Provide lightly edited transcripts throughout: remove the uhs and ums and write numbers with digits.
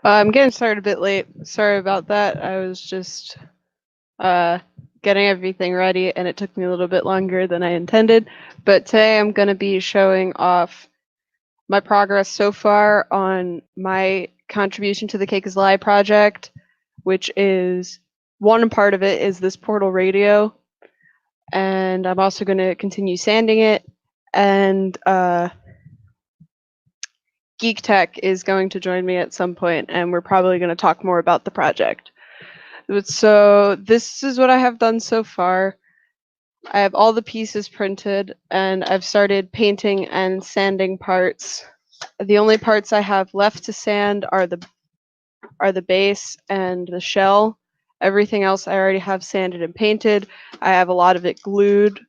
I'm getting started a bit late. Sorry about that. I was just uh, getting everything ready, and it took me a little bit longer than I intended. But today I'm going to be showing off my progress so far on my contribution to the Cake is a Lie project, which is one part of it is this portal radio, and I'm also going to continue sanding it, and Geek Tech is going to join me at some point, and we're probably going to talk more about the project. So this is what I have done so far. I have all the pieces printed, and I've started painting and sanding parts. The only parts I have left to sand are the base and the shell. Everything else I already have sanded and painted. I have a lot of it glued,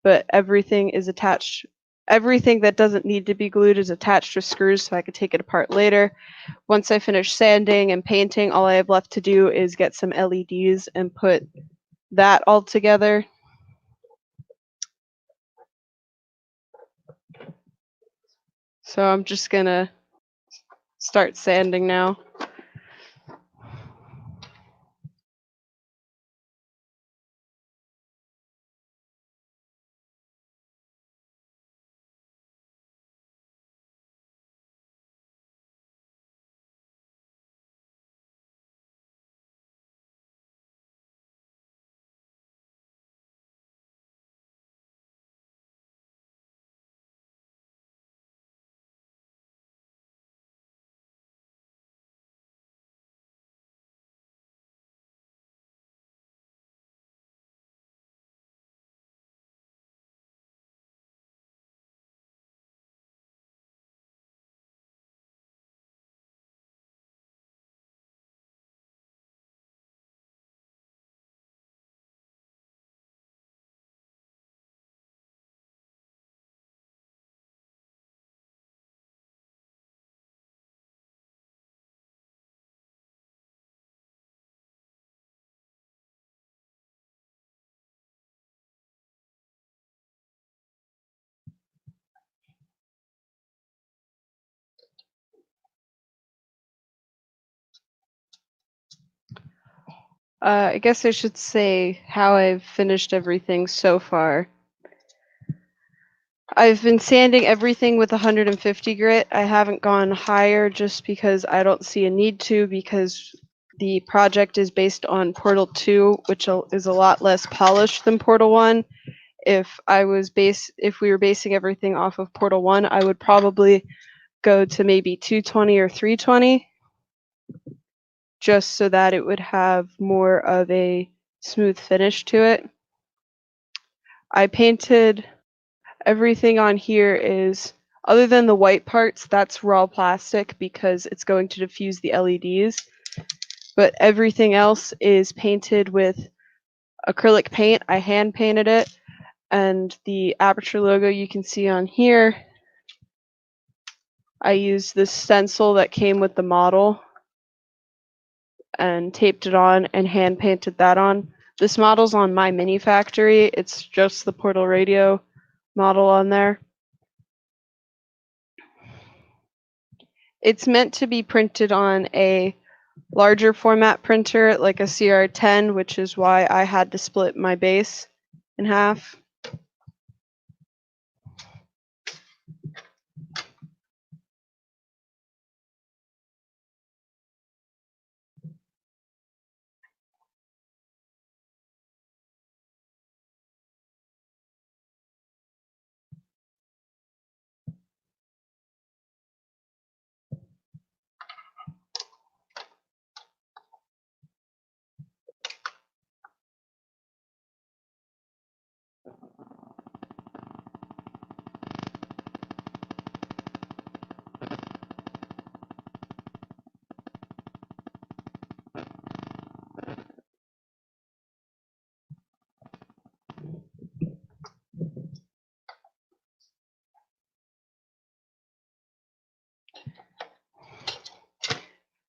but everything is attached. Everything that doesn't need to be glued is attached with screws so I could take it apart later. Once I finish sanding and painting, all I have left to do is get some LEDs and put that all together. So I'm just gonna start sanding now. I guess I should say how I've finished everything so far. I've been sanding everything with 150 grit. I haven't gone higher just because I don't see a need to, because the project is based on Portal 2, which is a lot less polished than Portal 1. If we were basing everything off of Portal 1, I would probably go to maybe 220 or 320, just so that it would have more of a smooth finish to it. I painted everything on here is, other than the white parts, that's raw plastic because it's going to diffuse the LEDs. But everything else is painted with acrylic paint. I hand painted it, and the Aperture logo you can see on here, I used this stencil that came with the model and taped it on and hand painted that on. This model's on My Mini Factory. It's just the Portal Radio model on there. It's meant to be printed on a larger format printer like a CR10, which is why I had to split my base in half.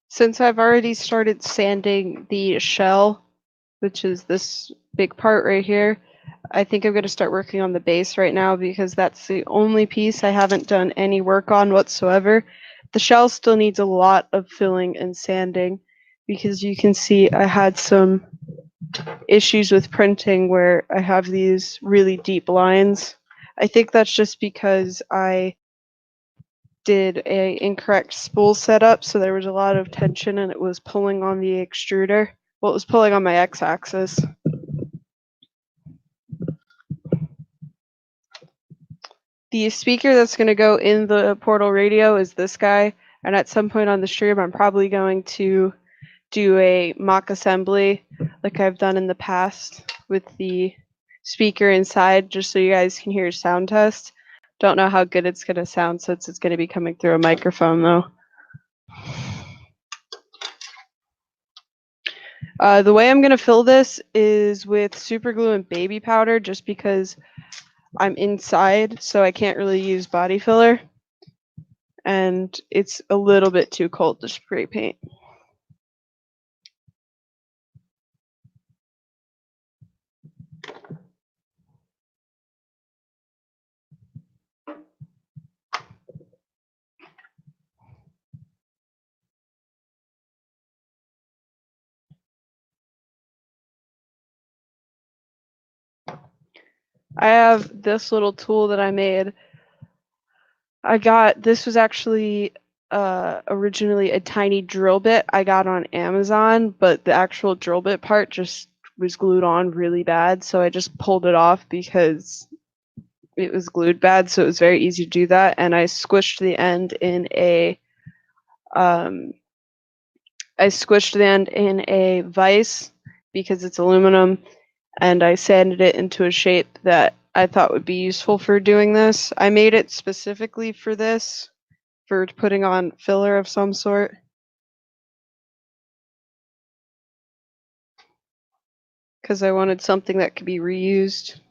Since I've already started sanding the shell, which is this big part right here, I think I'm going to start working on the base right now because that's the only piece I haven't done any work on whatsoever. The shell still needs a lot of filling and sanding because you can see I had some issues with printing where I have these really deep lines. I think that's just because I did a incorrect spool setup, so there was a lot of tension and it was pulling on the extruder. Well, it was pulling on my x-axis. The speaker that's going to go in the portal radio is this guy, and at some point on the stream I'm probably going to do a mock assembly like I've done in the past with the speaker inside, just so you guys can hear sound test. Don't know how good it's going to sound since it's going to be coming through a microphone though. The way I'm going to fill this is with super glue and baby powder, just because I'm inside, so I can't really use body filler. And it's a little bit too cold to spray paint. I have this little tool that I made. This was actually originally a tiny drill bit I got on Amazon, but the actual drill bit part just was glued on really bad, so I just pulled it off because it was glued bad, so it was very easy to do that. And I squished the end in a vise because it's aluminum, and I sanded it into a shape that I thought would be useful for doing this. I made it specifically for this, for putting on filler of some sort. Because I wanted something that could be reused.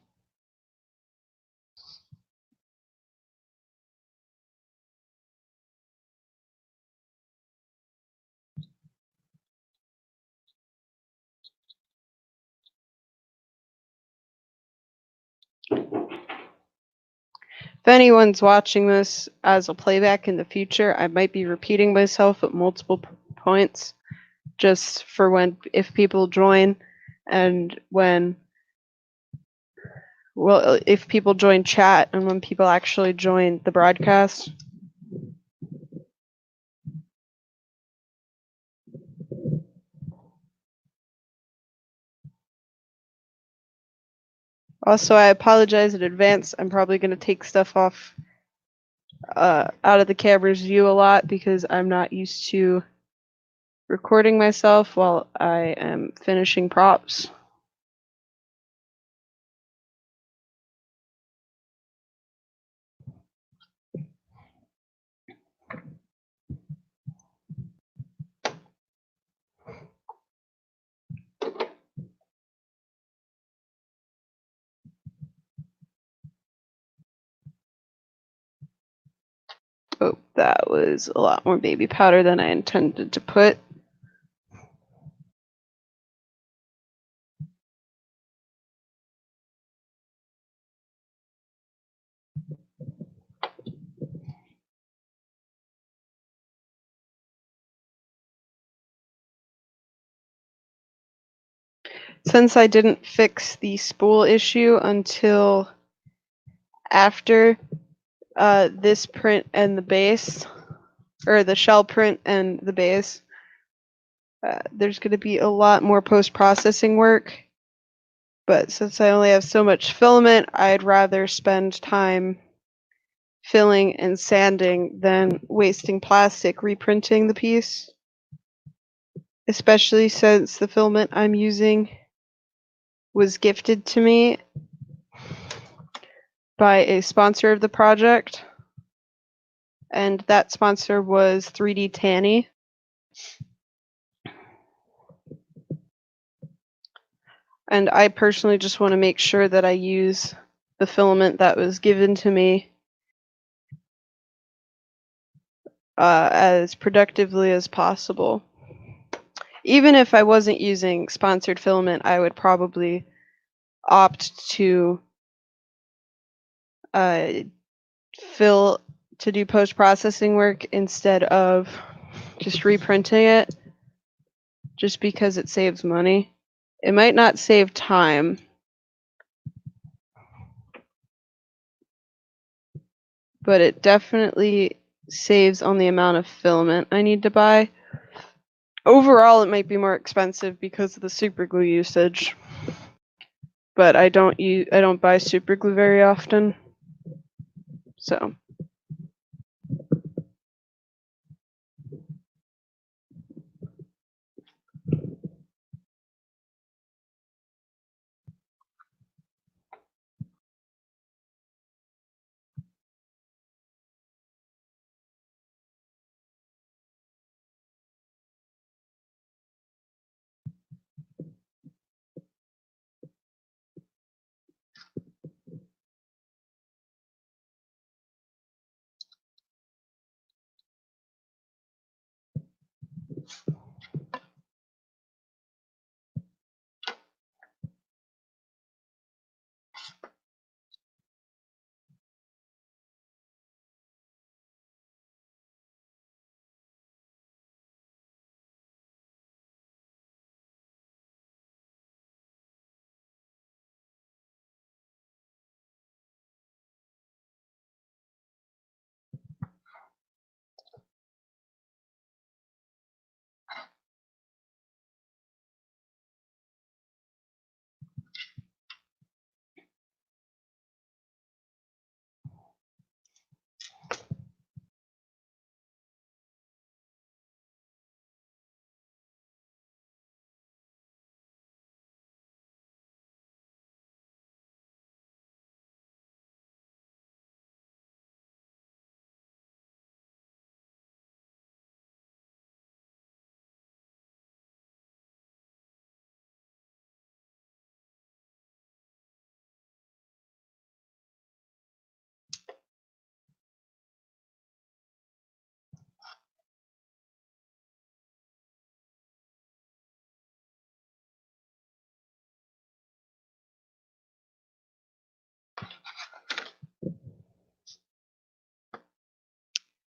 If anyone's watching this as a playback in the future, I might be repeating myself at multiple points, just for if people join, and if people join chat and when people actually join the broadcast. Also, I apologize in advance. I'm probably going to take stuff off out of the camera's view a lot because I'm not used to recording myself while I am finishing props. Oh, that was a lot more baby powder than I intended to put. Since I didn't fix the spool issue until after this print and the base, or the shell print and the base, there's going to be a lot more post-processing work. But since I only have so much filament, I'd rather spend time filling and sanding than wasting plastic reprinting the piece. Especially since the filament I'm using was gifted to me by a sponsor of the project, and that sponsor was 3D Tanny. And I personally just want to make sure that I use the filament that was given to me as productively as possible. Even if I wasn't using sponsored filament, I would probably opt to fill to do post-processing work instead of just reprinting it, just because it saves money. It might not save time, but it definitely saves on the amount of filament I need to buy. Overall, it might be more expensive because of the super glue usage, but I don't buy super glue very often, so.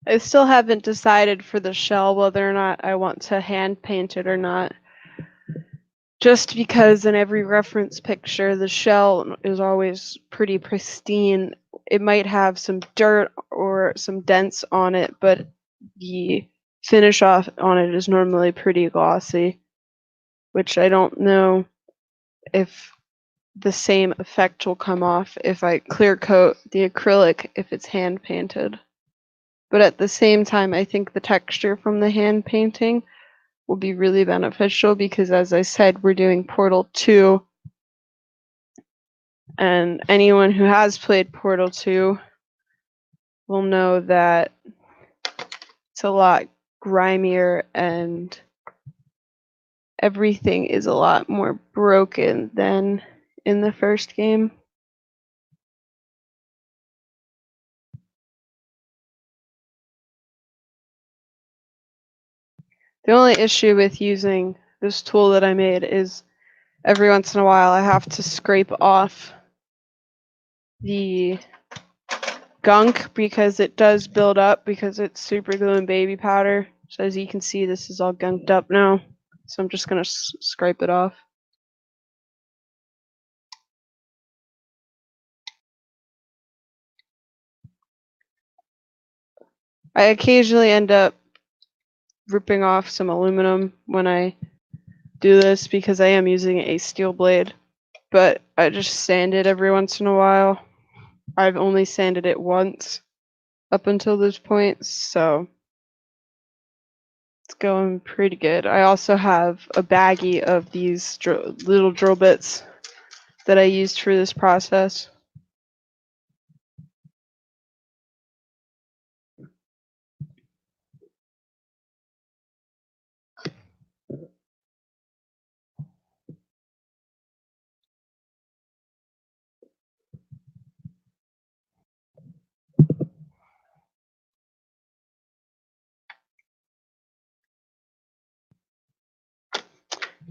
I still haven't decided for the shell whether or not I want to hand paint it or not. Just because in every reference picture, the shell is always pretty pristine. It might have some dirt or some dents on it, but the finish off on it is normally pretty glossy, which I don't know if the same effect will come off if I clear coat the acrylic if it's hand painted. But at the same time, I think the texture from the hand painting will be really beneficial because, as I said, we're doing Portal 2. And anyone who has played Portal 2 will know that it's a lot grimier and everything is a lot more broken than in the first game. The only issue with using this tool that I made is every once in a while I have to scrape off the gunk because it does build up because it's super glue and baby powder. So as you can see, this is all gunked up now. So I'm just gonna scrape it off. I occasionally end up ripping off some aluminum when I do this because I am using a steel blade, but I just sand it every once in a while. I've only sanded it once up until this point, so it's going pretty good. I also have a baggie of these little drill bits that I used for this process.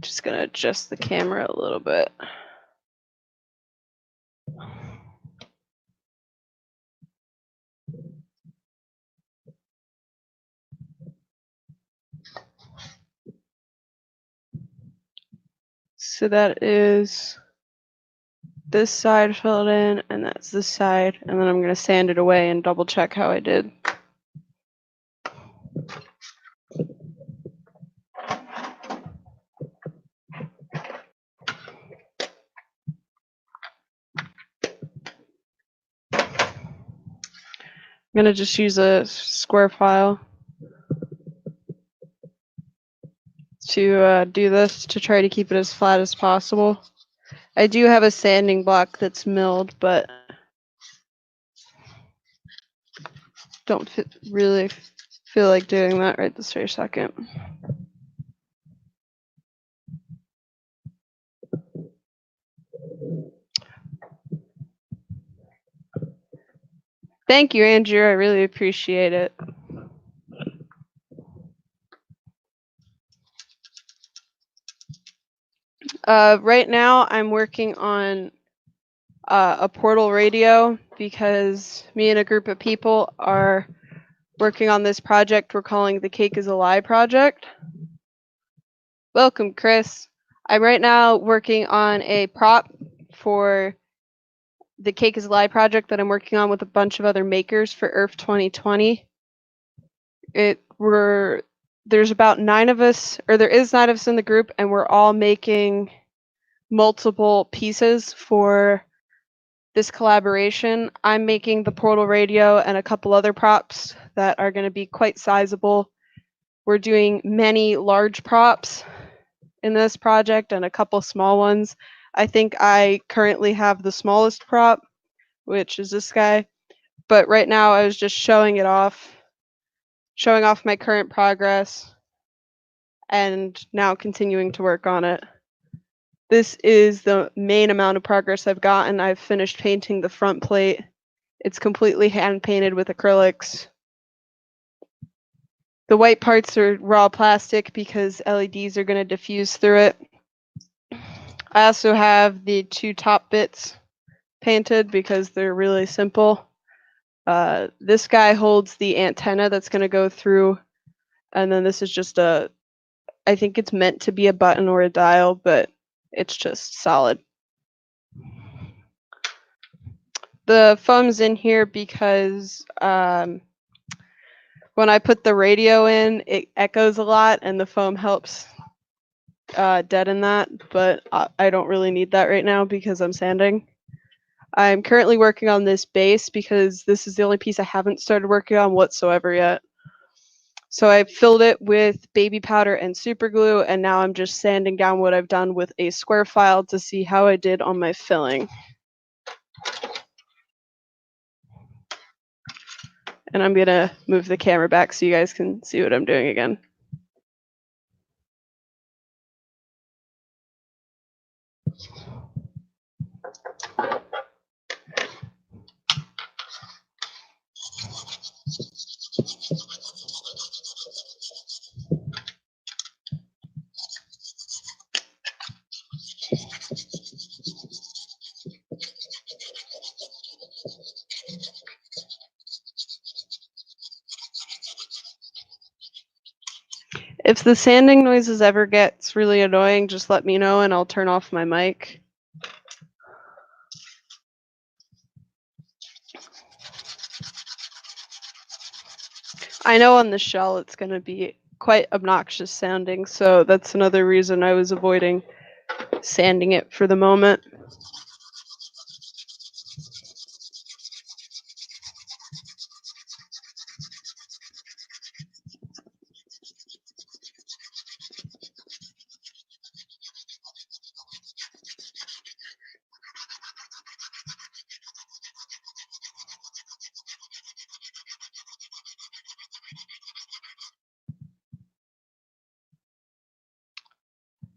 Just gonna adjust the camera a little bit. So that is this side filled in, and that's this side, and then I'm going to sand it away and double check how I did. I'm going to just use a square file to do this to try to keep it as flat as possible. I do have a sanding block that's milled, but don't really feel like doing that right this very second. Thank you, Andrew. I really appreciate it. Right now, I'm working on a portal radio because me and a group of people are working on this project we're calling the Cake is a Lie project. Welcome, Chris. I'm right now working on a prop for the Cake is a Lie project that I'm working on with a bunch of other makers for EARF 2020. There's about 9 of us, or there is 9 of us in the group, and we're all making multiple pieces for this collaboration. I'm making the portal radio and a couple other props that are going to be quite sizable. We're doing many large props in this project and a couple small ones. I think I currently have the smallest prop, which is this guy. But right now I was just showing off my current progress and now continuing to work on it. This is the main amount of progress I've gotten. I've finished painting the front plate. It's completely hand painted with acrylics. The white parts are raw plastic because LEDs are going to diffuse through it. I also have the 2 top bits painted because they're really simple. This guy holds the antenna that's going to go through, and then this is just I think it's meant to be a button or a dial, but it's just solid. The foam's in here because when I put the radio in, it echoes a lot, and the foam helps deaden that, but I don't really need that right now because I'm sanding. I'm currently working on this base because this is the only piece I haven't started working on whatsoever yet. So I filled it with baby powder and super glue, and now I'm just sanding down what I've done with a square file to see how I did on my filling. And I'm gonna move the camera back so you guys can see what I'm doing again. If the sanding noises ever gets really annoying, just let me know and I'll turn off my mic. I know on the shell it's going to be quite obnoxious sounding, so that's another reason I was avoiding sanding it for the moment.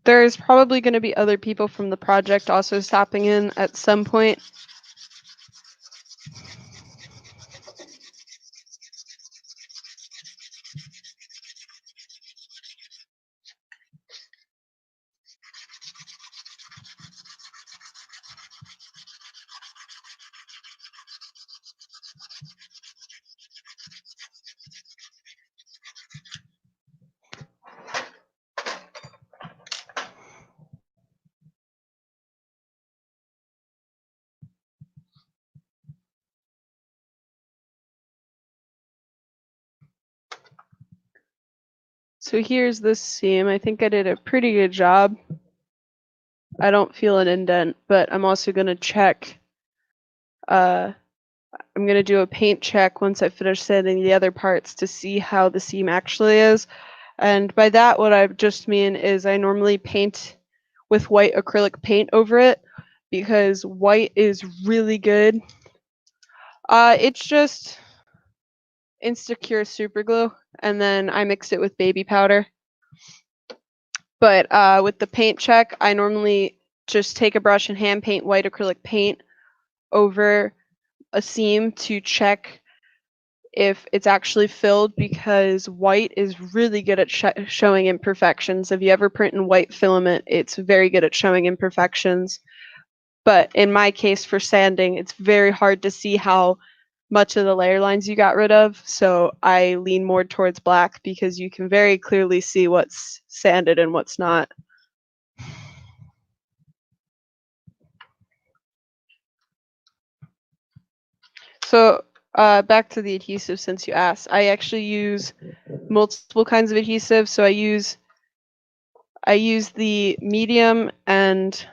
There's probably going to be other people from the project also stopping in at some point. So here's this seam. I think I did a pretty good job. I don't feel an indent, but I'm also going to check. I'm going to do a paint check once I finish sanding the other parts to see how the seam actually is. And by that, what I just mean is I normally paint with white acrylic paint over it because white is really good. It's just Instacure super glue, and then I mix it with baby powder. But with the paint check, I normally just take a brush and hand paint white acrylic paint over a seam to check if it's actually filled, because white is really good at showing imperfections. If you ever print in white filament, it's very good at showing imperfections. But in my case for sanding, it's very hard to see how much of the layer lines you got rid of. So I lean more towards black because you can very clearly see what's sanded and what's not. So back to the adhesive, since you asked, I actually use multiple kinds of adhesive. So I use the medium and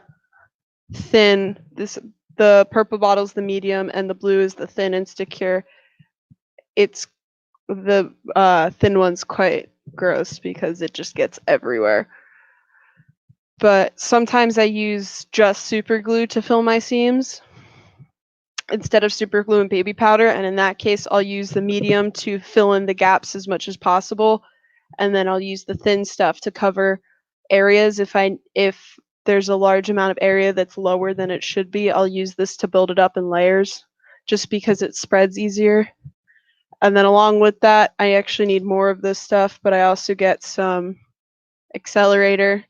thin. The purple bottle's the medium and the blue is the thin Instacure. It's the thin one's quite gross because it just gets everywhere. But sometimes I use just super glue to fill my seams instead of super glue and baby powder, and in that case I'll use the medium to fill in the gaps as much as possible, and then I'll use the thin stuff to cover areas. If there's a large amount of area that's lower than it should be, I'll use this to build it up in layers just because it spreads easier. And then along with that, I actually need more of this stuff, but I also get some accelerator.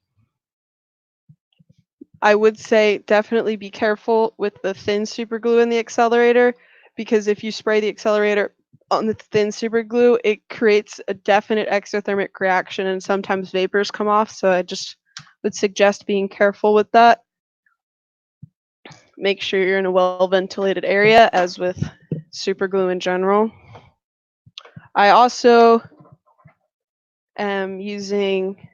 I would say definitely be careful with the thin super glue in the accelerator, because if you spray the accelerator on the thin super glue, it creates a definite exothermic reaction and sometimes vapors come off. So I just would suggest being careful with that. Make sure you're in a well ventilated area, as with super glue in general. I also am using,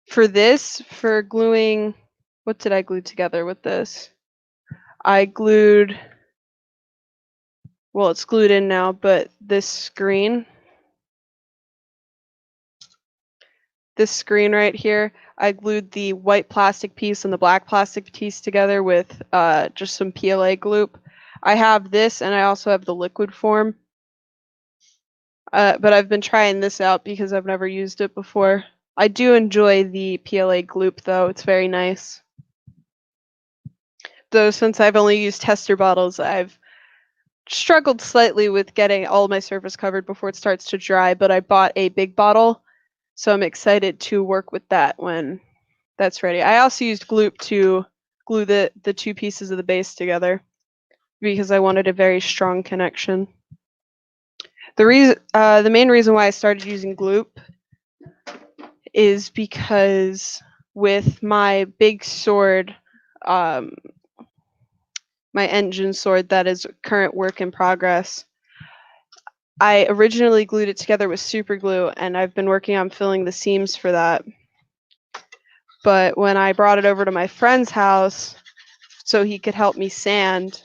for gluing, what did I glue together with this? I glued, well, it's glued in now, but this screen right here, I glued the white plastic piece and the black plastic piece together with just some PLA glue. I have this, and I also have the liquid form. But I've been trying this out because I've never used it before. I do enjoy the PLA gloop though, it's very nice. Though since I've only used tester bottles, I've struggled slightly with getting all my surface covered before it starts to dry, but I bought a big bottle, so I'm excited to work with that when that's ready. I also used gloop to glue the two pieces of the base together because I wanted a very strong connection. The main reason why I started using gloop is because with my big sword, my engine sword that is current work in progress, I originally glued it together with super glue, and I've been working on filling the seams for that. But when I brought it over to my friend's house so he could help me sand,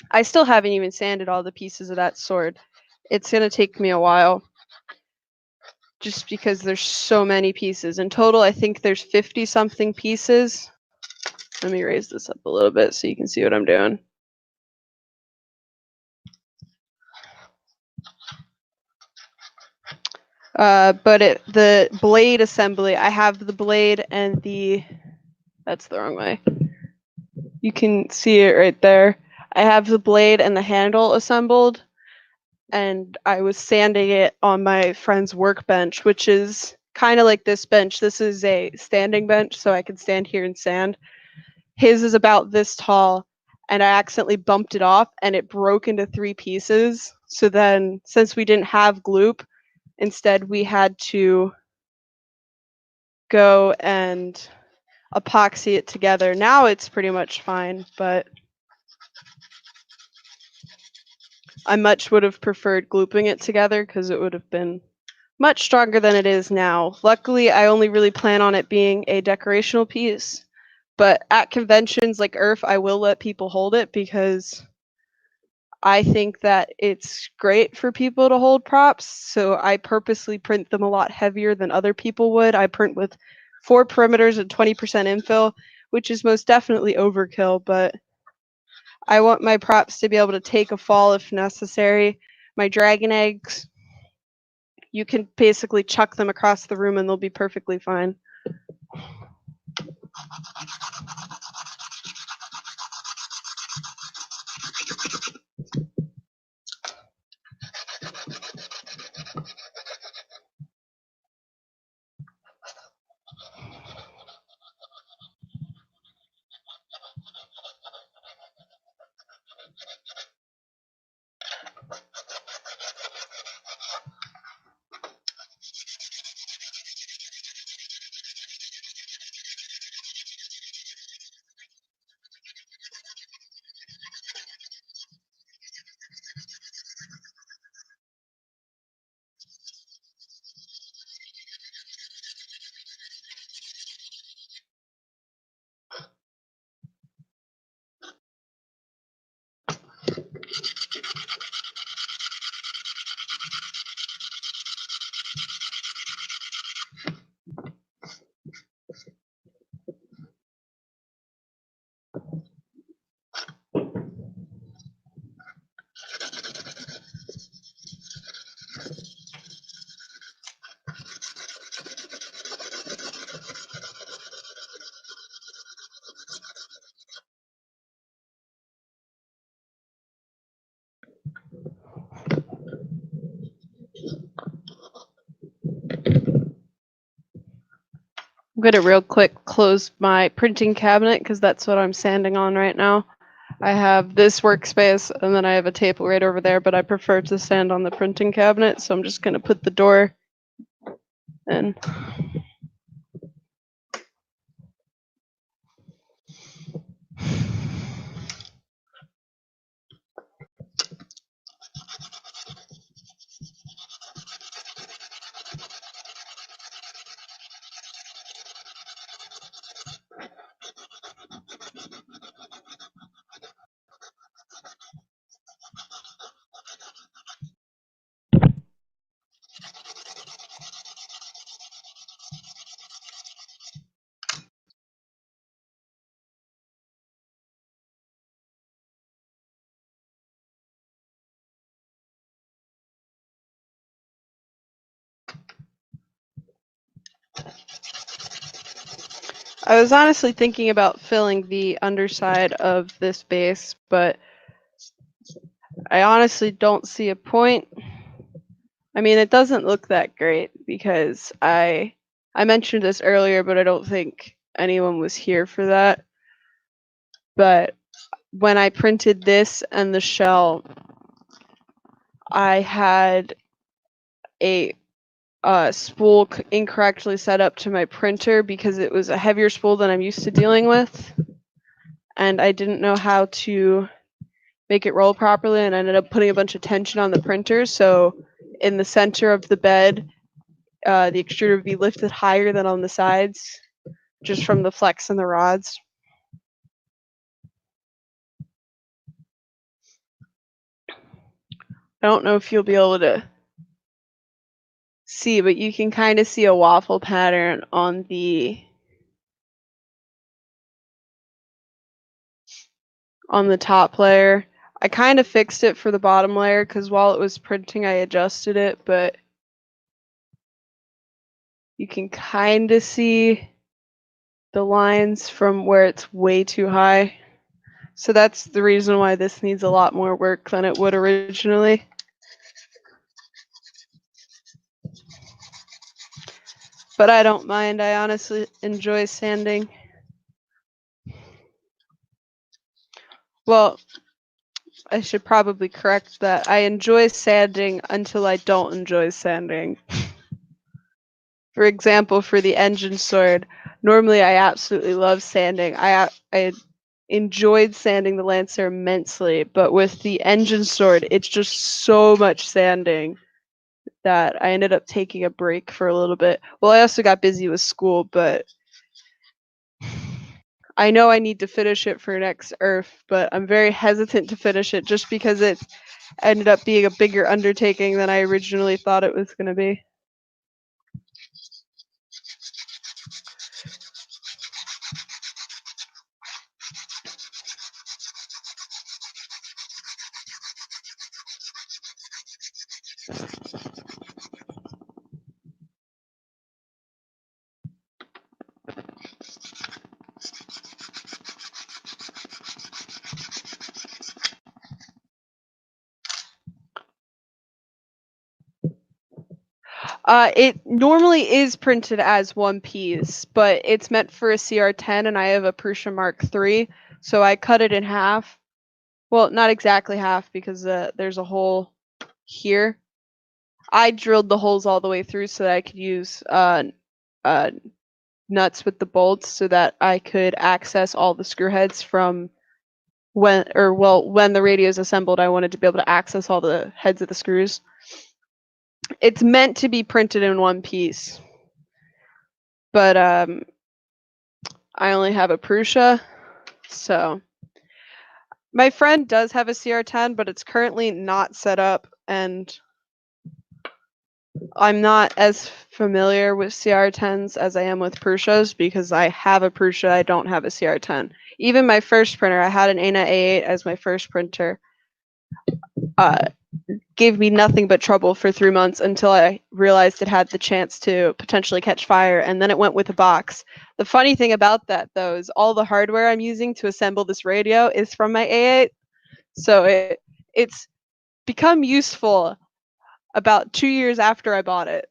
I still haven't even sanded all the pieces of that sword. It's going to take me a while just because there's so many pieces. In total, I think there's 50 something pieces. Let me raise this up a little bit so you can see what I'm doing. But the blade assembly, I have the blade and that's the wrong way. You can see it right there. I have the blade and the handle assembled, and I was sanding it on my friend's workbench, which is kind of like this bench. This is a standing bench, so I can stand here and sand. His is about this tall, and I accidentally bumped it off, and it broke into 3 pieces. So then, since we didn't have gloop, instead we had to go and epoxy it together. Now it's pretty much fine, but I much would have preferred glooping it together because it would have been Much stronger than it is now. Luckily, I only really plan on it being a decorational piece, but at conventions like IRF, I will let people hold it because I think that it's great for people to hold props. So I purposely print them a lot heavier than other people would. I print with 4 perimeters and 20% infill, which is most definitely overkill, but I want my props to be able to take a fall if necessary. My dragon eggs, you can basically chuck them across the room and they'll be perfectly fine. I'm going to real quick close my printing cabinet because that's what I'm sanding on right now. I have this workspace and then I have a table right over there, but I prefer to sand on the printing cabinet, so I'm just going to put the door in. I was honestly thinking about filling the underside of this base, but I honestly don't see a point. I mean, it doesn't look that great because I mentioned this earlier, but I don't think anyone was here for that. But when I printed this and the shell, I had a spool incorrectly set up to my printer because it was a heavier spool than I'm used to dealing with, and I didn't know how to make it roll properly, and I ended up putting a bunch of tension on the printer. So in the center of the bed, the extruder would be lifted higher than on the sides, just from the flex in the rods. I don't know if you'll be able to see, but you can kind of see a waffle pattern on the top layer. I kind of fixed it for the bottom layer because while it was printing, I adjusted it, but you can kind of see the lines from where it's way too high. So that's the reason why this needs a lot more work than it would originally. But I don't mind. I honestly enjoy sanding. Well, I should probably correct that. I enjoy sanding until I don't enjoy sanding. For example, for the engine sword, normally I absolutely love sanding. I enjoyed sanding the Lancer immensely, but with the engine sword, it's just so much sanding that I ended up taking a break for a little bit. Well, I also got busy with school, but I know I need to finish it for next Earth, but I'm very hesitant to finish it just because it ended up being a bigger undertaking than I originally thought it was going to be. It normally is printed as one piece, but it's meant for a CR10 and I have a Prusa Mark III, so I cut it in half. Well, not exactly half because there's a hole here. I drilled the holes all the way through so that I could use uh, nuts with the bolts so that I could access all the screw heads from when the radio is assembled. I wanted to be able to access all the heads of the screws. It's meant to be printed in one piece, but I only have a Prusa, so my friend does have a CR10, but it's currently not set up, and I'm not as familiar with CR10s as I am with Prusas because I have a Prusa, I don't have a CR10. Even my first printer, I had an ANA A8 as my first printer, gave me nothing but trouble for 3 months until I realized it had the chance to potentially catch fire, and then it went with a box. The funny thing about that, though, is all the hardware I'm using to assemble this radio is from my A8, so it's become useful about 2 years after I bought it.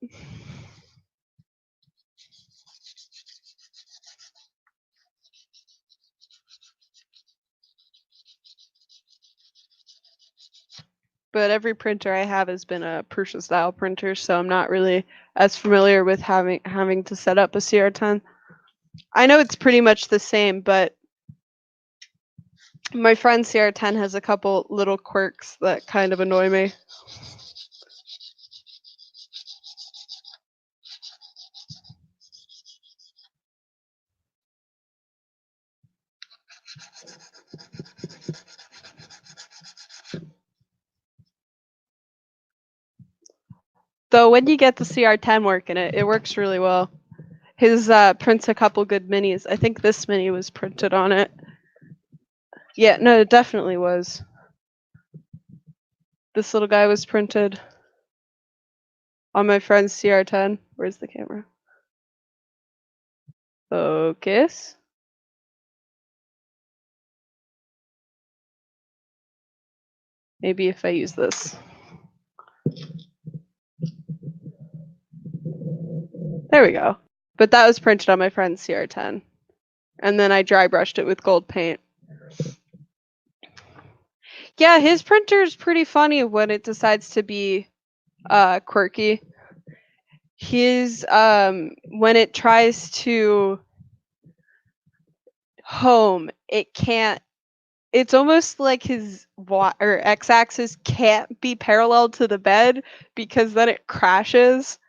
But every printer I have has been a Prusa style printer, so I'm not really as familiar with having to set up a CR10. I know it's pretty much the same, but my friend CR10 has a couple little quirks that kind of annoy me. Though when you get the CR10 working, it works really well. His prints a couple good minis. I think this mini was printed on it. Yeah, no, it definitely was. This little guy was printed on my friend's CR10. Where's the camera? Focus. Maybe if I use this. There we go. But that was printed on my friend's CR10. And then I dry brushed it with gold paint. Yeah, his printer is pretty funny when it decides to be quirky. His when it tries to home, it can't. It's almost like his x-axis can't be parallel to the bed because then it crashes.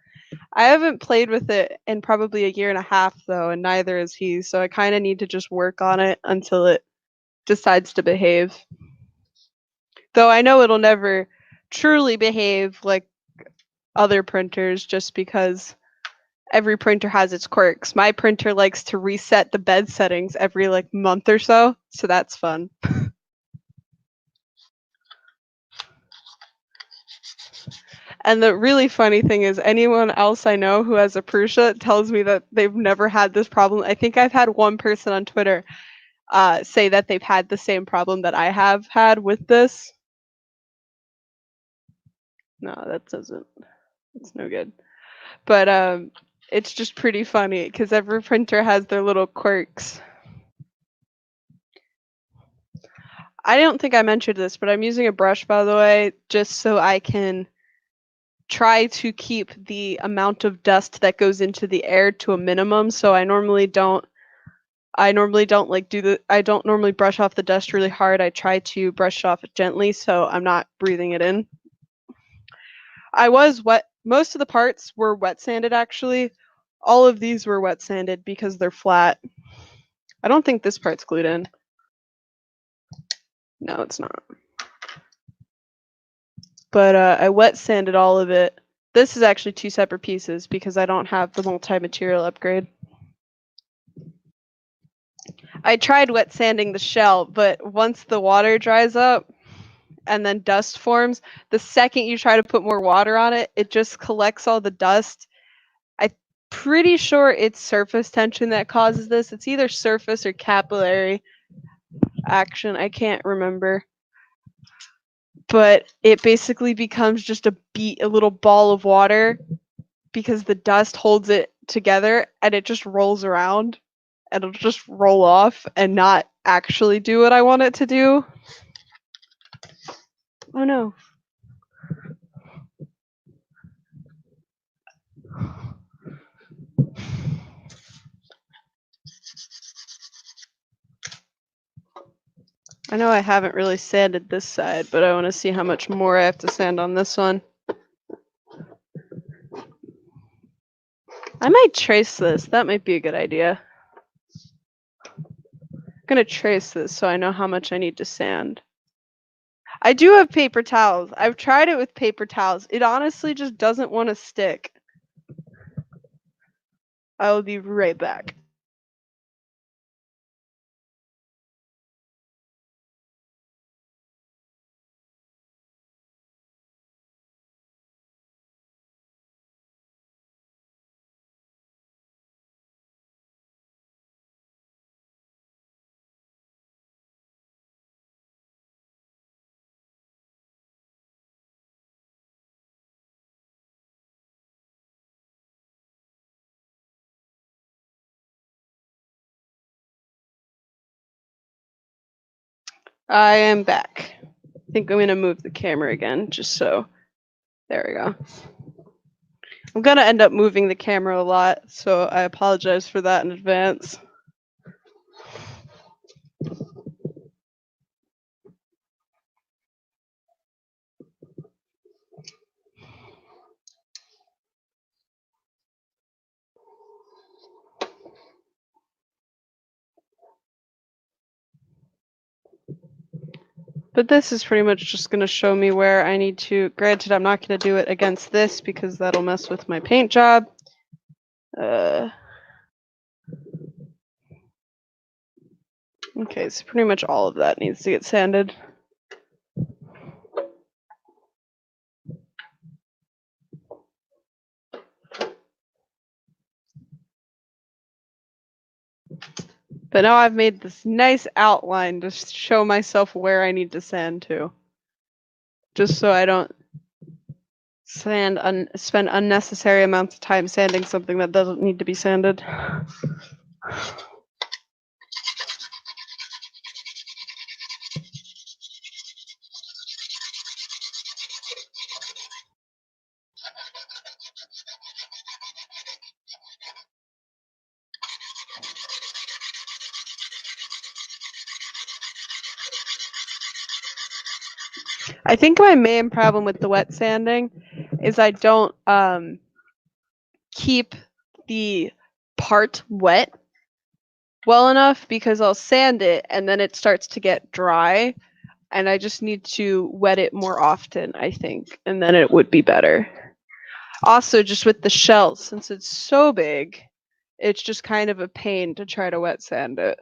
I haven't played with it in probably a year and a half though, and neither is he. So I kind of need to just work on it until it decides to behave. Though I know it'll never truly behave like other printers just because every printer has its quirks. My printer likes to reset the bed settings every like month or so that's fun. And the really funny thing is anyone else I know who has a Prusa tells me that they've never had this problem. I think I've had one person on Twitter say that they've had the same problem that I have had with this. No, that doesn't. It's no good. But it's just pretty funny because every printer has their little quirks. I don't think I mentioned this, but I'm using a brush, by the way, just so I can try to keep the amount of dust that goes into the air to a minimum. So I normally don't like I don't normally brush off the dust really hard. I try to brush it off gently so I'm not breathing it in. I was Most of the parts were wet sanded actually. All of these were wet sanded because they're flat. I don't think this part's glued in. No, it's not. But I wet sanded all of it. This is actually two separate pieces because I don't have the multi-material upgrade. I tried wet sanding the shell, but once the water dries up and then dust forms, the second you try to put more water on it, it just collects all the dust. I'm pretty sure it's surface tension that causes this. It's either surface or capillary action. I can't remember. But it basically becomes just a little ball of water because the dust holds it together and it just rolls around and it'll just roll off and not actually do what I want it to do. Oh no. I know I haven't really sanded this side, but I want to see how much more I have to sand on this one. I might trace this. That might be a good idea. I'm going to trace this so I know how much I need to sand. I do have paper towels. I've tried it with paper towels. It honestly just doesn't want to stick. I will be right back. I am back. I think I'm going to move the camera again, just so. There we go. I'm going to end up moving the camera a lot, so I apologize for that in advance. But this is pretty much just going to show me where I need to. Granted, I'm not going to do it against this because that'll mess with my paint job. Okay, so pretty much all of that needs to get sanded. But now I've made this nice outline to show myself where I need to sand to. Just so I don't spend unnecessary amounts of time sanding something that doesn't need to be sanded. I think my main problem with the wet sanding is I don't keep the part wet well enough because I'll sand it and then it starts to get dry and I just need to wet it more often, I think, and then it would be better. Also, just with the shell, since it's so big, it's just kind of a pain to try to wet sand it.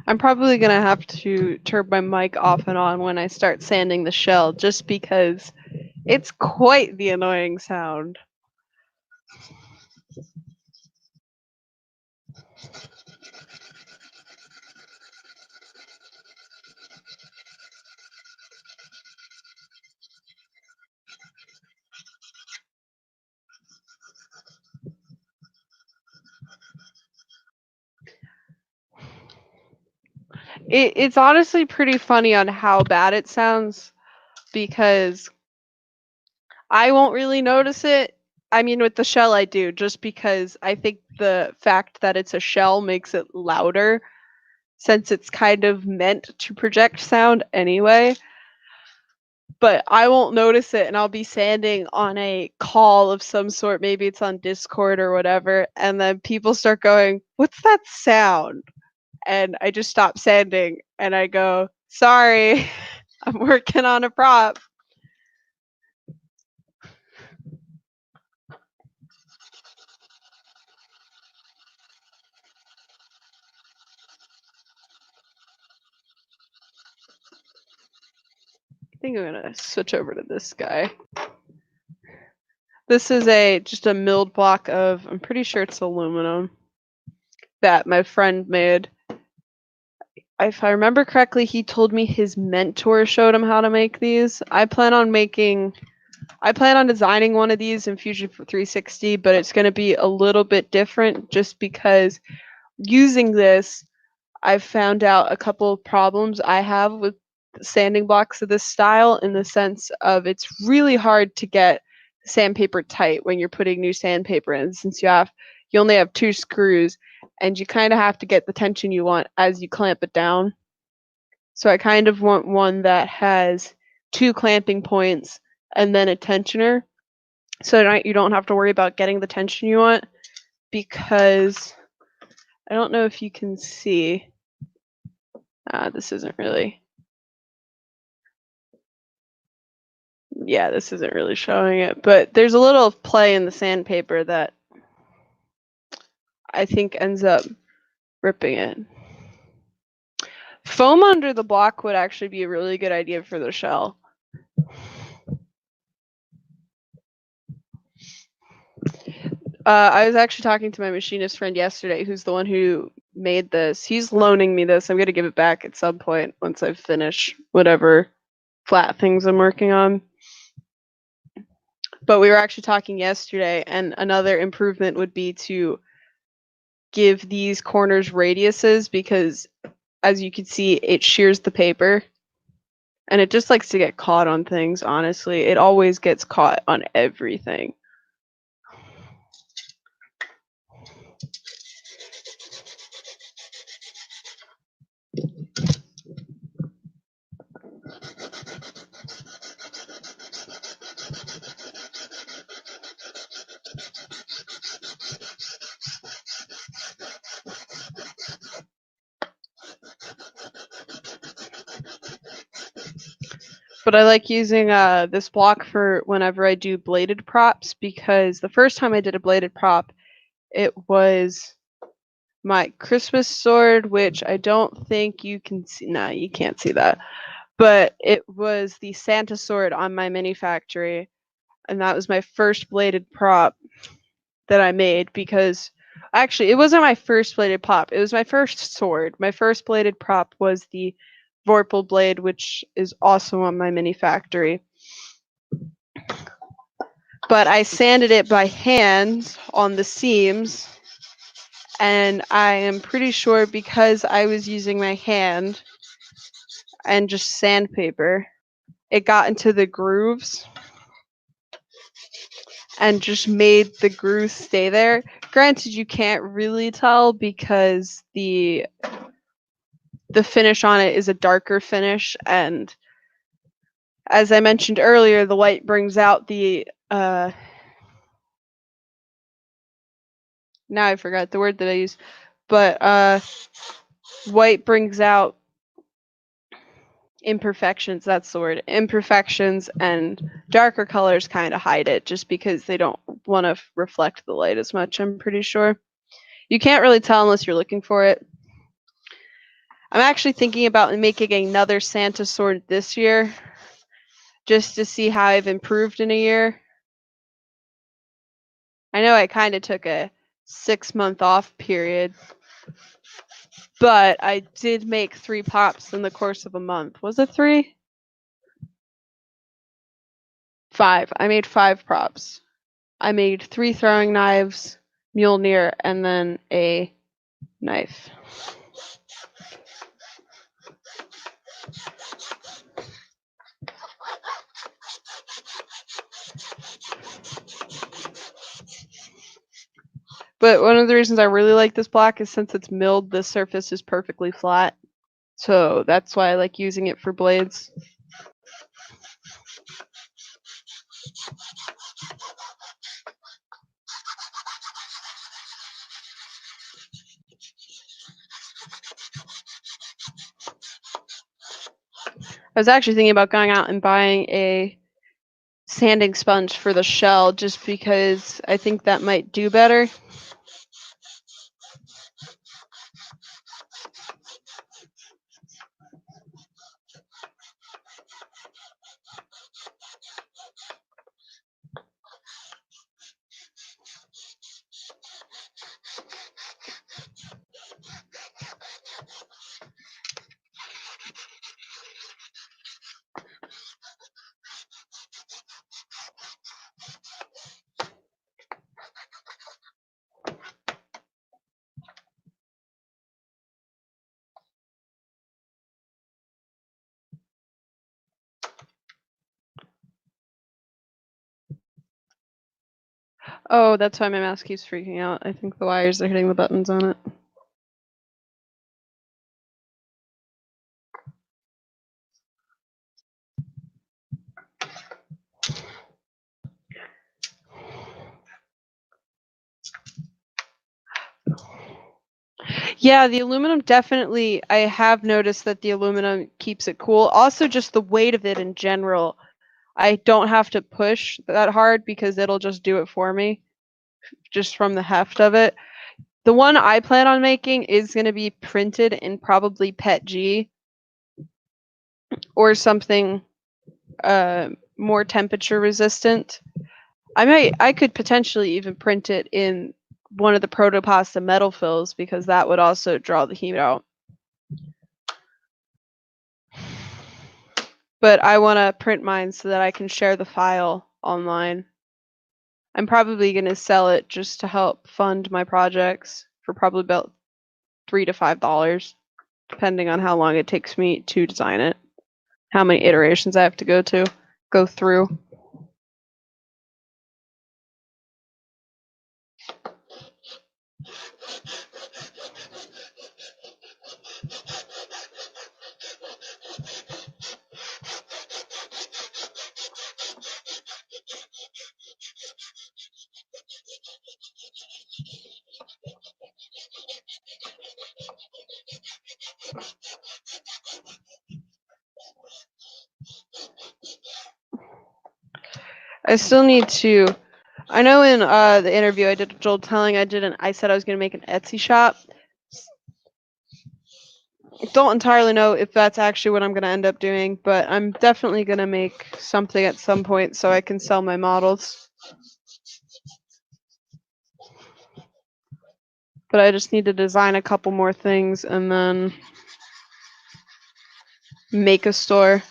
I'm probably gonna have to turn my mic off and on when I start sanding the shell, just because it's quite the annoying sound. It's honestly pretty funny on how bad it sounds because I won't really notice it. I mean, with the shell, I do, just because I think the fact that it's a shell makes it louder since it's kind of meant to project sound anyway. But I won't notice it, and I'll be sanding on a call of some sort. Maybe it's on Discord or whatever. And then people start going, "What's that sound?" And I just stop sanding and I go, "Sorry, I'm working on a prop." I think I'm gonna switch over to this guy. This is just a milled block of, I'm pretty sure it's aluminum, that my friend made. If I remember correctly, he told me his mentor showed him how to make these. I plan on designing one of these in Fusion 360, but it's going to be a little bit different just because using this, I've found out a couple of problems I have with sanding blocks of this style, in the sense of it's really hard to get sandpaper tight when you're putting new sandpaper in, since you only have 2 screws and you kind of have to get the tension you want as you clamp it down. So I kind of want one that has 2 clamping points and then a tensioner, so that you don't have to worry about getting the tension you want, because I don't know if you can see. This isn't really. Yeah, this isn't really showing it, but there's a little play in the sandpaper that I think ends up ripping it. Foam under the block would actually be a really good idea for the shell. I was actually talking to my machinist friend yesterday, who's the one who made this. He's loaning me this. I'm going to give it back at some point once I finish whatever flat things I'm working on. But we were actually talking yesterday, and another improvement would be to give these corners radiuses, because as you can see, it shears the paper. And it just likes to get caught on things, honestly. It always gets caught on everything. But I like using this block for whenever I do bladed props, because the first time I did a bladed prop, it was my Christmas sword, which I don't think you can see. No, you can't see that. But it was the Santa sword on my mini factory, and that was my first bladed prop that I made, because actually it wasn't my first bladed prop. It was my first sword. My first bladed prop was the Vorpal blade, which is also on my mini factory. But I sanded it by hand on the seams, and I am pretty sure, because I was using my hand and just sandpaper, it got into the grooves and just made the grooves stay there. Granted, you can't really tell because the finish on it is a darker finish, and as I mentioned earlier, the white brings out the now I forgot the word that I used, but white brings out imperfections. That's the word. Imperfections, and darker colors kind of hide it, just because they don't want to reflect the light as much, I'm pretty sure. You can't really tell unless you're looking for it. I'm actually thinking about making another Santa sword this year, just to see how I've improved in a year. I know I kind of took a 6-month off period, but I did make 3 pops in the course of a month. Was it 3? 5. I made 5 props. I made 3 throwing knives, Mjolnir, and then a knife. But one of the reasons I really like this block is since it's milled, this surface is perfectly flat. So that's why I like using it for blades. I was actually thinking about going out and buying a sanding sponge for the shell just because I think that might do better. Oh, that's why my mouse keeps freaking out. I think the wires are hitting the buttons on it. Yeah, the aluminum definitely, I have noticed that the aluminum keeps it cool. Also, just the weight of it in general. I don't have to push that hard because it'll just do it for me, just from the heft of it. The one I plan on making is going to be printed in probably PETG or something more temperature resistant. I could potentially even print it in one of the Protopasta metal fills because that would also draw the heat out. But I want to print mine so that I can share the file online. I'm probably going to sell it just to help fund my projects for probably about $3 to $5, depending on how long it takes me to design it, how many iterations I have to go through. I still need to. I know in the interview I did with Joel Telling, I said I was going to make an Etsy shop. I don't entirely know if that's actually what I'm going to end up doing, but I'm definitely going to make something at some point so I can sell my models. But I just need to design a couple more things and then make a store.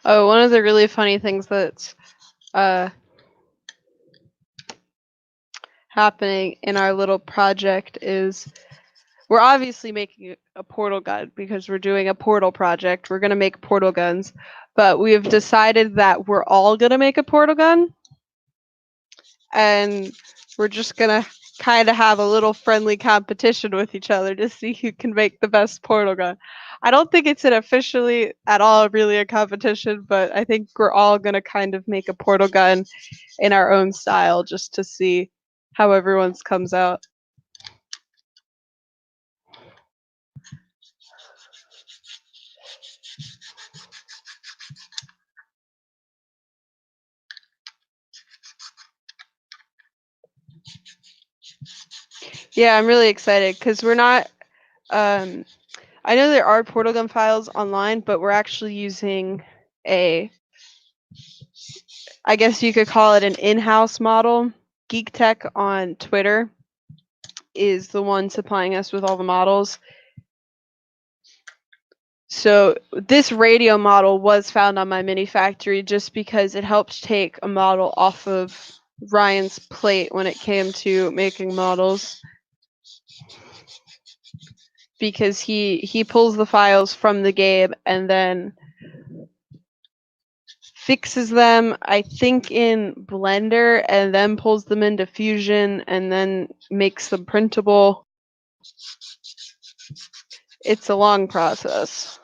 Oh, one of the really funny things that's happening in our little project is we're obviously making a portal gun because we're doing a portal project. We're going to make portal guns, but we have decided that we're all going to make a portal gun. And we're just going to kind of have a little friendly competition with each other to see who can make the best portal gun. I don't think it's an officially at all really a competition, but I think we're all going to kind of make a portal gun in our own style just to see how everyone's comes out. Yeah, I'm really excited because we're not. Um, I know there are portal gun files online, but we're actually using a, I guess you could call it an in-house model. Geek Tech on Twitter is the one supplying us with all the models. So this radio model was found on my mini factory just because it helped take a model off of Ryan's plate when it came to making models. Because he pulls the files from the game and then fixes them, I think, in Blender, and then pulls them into Fusion and then makes them printable. It's a long process.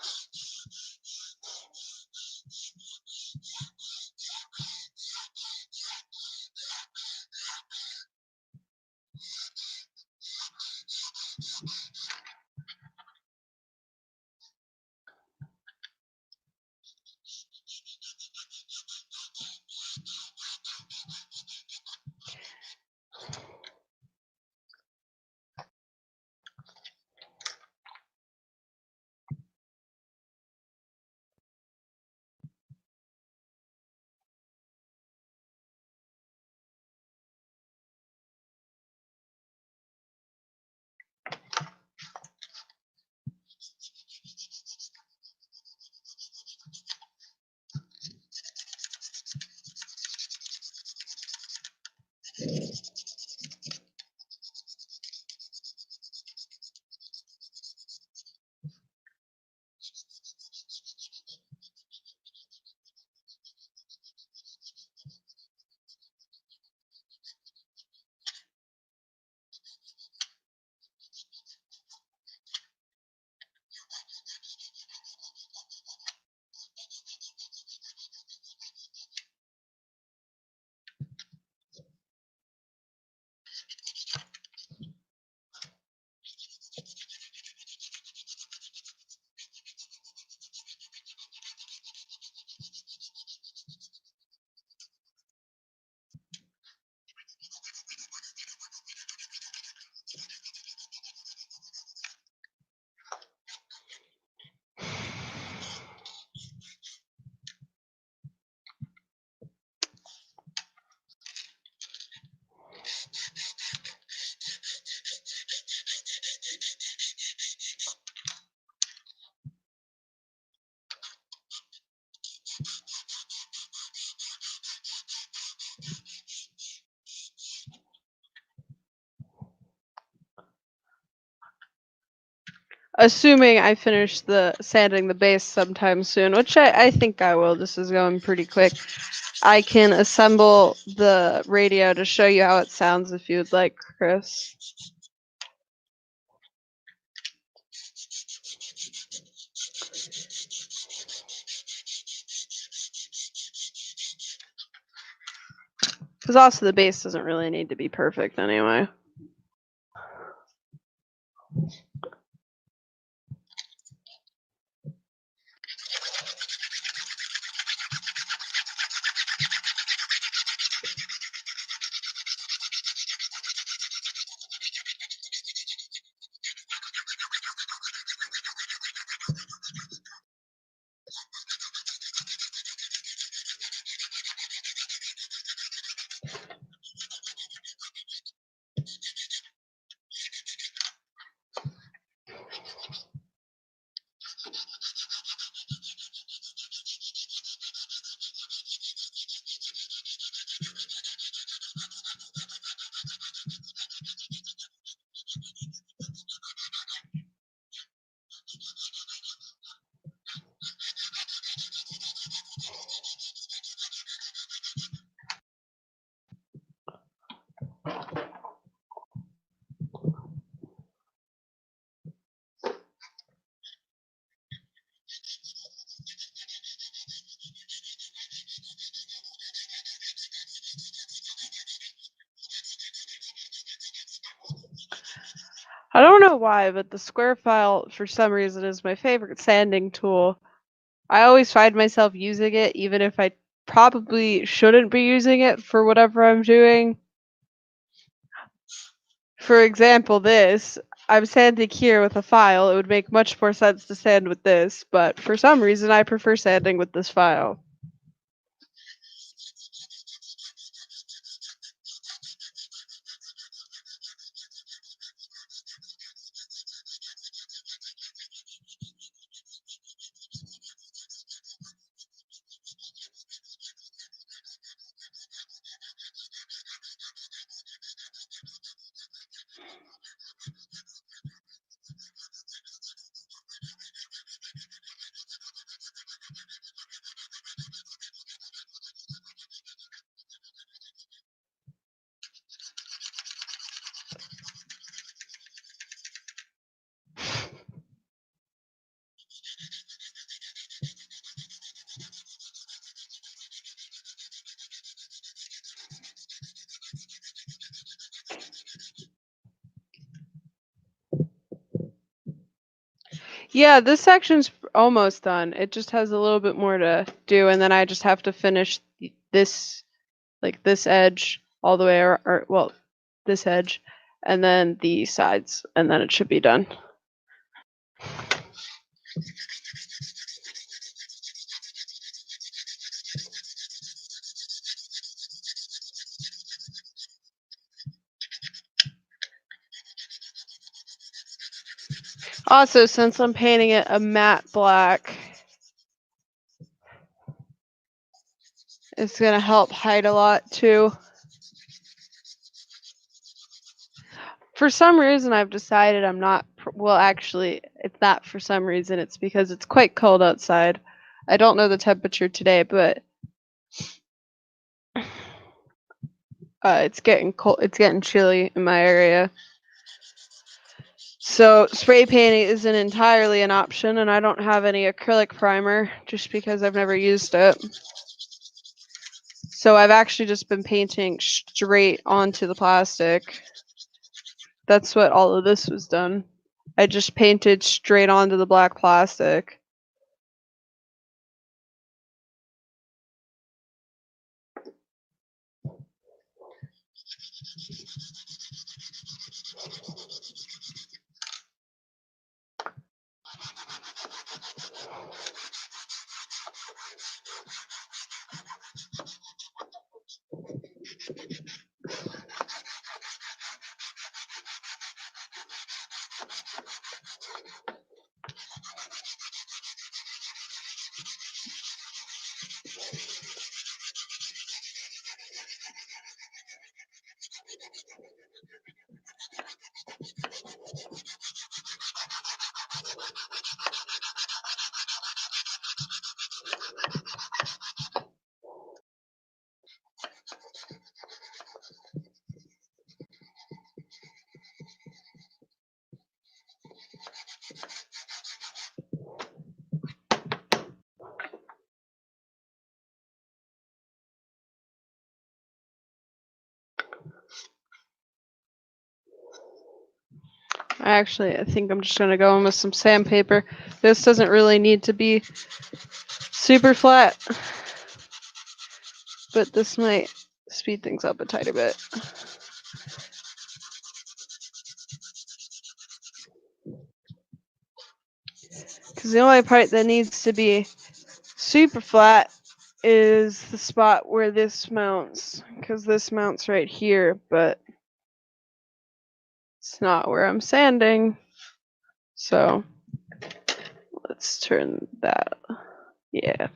Assuming I finish the sanding the base sometime soon, which I think I will. This is going pretty quick. I can assemble the radio to show you how it sounds if you'd like, Chris. Because also the base doesn't really need to be perfect anyway. I don't know why, but the square file, for some reason, is my favorite sanding tool. I always find myself using it, even if I probably shouldn't be using it for whatever I'm doing. For example, this. I'm sanding here with a file. It would make much more sense to sand with this, but for some reason I prefer sanding with this file. Yeah, this section's almost done. It just has a little bit more to do, and then I just have to finish this, like this edge all the way, or well, this edge, and then the sides, and then it should be done. Also, since I'm painting it a matte black, it's gonna help hide a lot too. For some reason, I've decided I'm not, well, actually, it's not for some reason, it's because it's quite cold outside. I don't know the temperature today, but it's getting cold, it's getting chilly in my area. So spray painting isn't entirely an option, and I don't have any acrylic primer just because I've never used it. So I've actually just been painting straight onto the plastic. That's what all of this was done. I just painted straight onto the black plastic. I think I'm just gonna go in with some sandpaper. This doesn't really need to be super flat, but this might speed things up a tiny bit. Because the only part that needs to be super flat is the spot where this mounts, because this mounts right here, but it's not where I'm sanding. So let's turn that, yeah.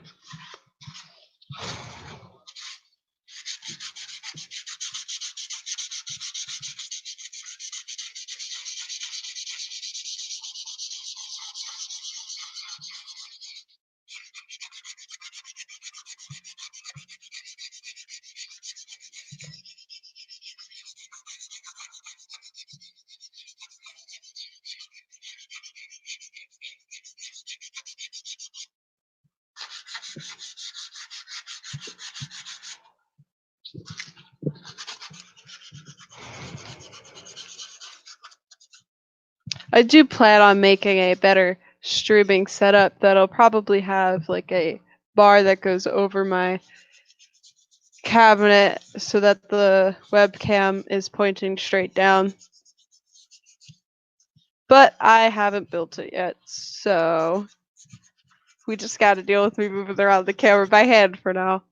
I do plan on making a better streaming setup that'll probably have like a bar that goes over my cabinet so that the webcam is pointing straight down. But I haven't built it yet, so we just got to deal with me moving around the camera by hand for now.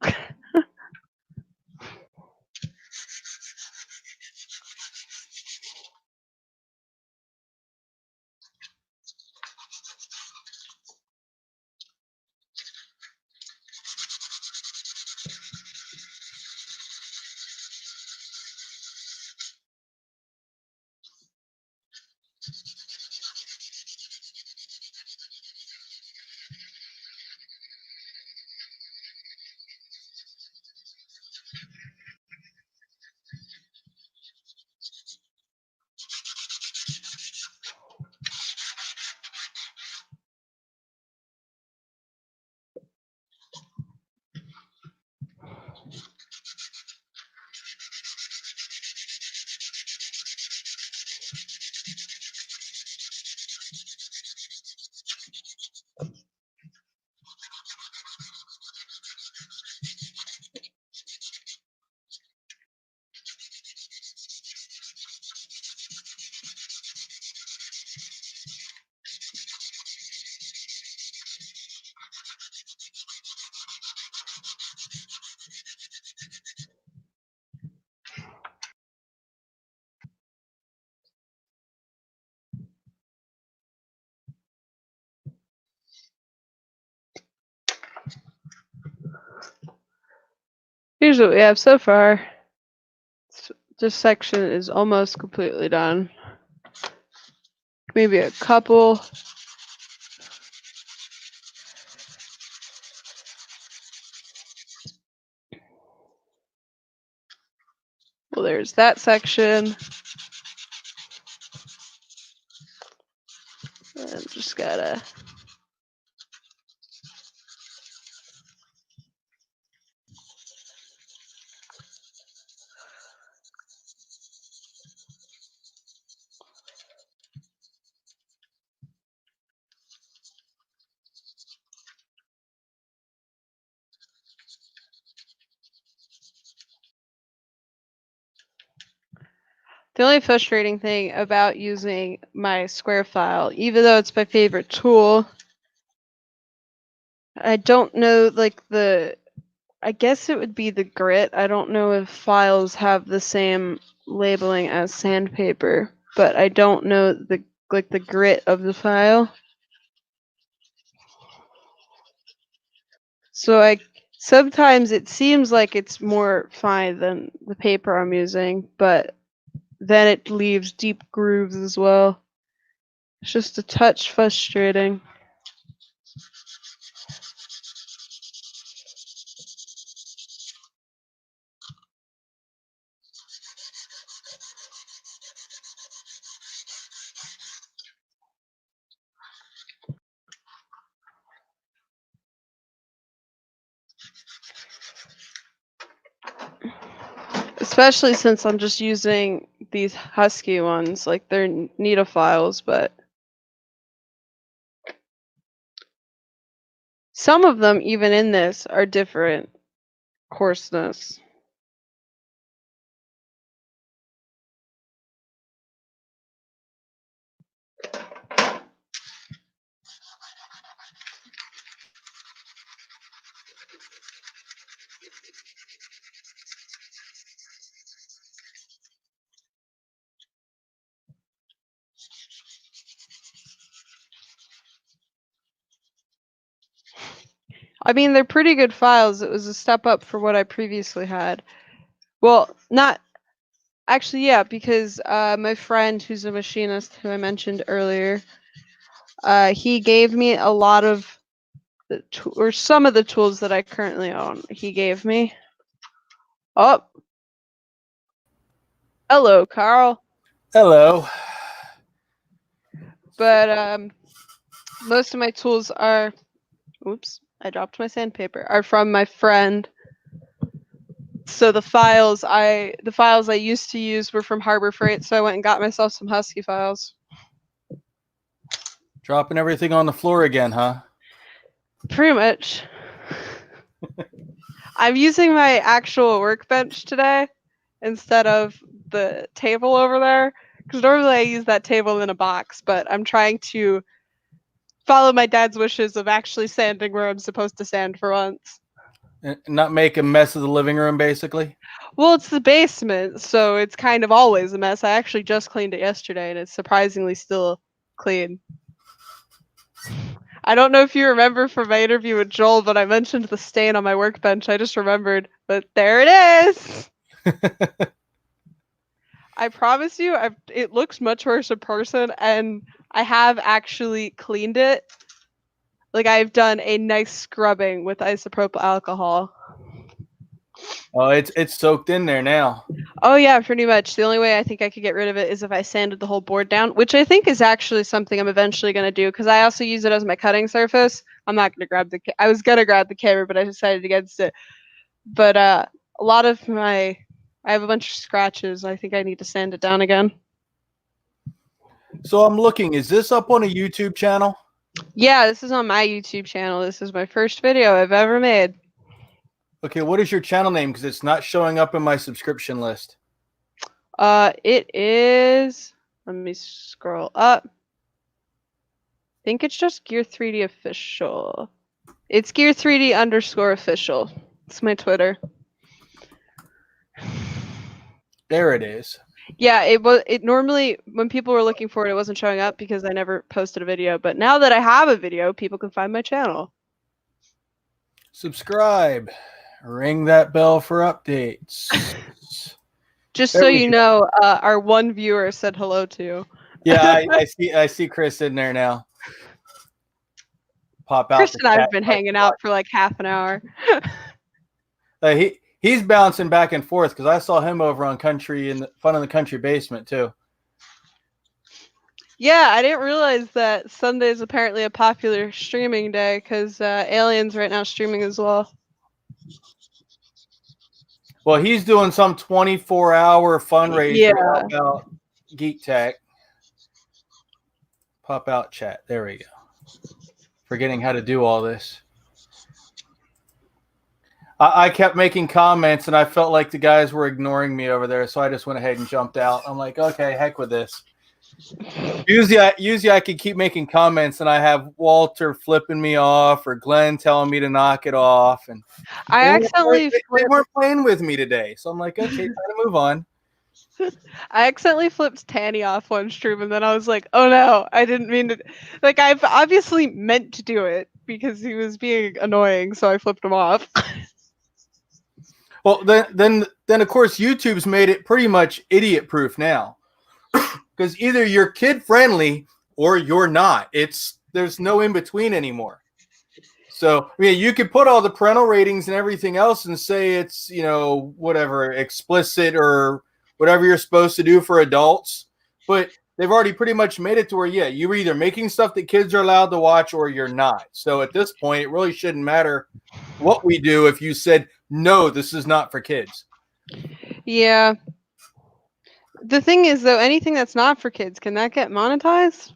Here's what we have so far. This section is almost completely done. Maybe a couple. Well, there's that section. And just gotta. The only frustrating thing about using my square file, even though it's my favorite tool, I don't know, like I guess it would be the grit. I don't know if files have the same labeling as sandpaper, but I don't know the grit of the file. So sometimes it seems like it's more fine than the paper I'm using, but then it leaves deep grooves as well. It's just a touch frustrating. Especially since I'm just using these Husky ones, like they're Nita files, but some of them, even in this, are different coarseness. I mean, they're pretty good files. It was a step up for what I previously had. Well, not actually, yeah, because my friend who's a machinist who I mentioned earlier, he gave me a lot of or some of the tools that I currently own. He gave me. Oh, hello, Carl. Hello. But most of my tools are. Oops, I dropped my sandpaper. Are from my friend. So the files I used to use were from Harbor Freight, so I went and got myself some Husky files. Dropping everything on the floor again, huh? Pretty much. I'm using my actual workbench today instead of the table over there. Because normally I use that table in a box, but I'm trying to follow my dad's wishes of actually sanding where I'm supposed to sand for once. And not make a mess of the living room, basically. Well, it's the basement, so it's kind of always a mess. I actually just cleaned it yesterday, and it's surprisingly still clean. I don't know if you remember from my interview with Joel, but I mentioned the stain on my workbench. I just remembered, but there it is. I promise you, it looks much worse in person, and I have actually cleaned it. Like, I've done a nice scrubbing with isopropyl alcohol. Oh, it's soaked in there now. Oh yeah, pretty much. The only way I think I could get rid of it is if I sanded the whole board down, which I think is actually something I'm eventually going to do because I also use it as my cutting surface. I'm not going to grab I was going to grab the camera, but I decided against it. But a lot of I have a bunch of scratches. I think I need to sand it down again. So I'm looking, is this up on a YouTube channel? Yeah, this is on my YouTube channel. This is my first video I've ever made. Okay, what is your channel name? Because it's not showing up in my subscription list. It is. Let me scroll up. I think it's just Gear 3D Official. It's Gear 3D _official. It's my Twitter. There it is. Yeah, it normally when people were looking for it, it wasn't showing up because I never posted a video. But now that I have a video, people can find my channel. Subscribe. Ring that bell for updates. Just so you know, our one viewer said hello to you. Yeah, I see Chris in there now. Pop out. Chris and I have been hanging out for like half an hour. He's bouncing back and forth because I saw him over on Country in the Fun in the Country Basement too. Yeah, I didn't realize that Sunday is apparently a popular streaming day because Alien's right now streaming as well. Well, he's doing some 24-hour fundraiser about Geek Tech. Pop out chat. There we go. Forgetting how to do all this. I kept making comments, and I felt like the guys were ignoring me over there, so I just went ahead and jumped out. I'm like, okay, heck with this. Usually I could keep making comments, and I have Walter flipping me off or Glenn telling me to knock it off, and they weren't playing with me today. So I'm like, okay, time to move on. I accidentally flipped Tanny off one stream, and then I was like, oh no, I didn't mean to. Like, I've obviously meant to do it because he was being annoying, so I flipped him off. Well, then of course YouTube's made it pretty much idiot proof now. Because either you're kid friendly or you're not. There's no in between anymore. So I mean, you could put all the parental ratings and everything else and say it's whatever explicit or whatever you're supposed to do for adults, but they've already pretty much made it to where you're either making stuff that kids are allowed to watch or you're not. So at this point, it really shouldn't matter what we do if you said no, this is not for kids. Yeah. The thing is, though, anything that's not for kids, can that get monetized?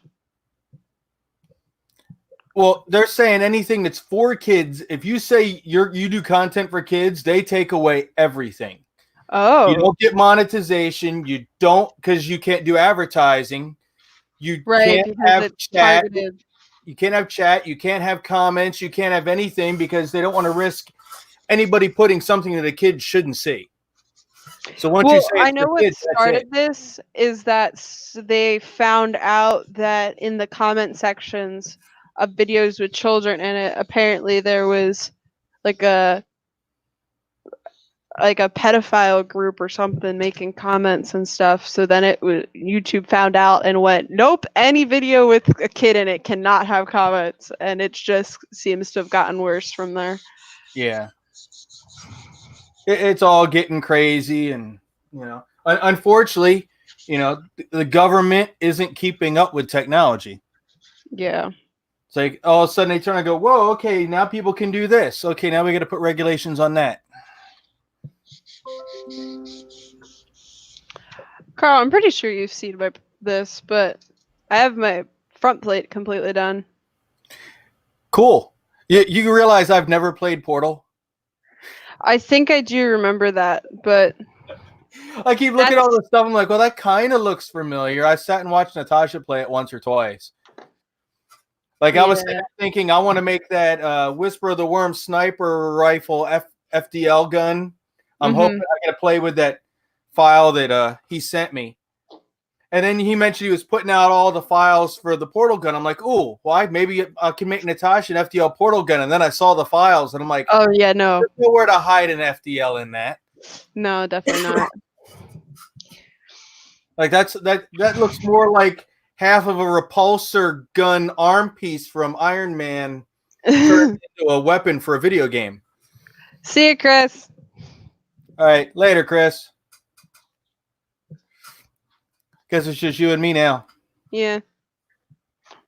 Well, they're saying anything that's for kids, if you say you do content for kids, they take away everything. Oh. You don't get monetization. You don't, because you can't do advertising. You can't have chat. Targeted. You can't have chat. You can't have comments. You can't have anything because they don't want to risk anybody putting something that a kid shouldn't see. So once you say I know what started this is that they found out that in the comment sections of videos with children in it, apparently there was like a pedophile group or something making comments and stuff. So then YouTube found out and went, nope, any video with a kid in it cannot have comments, and it just seems to have gotten worse from there. Yeah. It's all getting crazy, and unfortunately, the government isn't keeping up with technology. Yeah. It's like all of a sudden they turn and go, whoa, okay, now people can do this. Okay, now we got to put regulations on that. Carl, I'm pretty sure you've seen this, but I have my Front plate completely done. Cool. You realize I've never played Portal? I think I do remember that, but I keep looking at all this stuff. I'm like, well, that kind of looks familiar. I sat and watched Natasha play it once or twice. Like I was thinking, I want to make that Whisper of the Worm sniper rifle FDL gun. I'm hoping I get to play with that file that he sent me. And then he mentioned he was putting out all the files for the Portal gun. I'm like, oh, why? Maybe I can make Natasha an FDL Portal gun. And then I saw the files, and I'm like, oh yeah, no, there's nowhere to hide an FDL in that. No, definitely not. Like that looks more like half of a repulsor gun arm piece from Iron Man turned into a weapon for a video game. See you, Chris. All right, later, Chris. Guess it's just you and me now. Yeah.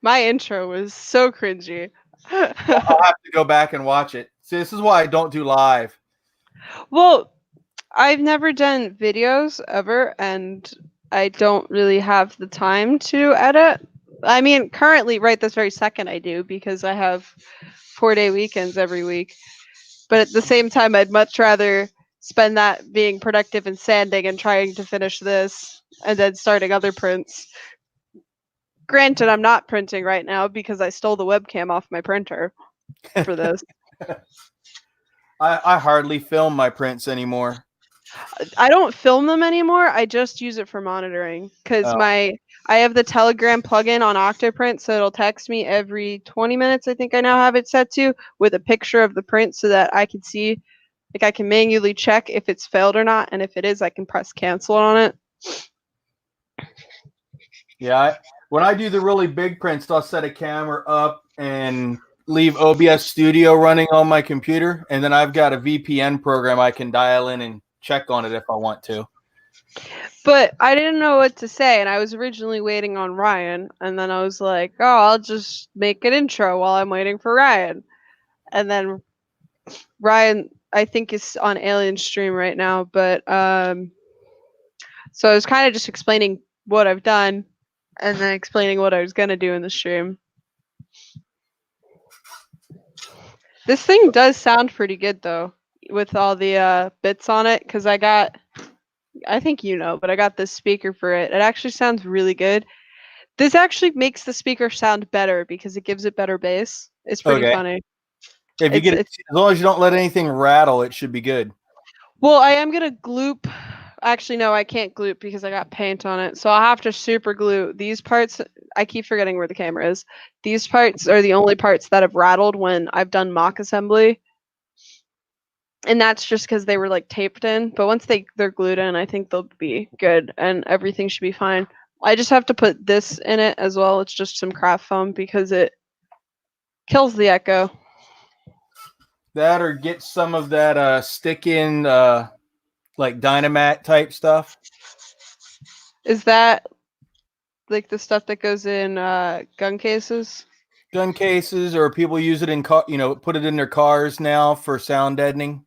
My intro was so cringy. I'll have to go back and watch it. See, this is why I don't do live. Well, I've never done videos ever, and I don't really have the time to edit. I mean, currently, right this very second, I do because I have 4-day weekends every week. But at the same time, I'd much rather spend that being productive and sanding and trying to finish this and then starting other prints. Granted, I'm not printing right now because I stole the webcam off my printer for this. I hardly film my prints anymore. I don't film them anymore. I just use it for monitoring because I have the Telegram plugin on Octoprint, so it'll text me every 20 minutes. I think I now have it set to with a picture of the print so that I can see, like I can manually check if it's failed or not, and if it is, I can press cancel on it. Yeah, when I do the really big prints, I'll set a camera up and leave OBS Studio running on my computer, and then I've got a VPN program I can dial in and check on it if I want to. But I didn't know what to say, and I was originally waiting on Ryan, and then I was like, oh, I'll just make an intro while I'm waiting for Ryan. And then Ryan, I think, is on Alien Stream right now, but so I was kind of just explaining what I've done and then explaining what I was going to do in the stream. This thing does sound pretty good, though, with all the bits on it, because I think you know, but I got this speaker for it. It actually sounds really good. This actually makes the speaker sound better because it gives it better bass. It's pretty funny. If you as long as you don't let anything rattle, it should be good. Well, I am gonna gloop. Actually, no, I can't gloop because I got paint on it. So I'll have to super glue these parts. I keep forgetting where the camera is. These parts are the only parts that have rattled when I've done mock assembly. And that's just because they were like taped in. But once they're glued in, I think they'll be good and everything should be fine. I just have to put this in it as well. It's just some craft foam because it kills the echo. That or get some of that stick in like Dynamat type stuff. Is that like the stuff that goes in gun cases? Gun cases, or people use it in put it in their cars now for sound deadening.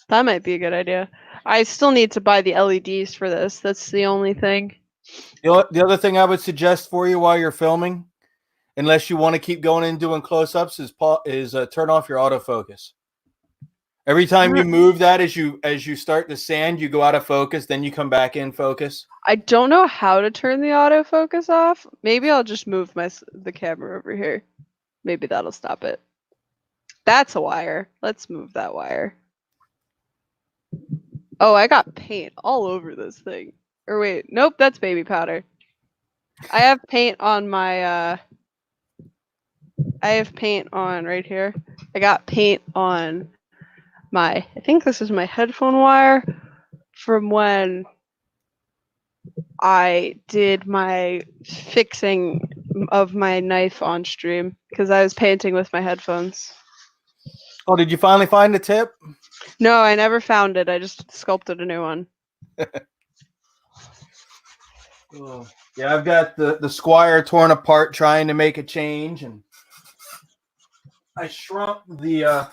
That might be a good idea. I still need to buy the LEDs for this. That's the only thing. The other thing I would suggest for you while you're filming, unless you want to keep going and doing close-ups, is turn off your autofocus. Every time you move that, as you start to sand, you go out of focus, then you come back in focus. I don't know how to turn the autofocus off. Maybe I'll just move the camera over here. Maybe that'll stop it. That's a wire. Let's move that wire. Oh, I got paint all over this thing. Or wait, nope, that's baby powder. I have paint on my I have paint on right here. I got paint on I think this is my headphone wire from when I did my fixing of my knife on stream because I was painting with my headphones. Oh, did you finally find the tip? No, I never found it. I just sculpted a new one. Oh, yeah, I've got the Squire torn apart trying to make a change, and I shrunk the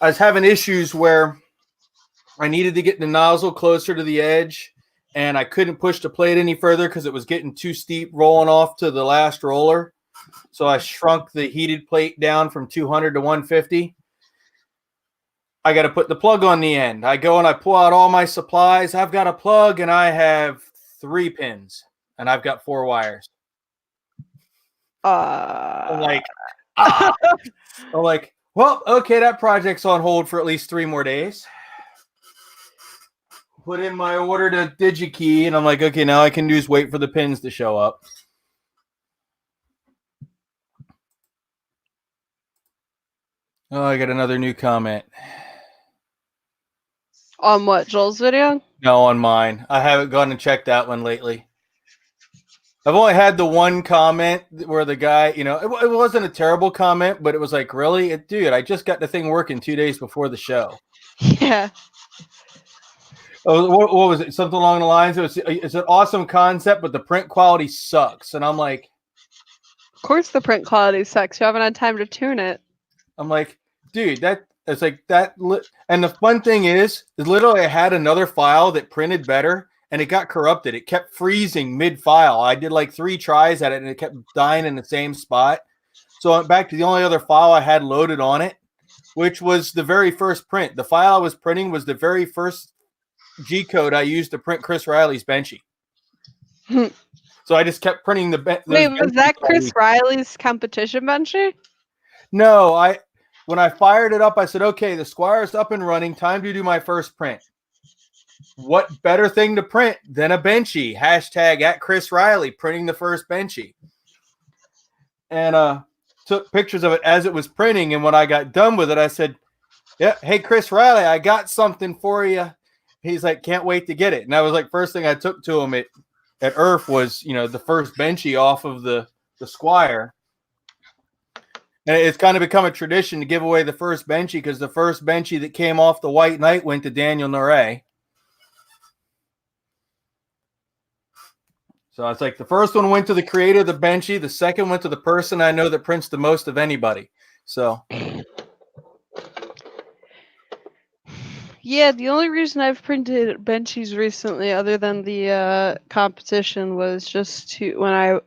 I was having issues where I needed to get the nozzle closer to the edge, and I couldn't push the plate any further because it was getting too steep rolling off to the last roller. So I shrunk the heated plate down from 200 to 150. I got to put the plug on the end. I go and I pull out all my supplies. I've got a plug and I have 3 pins and I've got 4 wires. I'm like, I'm like, well, okay, that project's on hold for at least 3 more days. Put in my order to DigiKey, and I'm like, okay, now I can just wait for the pins to show up. Oh, I got another new comment. On what, Joel's video? No, on mine. I haven't gone and checked that one lately. I've only had the one comment where the guy, you know, it wasn't a terrible comment, but it was like, really? Dude, I just got the thing working 2 days before the show. Yeah. Oh, what was it? Something along the lines of it's an awesome concept, but the print quality sucks. And I'm like, Of course the print quality sucks. You haven't had time to tune it. I'm like, dude, it's like that. And the fun thing is literally I had another file that printed better, and it got corrupted. It kept freezing mid-file. I did like 3 tries at it, and it kept dying in the same spot. So I went back to the only other file I had loaded on it, which was the very first print. The file I was printing was the very first G code I used to print Chris Riley's Benchy. So I just kept printing the. Wait, was that Chris Riley's competition Benchy? No, when I fired it up, I said, okay, the Squire's up and running. Time to do my first print. What better thing to print than a Benchy? Hashtag at Chris Riley, printing the first Benchy. And took pictures of it as it was printing. And when I got done with it, I said, yeah, hey, Chris Riley, I got something for you. He's like, can't wait to get it. And that was like first thing I took to him at IRF was, you know, the first Benchy off of the Squire. And it's kind of become a tradition to give away the first Benchy because the first Benchy that came off the White Knight went to Daniel Noré. So it's like the first one went to the creator of the Benchy. The second went to the person I know that prints the most of anybody. So... Yeah, the only reason I've printed Benchies recently, other than the competition, was just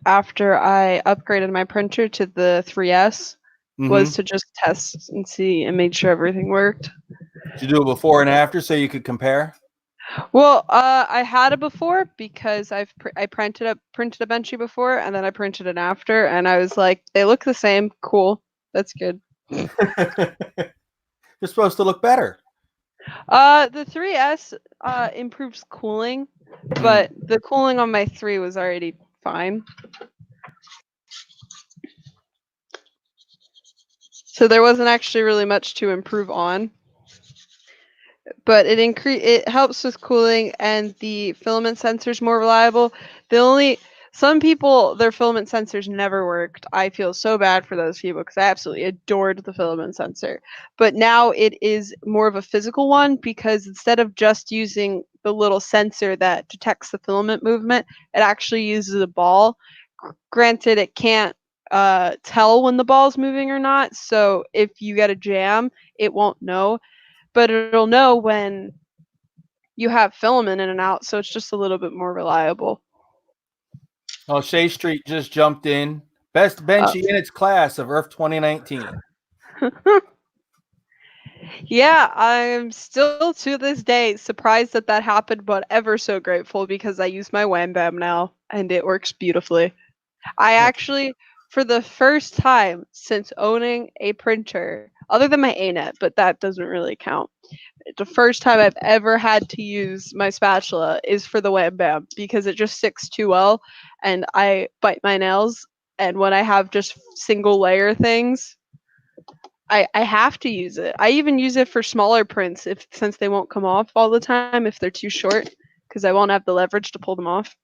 after I upgraded my printer to the 3S, was to just test and see and make sure everything worked. Did you do it before and after so you could compare? Well, I had it before because I printed a Benchy before, and then I printed it after, and I was like, they look the same. Cool, that's good. They're supposed to look better. The 3S improves cooling, but the cooling on my 3 was already fine. So there wasn't actually really much to improve on. But it helps with cooling, and the filament sensor's more reliable. Some people, their filament sensors never worked. I feel so bad for those people because I absolutely adored the filament sensor. But now it is more of a physical one because instead of just using the little sensor that detects the filament movement, it actually uses a ball. Granted, it can't tell when the ball's moving or not. So if you get a jam, it won't know. But it'll know when you have filament in and out. So it's just a little bit more reliable. Oh, Shea Street just jumped in. Best Benchy in its class of IRF 2019. Yeah, I'm still to this day surprised that happened, but ever so grateful because I use my Wham Bam now and it works beautifully. I actually, for the first time since owning a printer, other than my ANET, but that doesn't really count. The first time I've ever had to use my spatula is for the Wham Bam because it just sticks too well and I bite my nails, and when I have just single layer things, I have to use it. I even use it for smaller prints since they won't come off all the time if they're too short because I won't have the leverage to pull them off.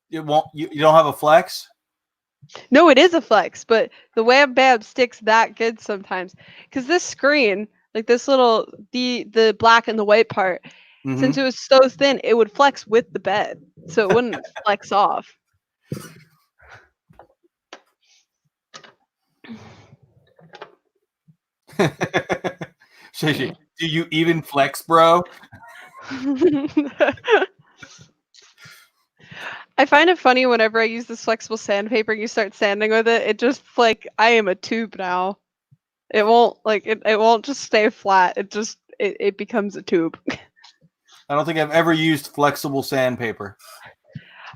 You don't have a flex? No, it is a flex, but the Wham Bam sticks that good sometimes because this screen, like this little the black and the white part, since it was so thin, it would flex with the bed, so it wouldn't flex off. Do you even flex, bro? I find it funny whenever I use this flexible sandpaper and you start sanding with it, it just like I am a tube now. It won't like it won't just stay flat. It becomes a tube. I don't think I've ever used flexible sandpaper.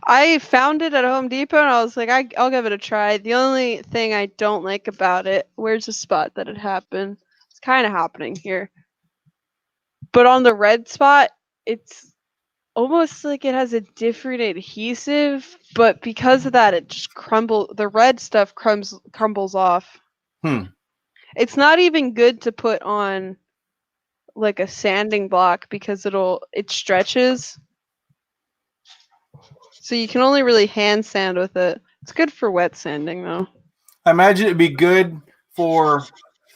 I found it at Home Depot and I was like, I'll give it a try. The only thing I don't like about it, where's the spot that it happened? It's kind of happening here. But on the red spot, it's almost like it has a different adhesive, but because of that, it just the red stuff crumbles off. It's not even good to put on like a sanding block because it stretches. So you can only really hand sand with it. It's good for wet sanding though. I imagine it'd be good for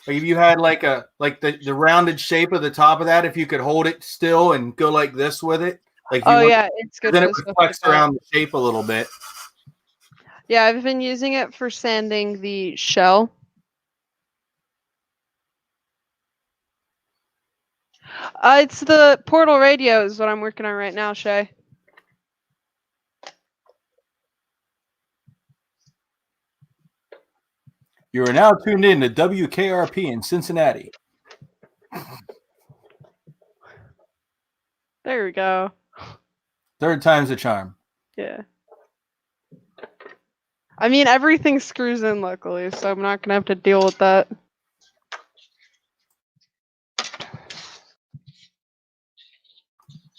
like if you had like the rounded shape of the top of that, if you could hold it still and go like this with it. Like yeah, it's good. Then for it would flex around the shape a little bit. Yeah, I've been using it for sanding the shell. It's the Portal Radio is what I'm working on right now, Shay. You are now tuned in to WKRP in Cincinnati. There we go. Third time's a charm. Yeah. I mean, everything screws in luckily, so I'm not going to have to deal with that.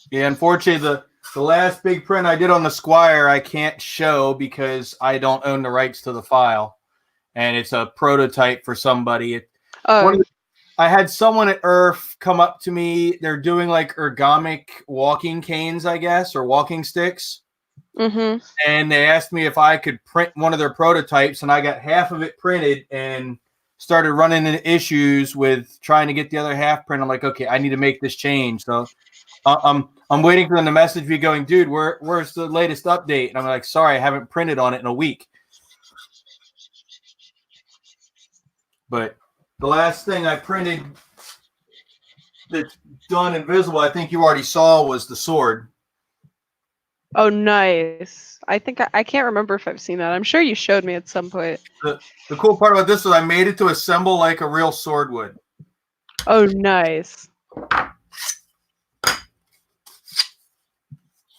Yeah, unfortunately, the last big print I did on the Squire I can't show because I don't own the rights to the file. And it's a prototype for somebody. I had someone at IRF come up to me. They're doing like ergonomic walking canes, I guess, or walking sticks. Mm-hmm. And they asked me if I could print one of their prototypes, and I got half of it printed and started running into issues with trying to get the other half print. I'm like, okay, I need to make this change. So I'm waiting for them to message me going, dude, where's the latest update? And I'm like, sorry, I haven't printed on it in a week. But the last thing I printed that's done invisible, I think you already saw, was the sword. Oh, nice. I think I can't remember if I've seen that. I'm sure you showed me at some point. The cool part about this is I made it to assemble like a real sword would. Oh, nice.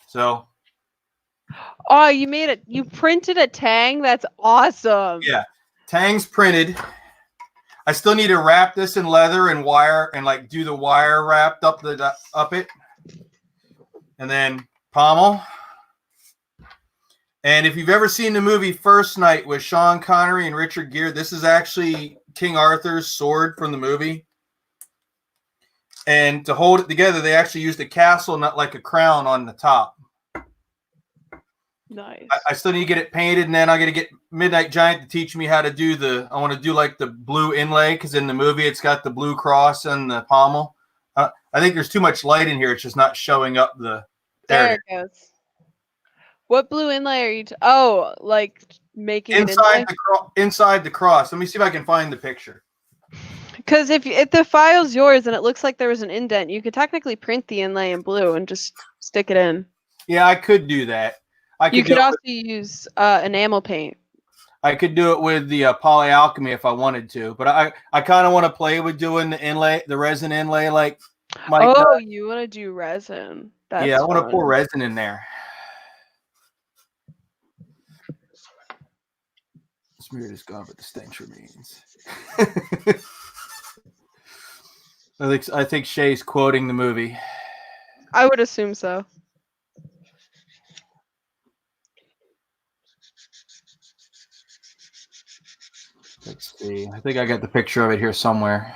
So. Oh, you made it. You printed a Tang? That's awesome. Yeah. Tang's printed. I still need to wrap this in leather and wire and like do the wire wrapped up it. And then pommel. And if you've ever seen the movie First Knight with Sean Connery and Richard Gere, this is actually King Arthur's sword from the movie. And to hold it together, they actually used a castle, not like a crown on the top. Nice. I still need to get it painted, and then I got to get Midnight Giant to teach me how to do I want to do like the blue inlay, because in the movie it's got the blue cross and the pommel. I think there's too much light in here. It's just not showing up the. There it goes. What blue inlay are you? Like making inside the cross. Let me see if I can find the picture. Because if the file's yours and it looks like there was an indent, you could technically print the inlay in blue and just stick it in. Yeah, I could do that. You could also use enamel paint. I could do it with the polyalchemy if I wanted to, but I kind of want to play with doing the inlay, the resin inlay, like. You want to do resin? That's I want to pour resin in there. Smear is gone, but the stench remains. I think Shay's quoting the movie. I would assume so. Let's see. I think I got the picture of it here somewhere.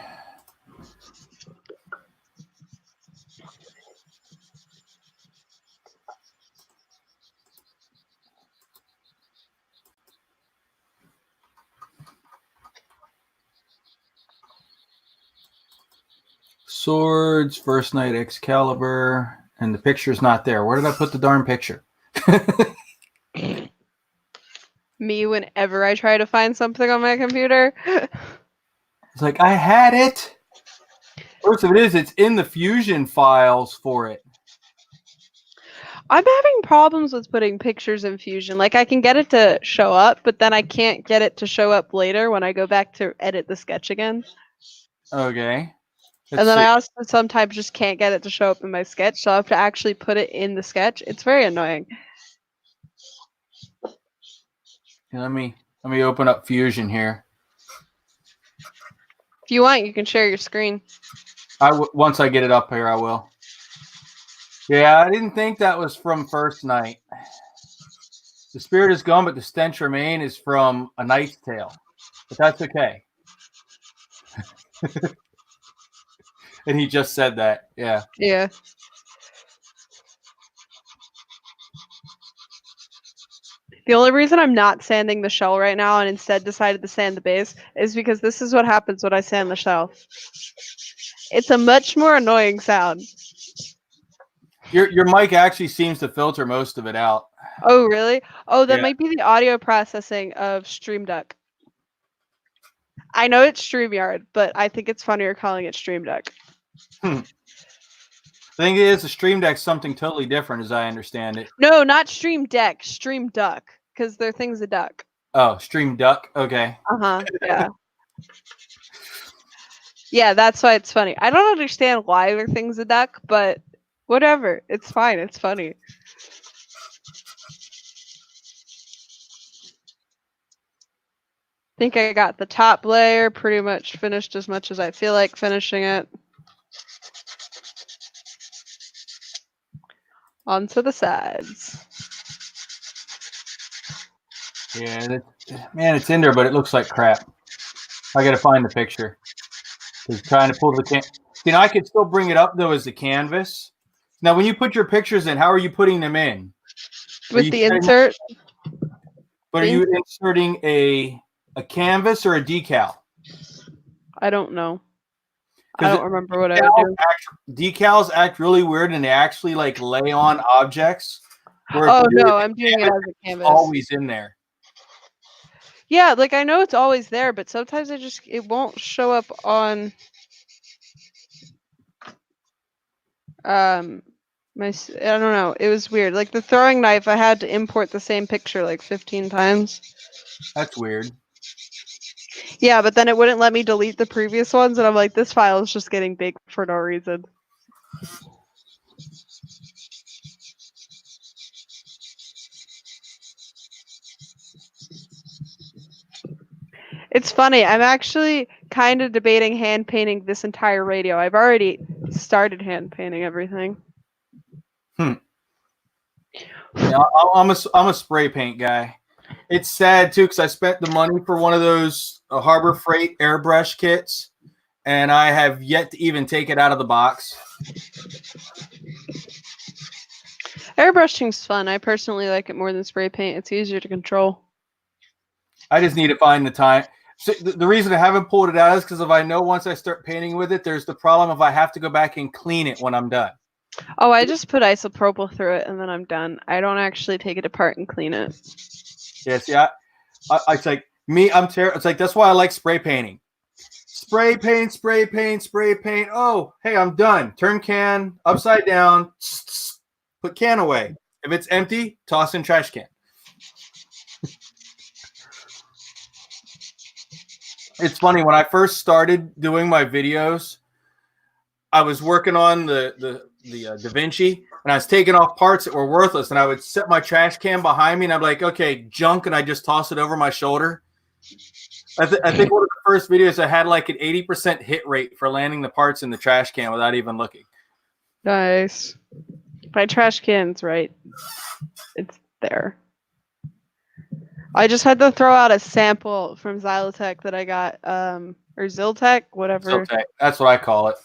Swords, First Knight Excalibur, and the picture's not there. Where did I put the darn picture? Me, whenever I try to find something on my computer. It's like, I had it. Worst of it is, it's in the Fusion files for it. I'm having problems with putting pictures in Fusion. Like I can get it to show up, but then I can't get it to show up later when I go back to edit the sketch again. Okay. And Let's then see. I also sometimes just can't get it to show up in my sketch, so I have to actually put it in the sketch. It's very annoying. Let me open up Fusion here. If you want, you can share your screen. Once I get it up here, I will. Yeah, I didn't think that was from First Night. The spirit is gone, but the stench remain is from A Knight's Tale. But that's okay. And he just said that. Yeah. Yeah. The only reason I'm not sanding the shell right now and instead decided to sand the base is because this is what happens when I sand the shell. It's a much more annoying sound. Your mic actually seems to filter most of it out. Oh, really? Oh, that Yeah. might be the audio processing of Stream Deck. I know it's StreamYard, but I think it's funnier calling it Stream Deck. The thing is, the Stream Deck's something totally different, as I understand it. No, not Stream Deck, Stream Duck, because their thing's a duck. Oh, Stream Duck. Okay. Yeah. Yeah, that's why it's funny. I don't understand why their thing's a duck, but whatever. It's fine. It's funny. I think I got the top layer pretty much finished as much as I feel like finishing it. Onto the sides. Yeah, man, it's in there, but it looks like crap. I got to find the picture. He's trying to pull the I could still bring it up though as the canvas. Now, when you put your pictures in, how are you putting them in? With the insert. But are you inserting a canvas or a decal? I don't know. I don't remember what I would do. Decals act really weird, and they actually like lay on objects. Oh no, I'm doing it as a canvas. It's always in there. Yeah, like I know it's always there, but sometimes it won't show up on I don't know. It was weird. Like the throwing knife, I had to import the same picture like 15 times. That's weird. Yeah, but then it wouldn't let me delete the previous ones, and I'm like, this file is just getting big for no reason. It's funny. I'm actually kind of debating hand painting this entire radio. I've already started hand painting everything. Yeah, I'm a spray paint guy. It's sad too because I spent the money for one of those Harbor Freight airbrush kits, and I have yet to even take it out of the box. Airbrushing's fun. I personally like it more than spray paint. It's easier to control. I just need to find the time. So the reason I haven't pulled it out is because if I know once I start painting with it, there's the problem if I have to go back and clean it when I'm done. Oh, I just put isopropyl through it and then I'm done. I don't actually take it apart and clean it. Yes, yeah. It's like me. I'm terrible. It's like that's why I like spray painting. Spray paint, spray paint, spray paint. Oh, hey, I'm done. Turn can upside down. Put can away. If it's empty, toss in trash can. It's funny, when I first started doing my videos, I was working on the DaVinci, and I was taking off parts that were worthless, and I would set my trash can behind me, and I'm like, okay, junk, and I just toss it over my shoulder. I think one of the first videos I had like an 80% hit rate for landing the parts in the trash can without even looking. Nice. My trash can's right. It's there. I just had to throw out a sample from Xylotech that I got, or Zyltech, whatever. Zyltech, that's what I call it.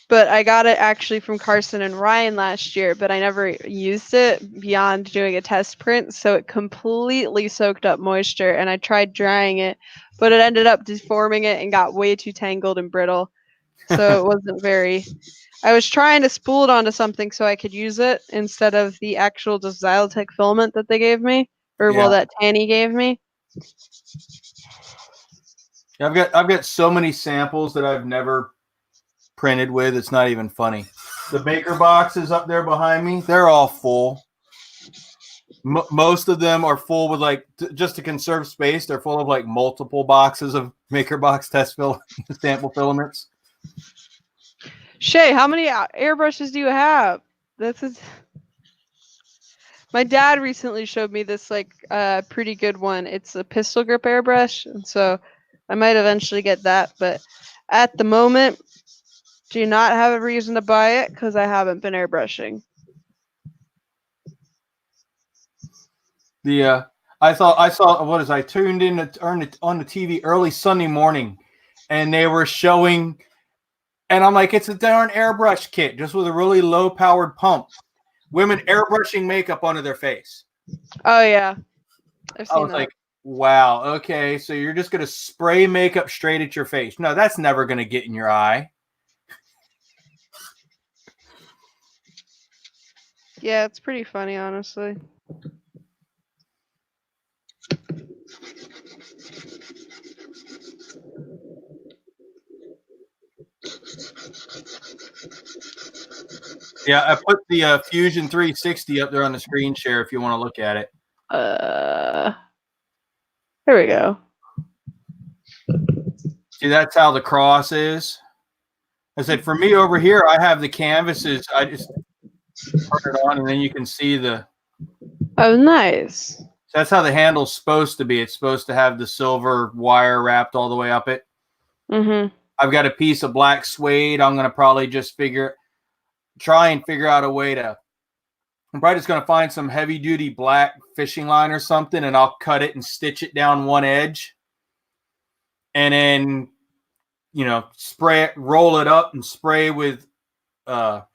But I got it actually from Carson and Ryan last year, but I never used it beyond doing a test print, so it completely soaked up moisture, and I tried drying it, but it ended up deforming it and got way too tangled and brittle. So it wasn't very... I was trying to spool it onto something so I could use it instead of the actual just Xylotech filament that they gave me, or well, that Tanny gave me. I've got so many samples that I've never printed with. It's not even funny. The Baker boxes up there behind me, they're all full. Most of them are full with like just to conserve space. They're full of like multiple boxes of Maker Box test sample filaments. Shay, how many airbrushes do you have? This is. My dad recently showed me this like pretty good one. It's a pistol grip airbrush, and so I might eventually get that. But at the moment, do not have a reason to buy it because I haven't been airbrushing. I tuned in on the TV early Sunday morning, and they were showing, and I'm like, it's a darn airbrush kit just with a really low powered pump. Women airbrushing makeup onto their face. Oh yeah, I've seen I was that. like, wow, okay, so you're just gonna spray makeup straight at your face. No, that's never gonna get in your eye. Yeah, it's pretty funny, honestly. Yeah, I put the Fusion 360 up there on the screen share if you want to look at it. There we go. See, that's how the cross is. I said, for me over here, I have the canvases. I just turn it on, and then you can see the. Oh, nice. That's how the handle's supposed to be. It's supposed to have the silver wire wrapped all the way up it. Mm-hmm. I've got a piece of black suede. I'm going to probably just try and figure out a way to. I'm probably just going to find some heavy duty black fishing line or something, and I'll cut it and stitch it down one edge. And then, spray it, roll it up and spray with contact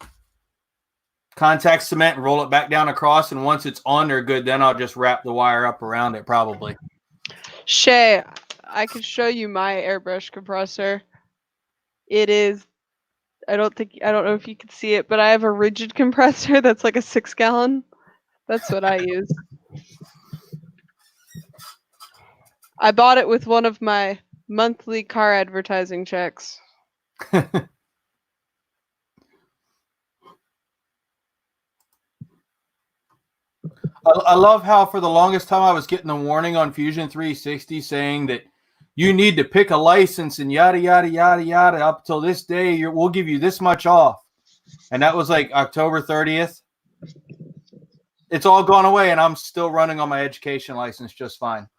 cement and roll it back down across. And once it's on there good, then I'll just wrap the wire up around it probably. Shay, I could show you my airbrush compressor. It is, I don't know if you can see it, but I have a rigid compressor that's like a 6-gallon. That's what I use. I bought it with one of my monthly car advertising checks. I love how for the longest time I was getting a warning on Fusion 360 saying that you need to pick a license and yada, yada, yada, yada. Up till this day, we'll give you this much off. And that was like October 30th. It's all gone away, and I'm still running on my education license just fine.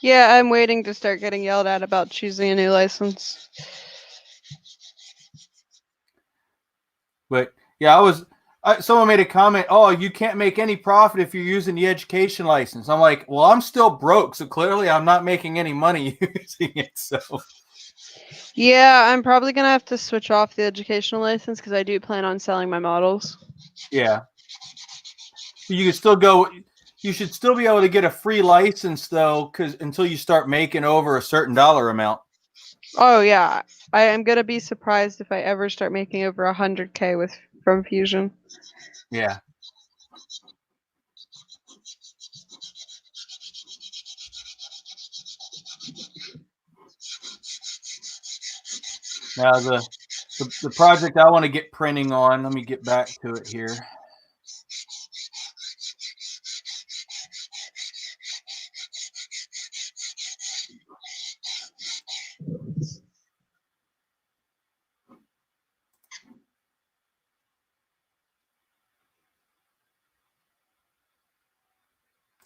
Yeah, I'm waiting to start getting yelled at about choosing a new license. But yeah, someone made a comment, oh, you can't make any profit if you're using the education license. I'm like, well, I'm still broke, so clearly I'm not making any money using it. So yeah, I'm probably gonna have to switch off the educational license because I do plan on selling my models. Yeah, you can still go. You should still be able to get a free license though, because until you start making over a certain dollar amount. Oh yeah, I am gonna be surprised if I ever start making over 100K from Fusion. Yeah. Now the project I want to get printing on. Let me get back to it here.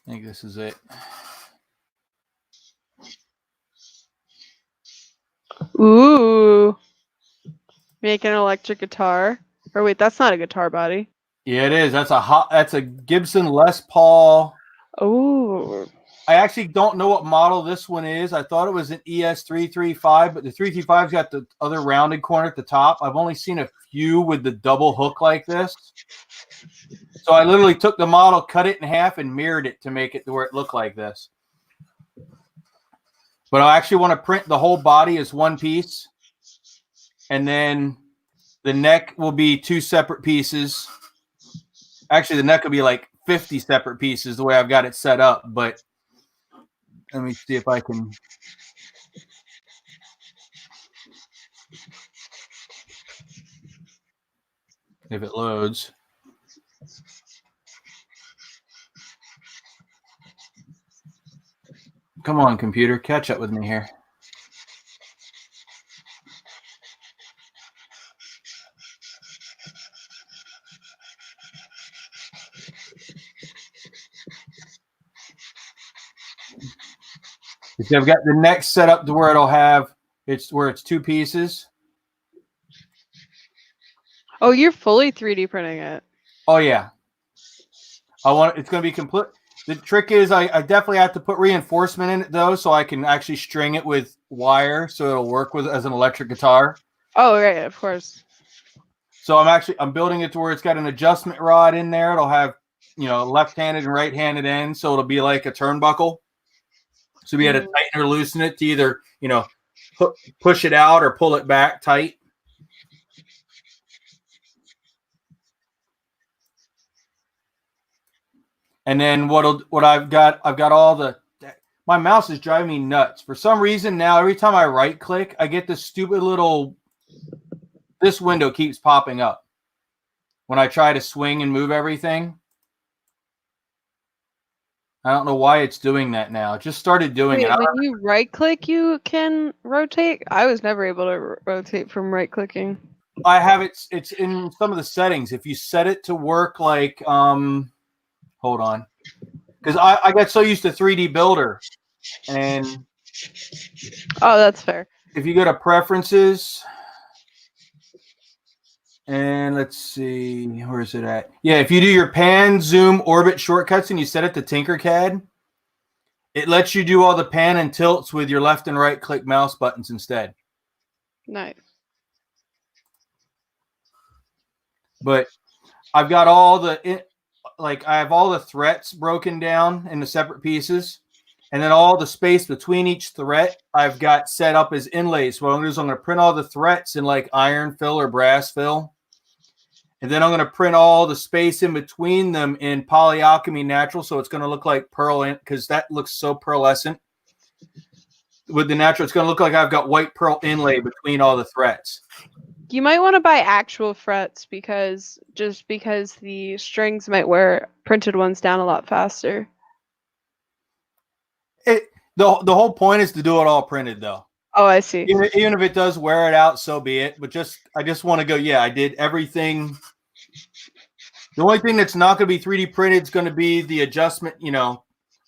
I think this is it. Ooh, make an electric guitar. Or wait, that's not a guitar body. Yeah, it is. That's a Gibson Les Paul. Oh. I actually don't know what model this one is. I thought it was an ES335, but the 335's got the other rounded corner at the top. I've only seen a few with the double hook like this. So I literally took the model, cut it in half, and mirrored it to make it to where it looked like this. But I actually want to print the whole body as one piece. And then the neck will be 2 separate pieces. Actually, the neck will be like 50 separate pieces the way I've got it set up. But let me see if I can. if it loads. Come on, computer, catch up with me here. I've got the neck set up to where it'll have it's 2 pieces. Oh, you're fully 3D printing it. Oh yeah. It's going to be complete. The trick is I definitely have to put reinforcement in it though, so I can actually string it with wire so it'll work with as an electric guitar. Oh, right, of course. So I'm building it to where it's got an adjustment rod in there. It'll have, left-handed and right-handed ends, so it'll be like a turnbuckle. So we had to tighten or loosen it to either, push it out or pull it back tight. And then what I've got all my mouse is driving me nuts. For some reason now, every time I right click, I get this stupid this window keeps popping up when I try to swing and move everything. I don't know why it's doing that now. It just started doing it. When you right click, you can rotate. I was never able to rotate from right clicking. I have it's in some of the settings. If you set it to work like hold on. Because I got so used to 3D Builder. And oh, that's fair. If you go to preferences, and let's see, where is it at? Yeah, if you do your pan, zoom, orbit shortcuts and you set it to Tinkercad, it lets you do all the pan and tilts with your left and right click mouse buttons instead. Nice. But I've got all I have all the threats broken down into separate pieces. And then all the space between each threat I've got set up as inlays. So what I'm going to do is I'm going to print all the threats in like iron fill or brass fill. And then I'm going to print all the space in between them in Polyalchemy Natural. So it's going to look like pearl, because that looks so pearlescent. With the natural, it's going to look like I've got white pearl inlay between all the threats. You might want to buy actual frets because the strings might wear printed ones down a lot faster. The whole point is to do it all printed, though. Oh, I see. Even if it does wear it out, so be it. But I just want to go, yeah, I did everything. The only thing that's not going to be 3D printed is going to be the adjustment,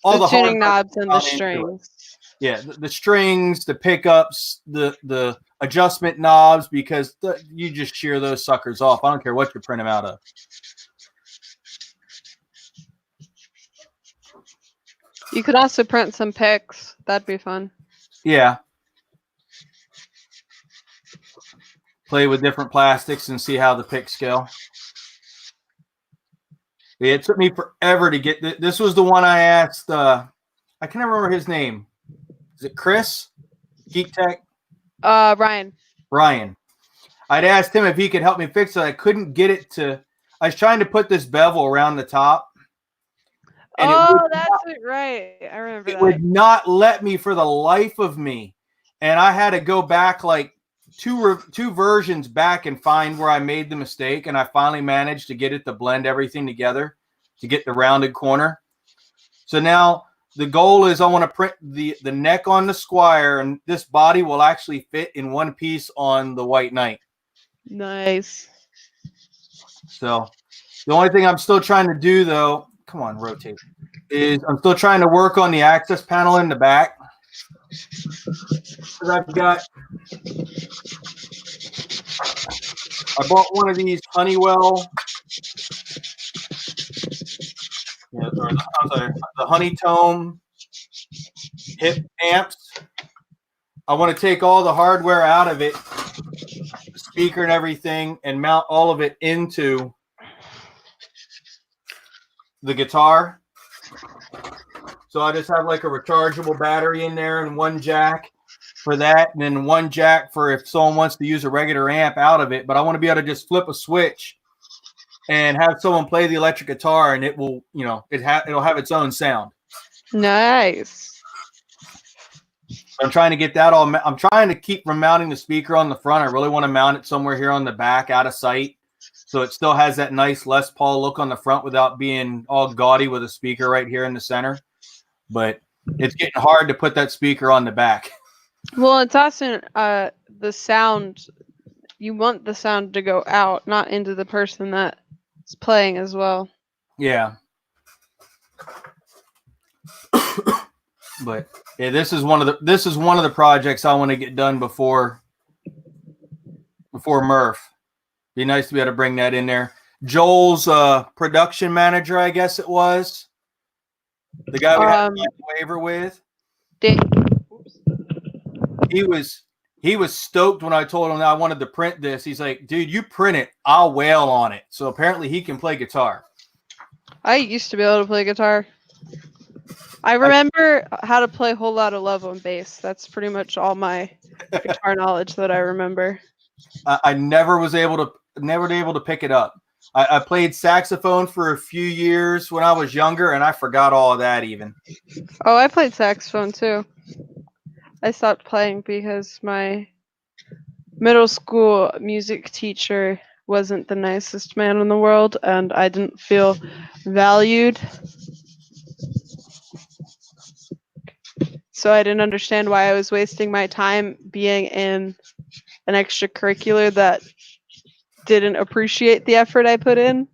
all the tuning knobs and the strings. Yeah, the strings, the pickups, the adjustment knobs, because you just shear those suckers off. I don't care what you print them out of. You could also print some picks. That'd be fun. Yeah. Play with different plastics and see how the picks go. Yeah, it took me forever to get this. Was the one I asked. I can't remember his name. Is it Chris? Geek Tech? Ryan. Ryan. I'd asked him if he could help me fix it. I couldn't get it to. I was trying to put this bevel around the top. That's it, right. I remember that. It would not let me for the life of me. And I had to go back like two versions back and find where I made the mistake. And I finally managed to get it to blend everything together to get the rounded corner. So now the goal is I want to print the neck on the Squire, and this body will actually fit in one piece on the White Knight. Nice. So the only thing I'm still trying to do, though, come on, rotate, is I'm still trying to work on the access panel in the back. I bought one of these Honeywell, the Honeytone hip amps. I want to take all the hardware out of it, the speaker and everything, and mount all of it into the guitar. So I just have like a rechargeable battery in there and one jack for that, and then one jack for if someone wants to use a regular amp out of it. But I want to be able to just flip a switch and have someone play the electric guitar, and it will, it'll have its own sound. Nice. I'm trying to get that all. I'm trying to keep from mounting the speaker on the front. I really want to mount it somewhere here on the back, out of sight, So it still has that nice Les Paul look on the front without being all gaudy with a speaker right here in the center. But it's getting hard to put that speaker on the back. Well, it's also the sound. You want the sound to go out, not into the person that's playing as well. Yeah. But yeah, this is one of the projects I want to get done before Murph. Be nice to be able to bring that in there. Joel's production manager, I guess it was. The guy we had the waiver with. He was stoked when I told him that I wanted to print this. He's like, dude, you print it, I'll wail on it. So apparently he can play guitar. I used to be able to play guitar. I remember how to play Whole Lotta Love on bass. That's pretty much all my guitar knowledge that I remember. I never was able to pick it up. I played saxophone for a few years when I was younger, and I forgot all of that even. Oh, I played saxophone too. I stopped playing because my middle school music teacher wasn't the nicest man in the world, and I didn't feel valued. So I didn't understand why I was wasting my time being in an extracurricular that didn't appreciate the effort I put in.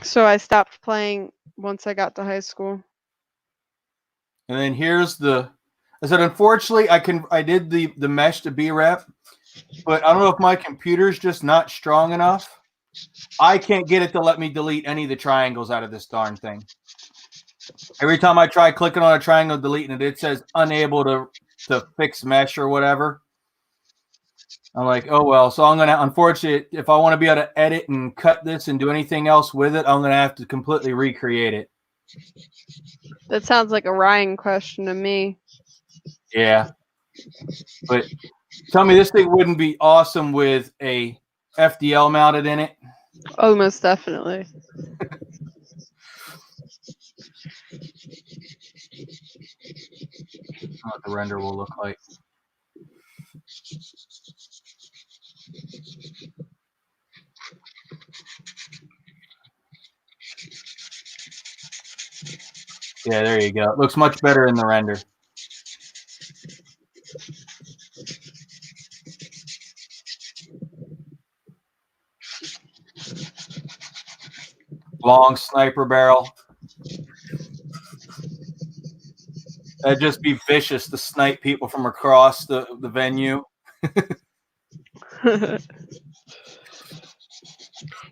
So I stopped playing once I got to high school. And then here's I said, unfortunately, I did the mesh to B-Rep, but I don't know if my computer's just not strong enough. I can't get it to let me delete any of the triangles out of this darn thing. Every time I try clicking on a triangle, deleting it says unable to fix mesh or whatever. I'm like, oh, well, so I'm going to, unfortunately, if I want to be able to edit and cut this and do anything else with it, I'm going to have to completely recreate it. That sounds like a Ryan question to me. Yeah. But tell me, this thing wouldn't be awesome with a FDL mounted in it? Oh, most definitely. What the render will look like. Yeah, there you go. It looks much better in the render. Long sniper barrel. That'd just be vicious to snipe people from across the venue.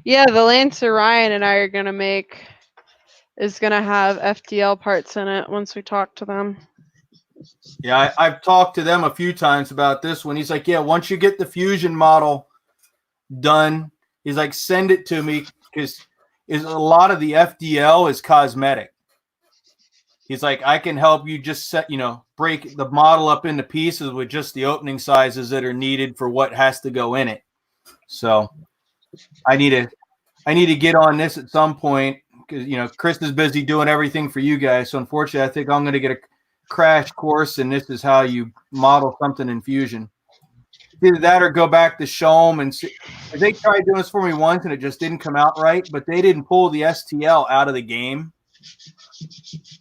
Yeah, the Lancer Ryan and I are going to make is going to have FDL parts in it once we talk to them. Yeah, I've talked to them a few times about this one. He's like, yeah, once you get the Fusion model done, he's like, send it to me because a lot of the FDL is cosmetic. He's like, I can help you just break the model up into pieces with just the opening sizes that are needed for what has to go in it. So I need to get on this at some point because, Chris is busy doing everything for you guys. So unfortunately, I think I'm going to get a crash course, and this is how you model something in Fusion. Either that or go back to show them and see. They tried doing this for me once, and it just didn't come out right, but they didn't pull the STL out of the game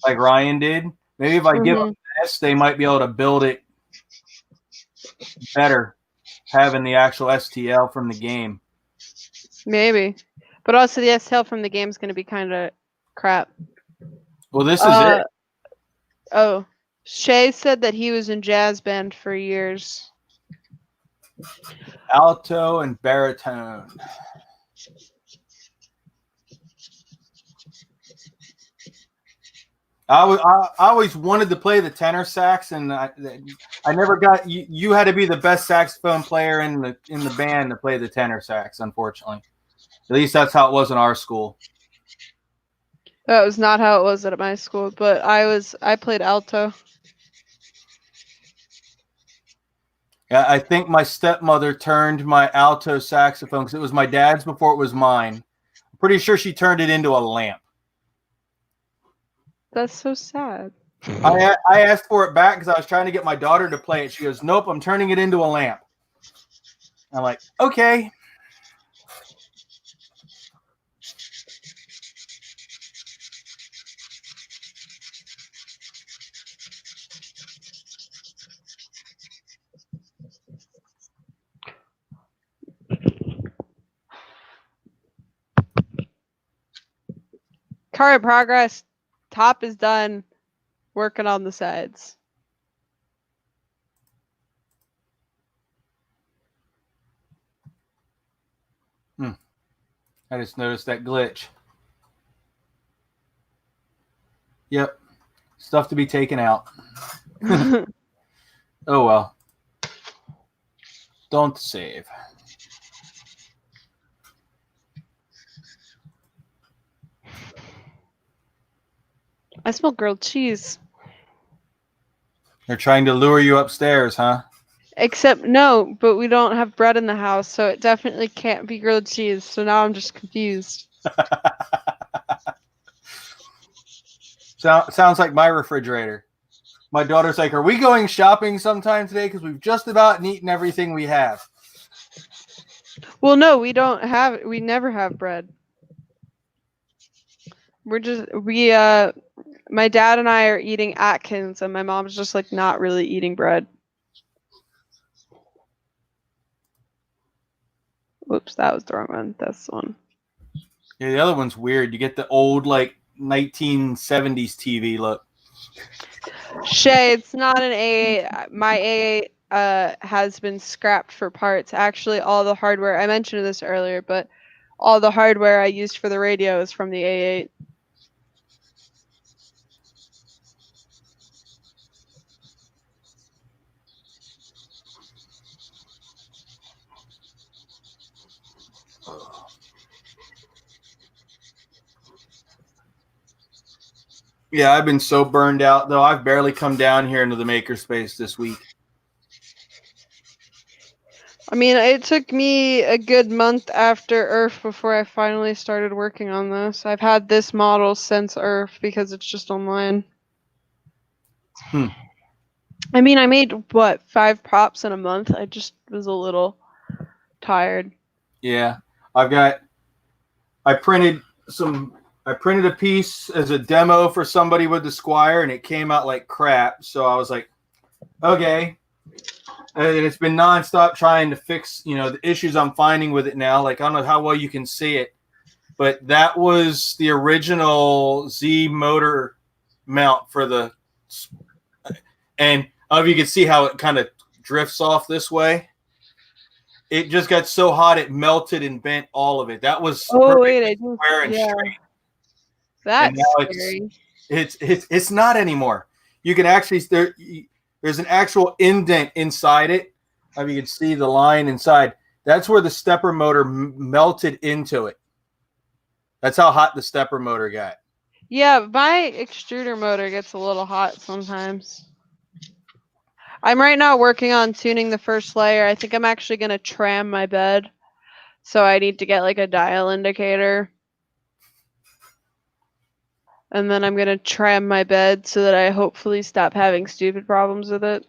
like Ryan did. Maybe if I give them this, they might be able to build it better, having the actual STL from the game. Maybe. But also the STL from the game is going to be kind of crap. Well, this is it. Oh. Shay said that he was in jazz band for years. Alto and baritone. I always wanted to play the tenor sax, and I never got. You had to be the best saxophone player in the band to play the tenor sax. Unfortunately, at least that's how it was in our school. That was not how it was at my school, but I played alto. Yeah, I think my stepmother turned my alto saxophone because it was my dad's before it was mine. I'm pretty sure she turned it into a lamp. That's so sad. I asked for it back because I was trying to get my daughter to play it. She goes, nope, I'm turning it into a lamp. I'm like, okay. part of progress. Top is done. Working on the sides. I just noticed that glitch. Yep. Stuff to be taken out. Oh well. Don't save. I smell grilled cheese. They're trying to lure you upstairs, huh? Except no, but we don't have bread in the house, so it definitely can't be grilled cheese. So now I'm just confused. Sounds like my refrigerator. My daughter's like, "Are we going shopping sometime today? Because we've just about eaten everything we have." Well, no, we don't have. We never have bread. My dad and I are eating Atkins, and my mom's just like not really eating bread. Whoops, that was the wrong one. That's the one. Yeah, the other one's weird. You get the old like 1970s TV look. Shay, it's not an A. My A has been scrapped for parts. Actually, all the hardware, I mentioned this earlier, but all the hardware I used for the radio is from the A8. Yeah, I've been so burned out though. I've barely come down here into the makerspace this week. I mean, it took me a good month after Earth before I finally started working on this. I've had this model since Earth because it's just online. I mean, I made, 5 props in a month? I just was a little tired. Yeah, I printed a piece as a demo for somebody with the Squire, and it came out like crap. So I was like, okay. And it's been nonstop trying to fix, the issues I'm finding with it now. Like, I don't know how well you can see it, but that was the original Z motor mount for the, and I don't know if you can see how it kind of drifts off this way. It just got so hot it melted and bent all of it. That was wait, I do. square and straight. That's now scary. It's not anymore. You can actually there's an actual indent inside it. I mean, you can see the line inside. That's where the stepper motor melted into it. That's how hot the stepper motor got. Yeah, my extruder motor gets a little hot sometimes. I'm right now working on tuning the first layer. I think I'm actually going to tram my bed. So I need to get like a dial indicator. And then I'm going to tram my bed so that I hopefully stop having stupid problems with it.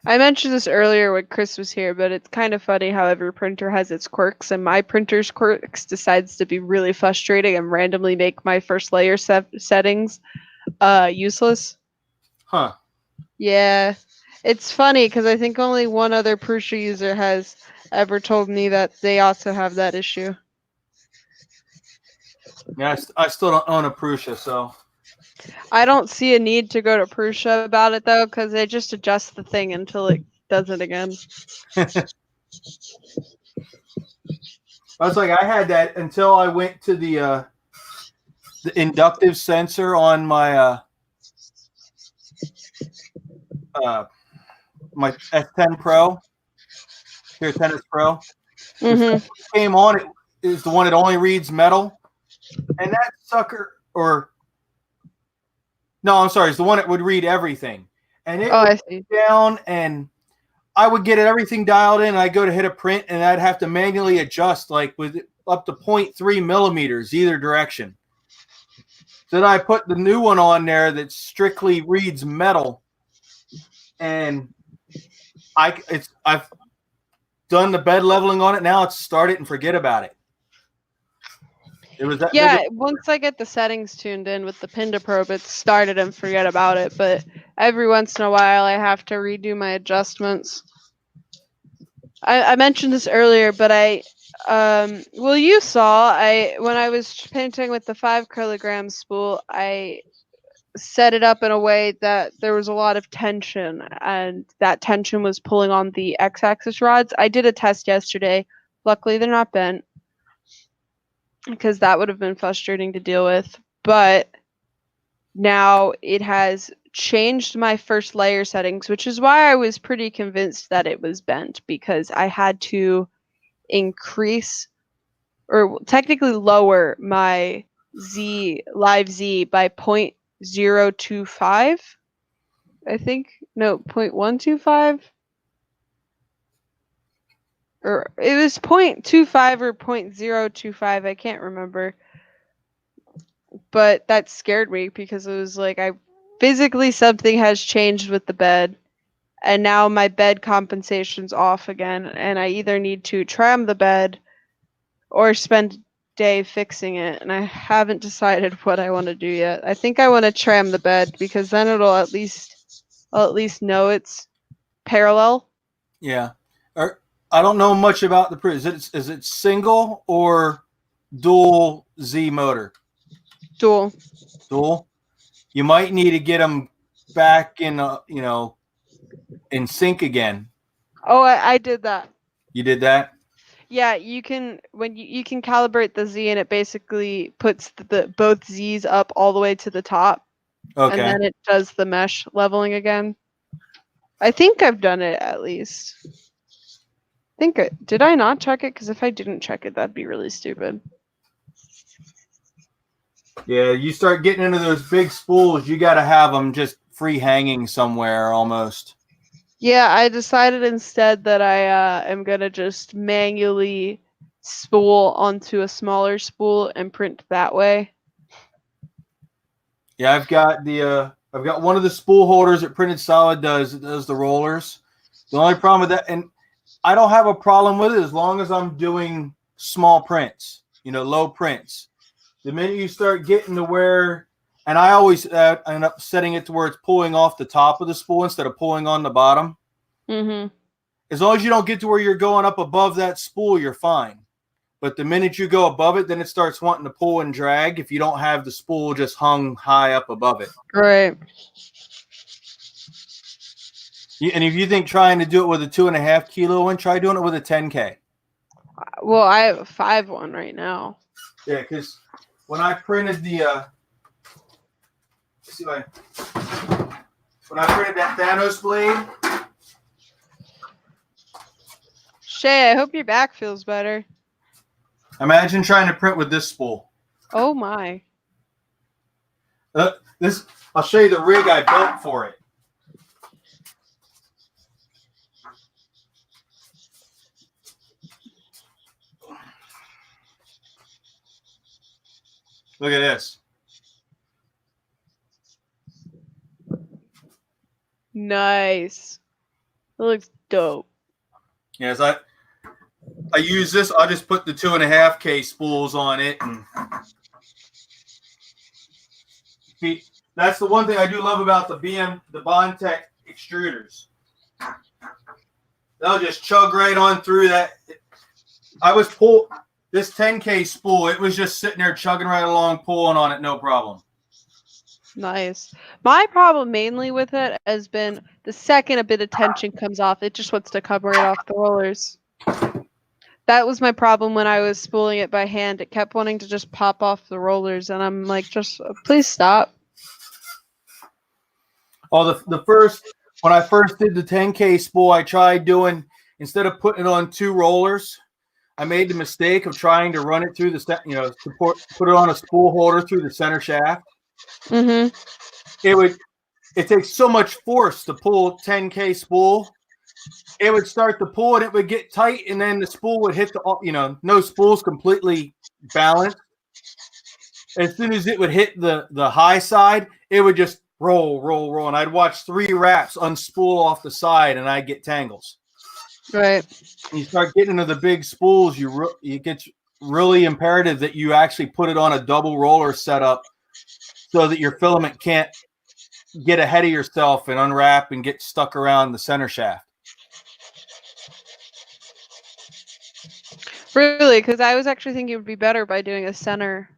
I mentioned this earlier when Chris was here, but it's kind of funny how every printer has its quirks, and my printer's quirks decides to be really frustrating and randomly make my first layer settings useless. Huh. Yeah. It's funny because I think only one other Prusa user has ever told me that they also have that issue. Yeah, I still don't own a Prusa, so. I don't see a need to go to Prusa about it though, because they just adjust the thing until it does it again. I was like, I had that until I went to the inductive sensor on my my S10 Pro, here Tennis Pro. Mm-hmm. Came on, it is the one that only reads metal, and that sucker, or no, I'm sorry, it's the one that would read everything, and it I see. down, and I would get everything dialed in, and I'd go to hit a print, and I'd have to manually adjust like with up to 0.3 millimeters either direction. So then I put the new one on there that strictly reads metal, and I've done the bed leveling on it. Now it's start it and forget about it. It was that. Yeah, once I get the settings tuned in with the Pinda probe, it's started and forget about it. But every once in a while, I have to redo my adjustments. I mentioned this earlier, but I Well, you saw when I was painting with the 5 kilogram spool, I set it up in a way that there was a lot of tension, and that tension was pulling on the x-axis rods. I did a test yesterday. Luckily, they're not bent because that would have been frustrating to deal with. But now it has changed my first layer settings, which is why I was pretty convinced that it was bent, because I had to increase or technically lower my live Z by 0.025. I think, no, 0.125, or it was 0.25 or 0.025. I can't remember, but that scared me because it was like physically something has changed with the bed, and now my bed compensation's off again, and I either need to tram the bed or spend a day fixing it, and I haven't decided what I want to do yet. I think I want to tram the bed because then I'll at least know it's parallel. Yeah. I don't know much about the is it single or dual Z motor? Dual. Dual. You might need to get them back in in sync again. Oh, I did that. You did that? Yeah, you can when you can calibrate the Z, and it basically puts the both Z's up all the way to the top. Okay. And then it does the mesh leveling again. I think I've done it at least. Did I not check it? Because if I didn't check it, that'd be really stupid. Yeah, you start getting into those big spools, you got to have them just free hanging somewhere almost. Yeah, I decided instead that I am going to just manually spool onto a smaller spool and print that way. Yeah, I've got one of the spool holders that Printed Solid does. It does the rollers. The only problem with that, and I don't have a problem with it as long as I'm doing small prints, low prints. The minute you start getting to where, and I always end up setting it to where it's pulling off the top of the spool instead of pulling on the bottom. Mm-hmm. As long as you don't get to where you're going up above that spool, you're fine. But the minute you go above it, then it starts wanting to pull and drag if you don't have the spool just hung high up above it. Right. And if you think trying to do it with a 2.5 kilo one, try doing it with a 10K. Well, I have a 5 one right now. Yeah, because when I printed when I printed that Thanos blade. Shay, I hope your back feels better. Imagine trying to print with this spool. Oh my. I'll show you the rig I built for it. Look at this. Nice. It looks dope. Yes, I use this. I'll just put the 2.5K spools on it, and that's the one thing I do love about the Bondtech extruders. They'll just chug right on through that. This 10K spool. It was just sitting there chugging right along, pulling on it, no problem. Nice. My problem mainly with it has been the second a bit of tension comes off, it just wants to come right off the rollers. That was my problem when I was spooling it by hand. It kept wanting to just pop off the rollers, and I'm like, just please stop. Oh, when I first did the 10K spool, I tried doing, instead of putting it on 2 rollers, I made the mistake of trying to run it through to put it on a spool holder through the center shaft. Mm-hmm. It takes so much force to pull 10K spool. It would start to pull and it would get tight, and then the spool would hit no spool's completely balanced. As soon as it would hit the high side, it would just roll, and I'd watch 3 wraps unspool off the side, and I'd get tangles. Right. You start getting into the big spools, it gets really imperative that you actually put it on a double roller setup so that your filament can't get ahead of yourself and unwrap and get stuck around the center shaft. Really, because I was actually thinking it would be better by doing a center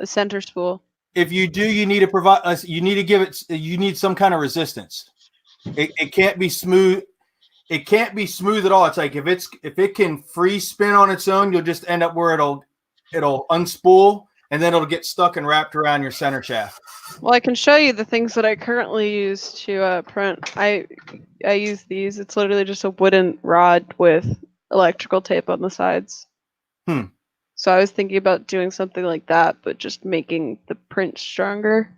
spool. If you do, you need to provide. You need to give it. You need some kind of resistance. It can't be smooth. It can't be smooth at all. It's like if it can free spin on its own, you'll just end up where it'll unspool and then it'll get stuck and wrapped around your center shaft. Well, I can show you the things that I currently use to print. I use these. It's literally just a wooden rod with electrical tape on the sides. So I was thinking about doing something like that, but just making the print stronger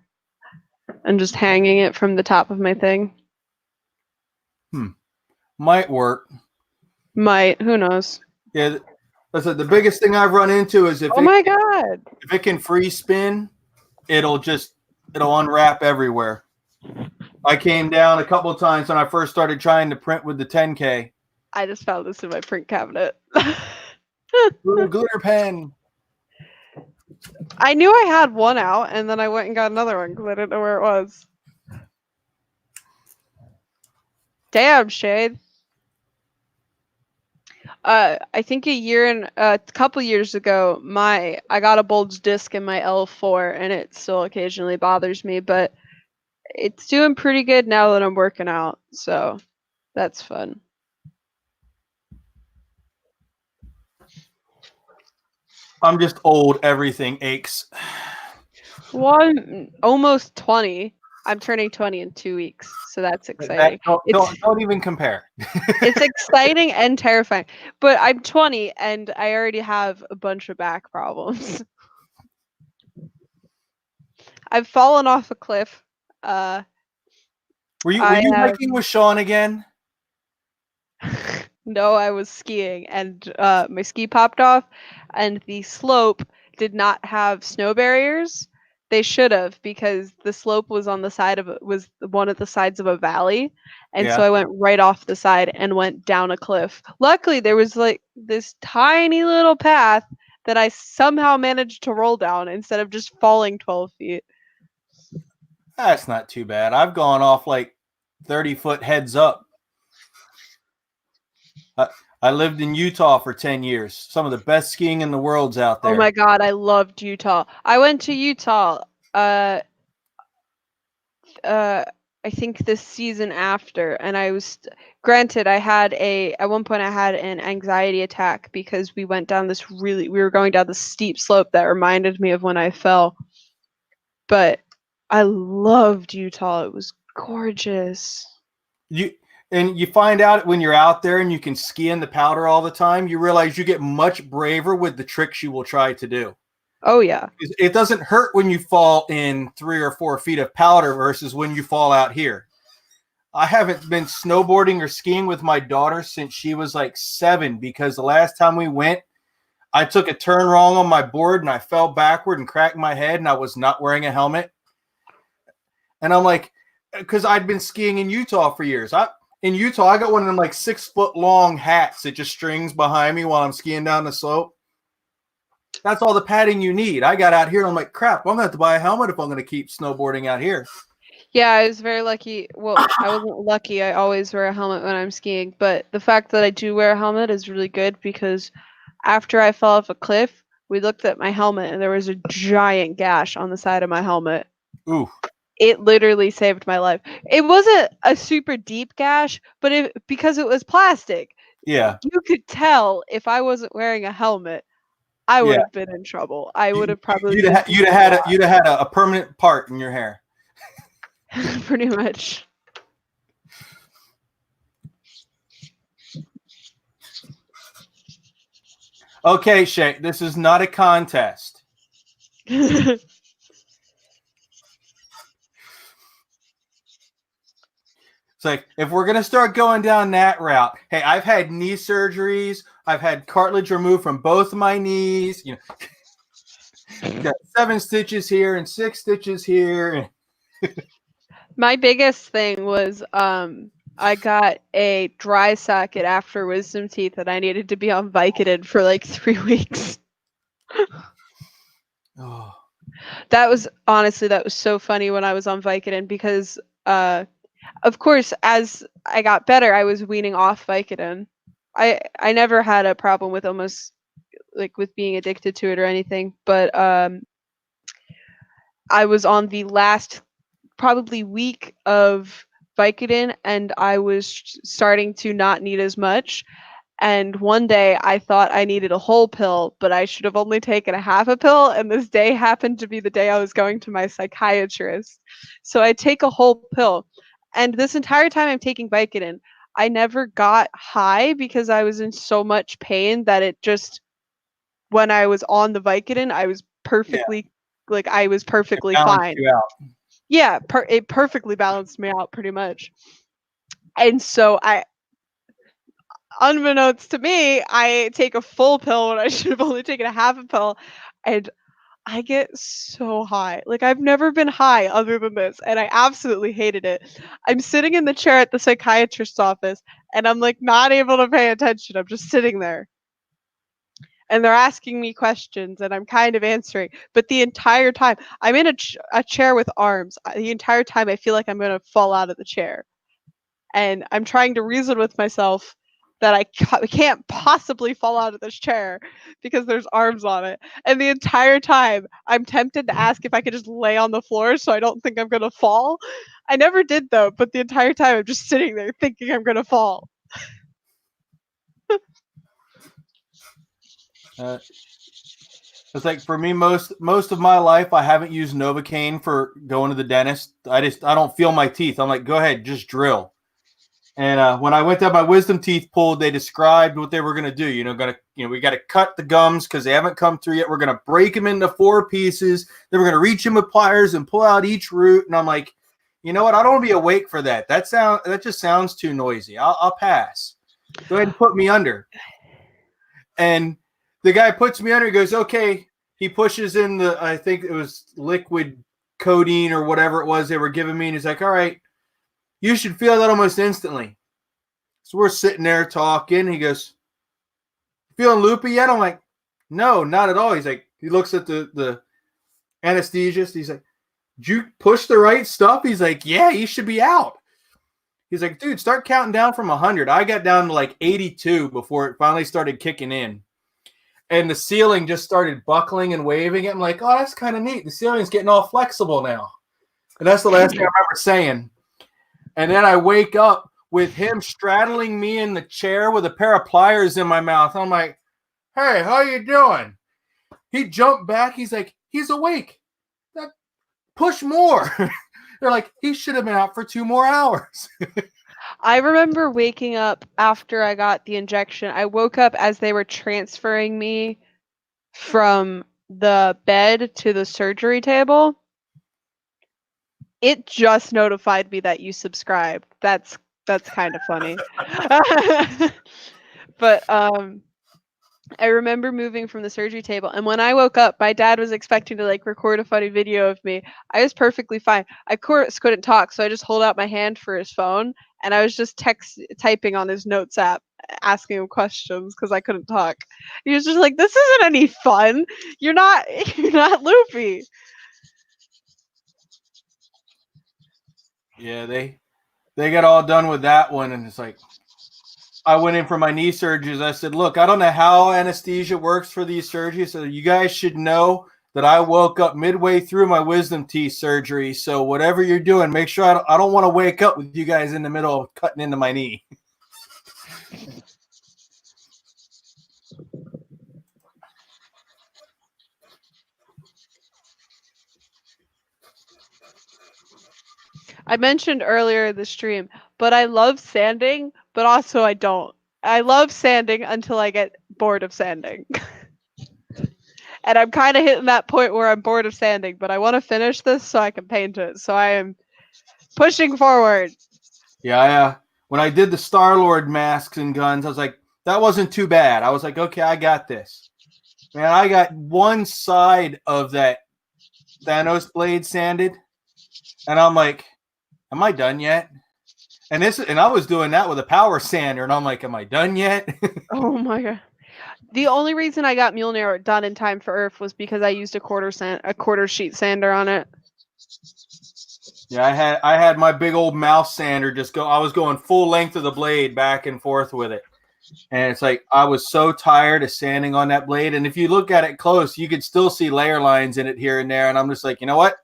and just hanging it from the top of my thing. Might work. Might. Who knows? Yeah. Listen, the biggest thing I've run into is if it can free spin, it'll unwrap everywhere. I came down a couple of times when I first started trying to print with the 10K. I just found this in my print cabinet. Little glitter pen. I knew I had one out, and then I went and got another one because I didn't know where it was. Damn, Shade. I think a couple years ago, I got a bulge disc in my L4, and it still occasionally bothers me, but it's doing pretty good now that I'm working out, so that's fun. I'm just old. Everything aches. Well, I'm almost 20. I'm turning 20 in 2 weeks, so that's exciting. Don't even compare. It's exciting and terrifying. But I'm 20 and I already have a bunch of back problems. I've fallen off a cliff. Were you hiking with Sean again? No, I was skiing and my ski popped off, and the slope did not have snow barriers. They should have, because the slope was on the side was one of the sides of a valley, and so I went right off the side and went down a cliff. Luckily, there was like this tiny little path that I somehow managed to roll down instead of just falling 12 feet. That's not too bad. I've gone off like 30-foot heads up. I lived in Utah for 10 years. Some of the best skiing in the world's out there. Oh my God, I loved Utah. I went to Utah, I think this season after, and I was, granted, at one point I had an anxiety attack because we went down we were going down this steep slope that reminded me of when I fell. But I loved Utah. It was gorgeous. And you find out when you're out there and you can ski in the powder all the time, you realize you get much braver with the tricks you will try to do. Oh, yeah. It doesn't hurt when you fall in 3 or 4 feet of powder versus when you fall out here. I haven't been snowboarding or skiing with my daughter since she was like 7, because the last time we went, I took a turn wrong on my board and I fell backward and cracked my head, and I was not wearing a helmet. And I'm like, because I'd been skiing in Utah for years. In Utah, I got one of them like 6-foot long hats that just strings behind me while I'm skiing down the slope. That's all the padding you need. I got out here and I'm like, crap, I'm going to have to buy a helmet if I'm going to keep snowboarding out here. Yeah, I was very lucky. Well, I wasn't lucky. I always wear a helmet when I'm skiing. But the fact that I do wear a helmet is really good, because after I fell off a cliff, we looked at my helmet and there was a giant gash on the side of my helmet. Ooh. It literally saved my life. It wasn't a super deep gash, but because it was plastic, yeah, you could tell if I wasn't wearing a helmet, I would have been in trouble. I would have probably you'd have had a permanent part in your hair. Pretty much. Okay, Shay, this is not a contest. It's like, if we're going to start going down that route, hey, I've had knee surgeries. I've had cartilage removed from both of my knees. You know, got 7 stitches here and 6 stitches here. My biggest thing was I got a dry socket after wisdom teeth, and I needed to be on Vicodin for like 3 weeks. Oh. That was so funny when I was on Vicodin, because of course, as I got better, I was weaning off Vicodin. I never had a problem with almost like with being addicted to it or anything, but I was on the last probably week of Vicodin and I was starting to not need as much. And one day I thought I needed a whole pill, but I should have only taken a half a pill. And this day happened to be the day I was going to my psychiatrist. So I take a whole pill. And this entire time I'm taking Vicodin, I never got high because I was in so much pain that it just, when I was on the Vicodin, I was Yeah, perfectly, like, I was it perfectly balanced fine. you out. Yeah, it perfectly balanced me out pretty much. And so unbeknownst to me, I take a full pill when I should have only taken a half a pill, and I get so high. Like I've never been high other than this, and I absolutely hated it. I'm sitting in the chair at the psychiatrist's office, and I'm like not able to pay attention. I'm just sitting there. And they're asking me questions and I'm kind of answering, but the entire time I'm in a chair with arms. The entire time I feel like I'm going to fall out of the chair. And I'm trying to reason with myself that I can't possibly fall out of this chair because there's arms on it. And the entire time, I'm tempted to ask if I could just lay on the floor so I don't think I'm going to fall. I never did though, but the entire time I'm just sitting there thinking I'm going to fall. Uh, it's like for me, most of my life, I haven't used Novocaine for going to the dentist. I don't feel my teeth. I'm like, go ahead, just drill. And when I went to have my wisdom teeth pulled, they described what they were going to do. We got to cut the gums because they haven't come through yet. We're going to break them into 4 pieces. Then we're going to reach them with pliers and pull out each root. And I'm like, you know what? I don't want to be awake for that. That just sounds too noisy. I'll pass. Go ahead and put me under. And the guy puts me under. He goes, okay. He pushes in I think it was liquid codeine or whatever it was they were giving me. And he's like, all right, you should feel that almost instantly. So we're sitting there talking. He goes, feeling loopy yet? I'm like, no, not at all. He's like, he looks at the anesthesiast. He's like, did you push the right stuff? He's like, yeah, you should be out. He's like, dude, start counting down from 100. I got down to like 82 before it finally started kicking in. And the ceiling just started buckling and waving. I'm like, oh, that's kind of neat. The ceiling's getting all flexible now. And that's the last thing I remember saying. And then I wake up with him straddling me in the chair with a pair of pliers in my mouth. I'm like, hey, how you doing? He jumped back. He's like, he's awake. Push more. They're like, he should have been out for 2 more hours. I remember waking up after I got the injection. I woke up as they were transferring me from the bed to the surgery table. It just notified me that you subscribed. That's kind of funny. But I remember moving from the surgery table, and when I woke up, my dad was expecting to like record a funny video of me. I was perfectly fine. I of course couldn't talk, so I just hold out my hand for his phone, and I was just typing on his notes app, asking him questions because I couldn't talk. He was just like, "This isn't any fun. You're not loopy." Yeah, they got all done with that one, and it's like, I went in for my knee surgeries. I said, look, I don't know how anesthesia works for these surgeries, so you guys should know that I woke up midway through my wisdom teeth surgery. So whatever you're doing, make sure I don't want to wake up with you guys in the middle of cutting into my knee. I mentioned earlier the stream, but I love sanding, but also I don't. I love sanding until I get bored of sanding. And I'm kind of hitting that point where I'm bored of sanding, but I want to finish this so I can paint it. So I am pushing forward. Yeah, when I did the Star-Lord masks and guns, I was like, that wasn't too bad. I was like, okay, I got this. Man, I got one side of that Thanos blade sanded, and I'm like, am I done yet? And I was doing that with a power sander, and I'm like, am I done yet? Oh my god. The only reason I got Mjolnir done in time for Earth was because I used a quarter sheet sander on it. Yeah, I had my big old mouse sander just go. I was going full length of the blade back and forth with it. And it's like I was so tired of sanding on that blade. And if you look at it close, you could still see layer lines in it here and there. And I'm just like, you know what?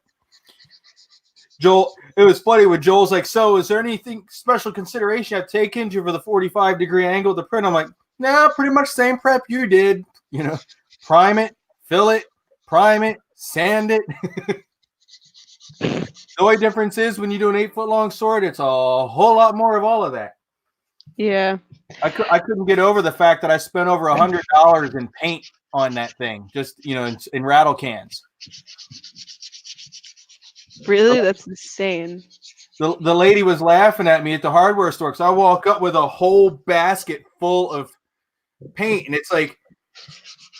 Joel, it was funny when Joel's like, so is there anything special consideration I've taken for the 45-degree angle of the print? I'm like, nah, pretty much same prep you did. You know, prime it, fill it, prime it, sand it. The only difference is when you do an 8-foot long sword, it's a whole lot more of all of that. Yeah. I couldn't get over the fact that I spent over $100 in paint on that thing, just, you know, in rattle cans. Really? That's insane. The lady was laughing at me at the hardware store because I walk up with a whole basket full of paint, and it's like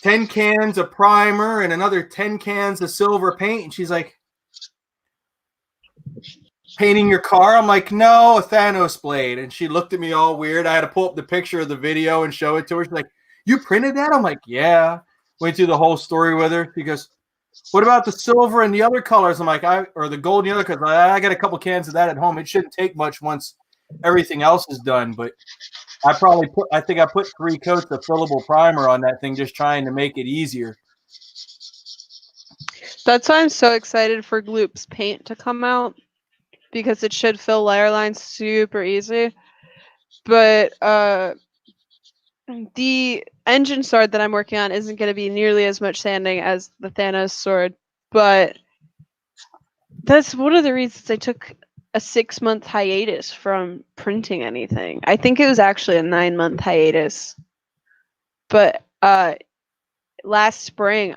10 cans of primer and another 10 cans of silver paint. And she's like, painting your car? I'm like, no, a Thanos blade. And she looked at me all weird. I had to pull up the picture of the video and show it to her. She's like, you printed that? I'm like, yeah. Went through the whole story with her. She goes, what about the silver and the other colors? I'm like, or the gold and the other colors. I got a couple cans of that at home. It shouldn't take much once everything else is done. But I think I put 3 coats of fillable primer on that thing, just trying to make it easier. That's why I'm so excited for Gloop's paint to come out, because it should fill layer lines super easy. But the engine sword that I'm working on isn't going to be nearly as much sanding as the Thanos sword. But that's one of the reasons I took a 6-month hiatus from printing anything. I think it was actually a 9-month hiatus. But last spring,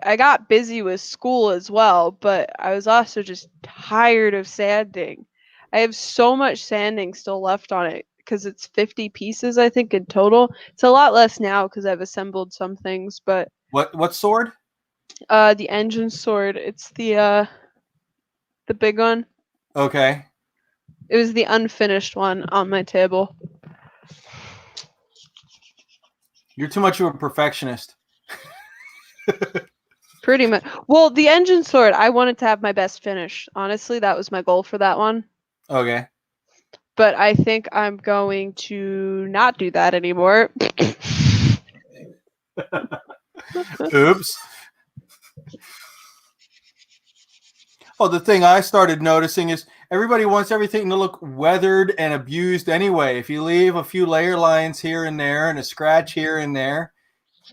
I got busy with school as well, but I was also just tired of sanding. I have so much sanding still left on it because it's 50 pieces, I think, in total. It's a lot less now because I've assembled some things, but What sword? the engine sword. It's the big one. Okay. It was the unfinished one on my table. You're too much of a perfectionist. Pretty much. Well, the engine sword, I wanted to have my best finish. Honestly, that was my goal for that one. Okay. But I think I'm going to not do that anymore. Oops. Oh, the thing I started noticing is everybody wants everything to look weathered and abused anyway. If you leave a few layer lines here and there and a scratch here and there,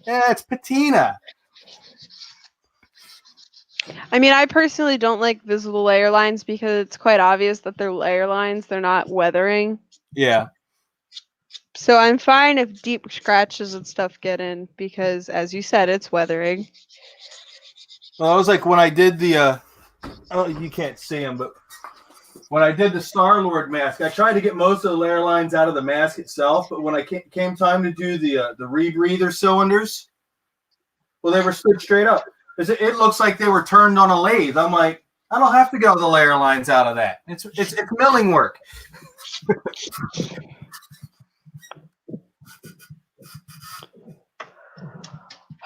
yeah, it's patina. I mean, I personally don't like visible layer lines because it's quite obvious that they're layer lines. They're not weathering. Yeah. So I'm fine if deep scratches and stuff get in because, as you said, it's weathering. Well, I was like when I did the, oh, you can't see them, but when I did the Star-Lord mask, I tried to get most of the layer lines out of the mask itself, but when I came time to do the rebreather cylinders, well, they were stood straight up. It looks like they were turned on a lathe. I'm like, I don't have to get all the layer lines out of that. It's milling work.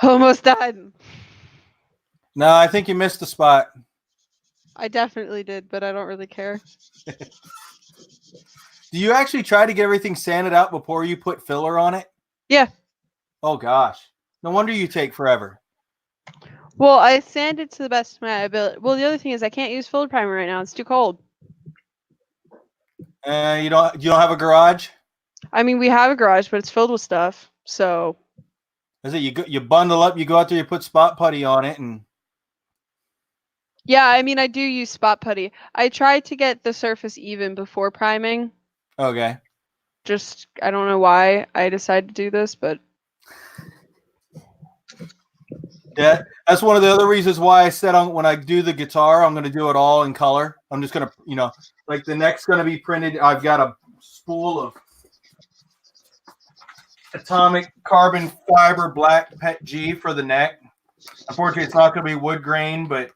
Almost done. No, I think you missed the spot. I definitely did, but I don't really care. Do you actually try to get everything sanded out before you put filler on it? Yeah. Oh, gosh. No wonder you take forever. Well, I sand it to the best of my ability. Well, the other thing is I can't use filled primer right now. It's too cold. You don't have a garage? I mean, we have a garage, but it's filled with stuff. So. Is it you bundle up, you go out there, you put spot putty on it, and. Yeah, I mean, I do use spot putty. I tried to get the surface even before priming. Okay. Just, I don't know why I decided to do this, but. Yeah, that's one of the other reasons why I said when I do the guitar, I'm going to do it all in color. I'm just going to, like the neck's going to be printed. I've got a spool of atomic carbon fiber black PET G for the neck. Unfortunately, it's not going to be wood grain, but.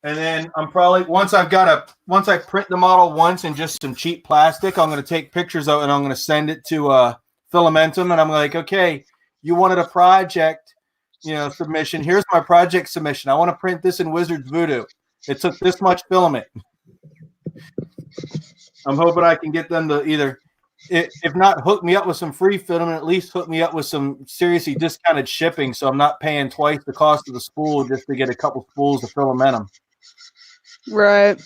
And then I'm probably once I print the model once in just some cheap plastic, I'm going to take pictures of it and I'm going to send it to Filamentum, and I'm like, okay, you wanted a project, submission. Here's my project submission. I want to print this in Wizards Voodoo. It took this much filament. I'm hoping I can get them to either if not hook me up with some free film, and at least hook me up with some seriously discounted shipping, so I'm not paying twice the cost of the spool just to get a couple spools of Filamentum. Right.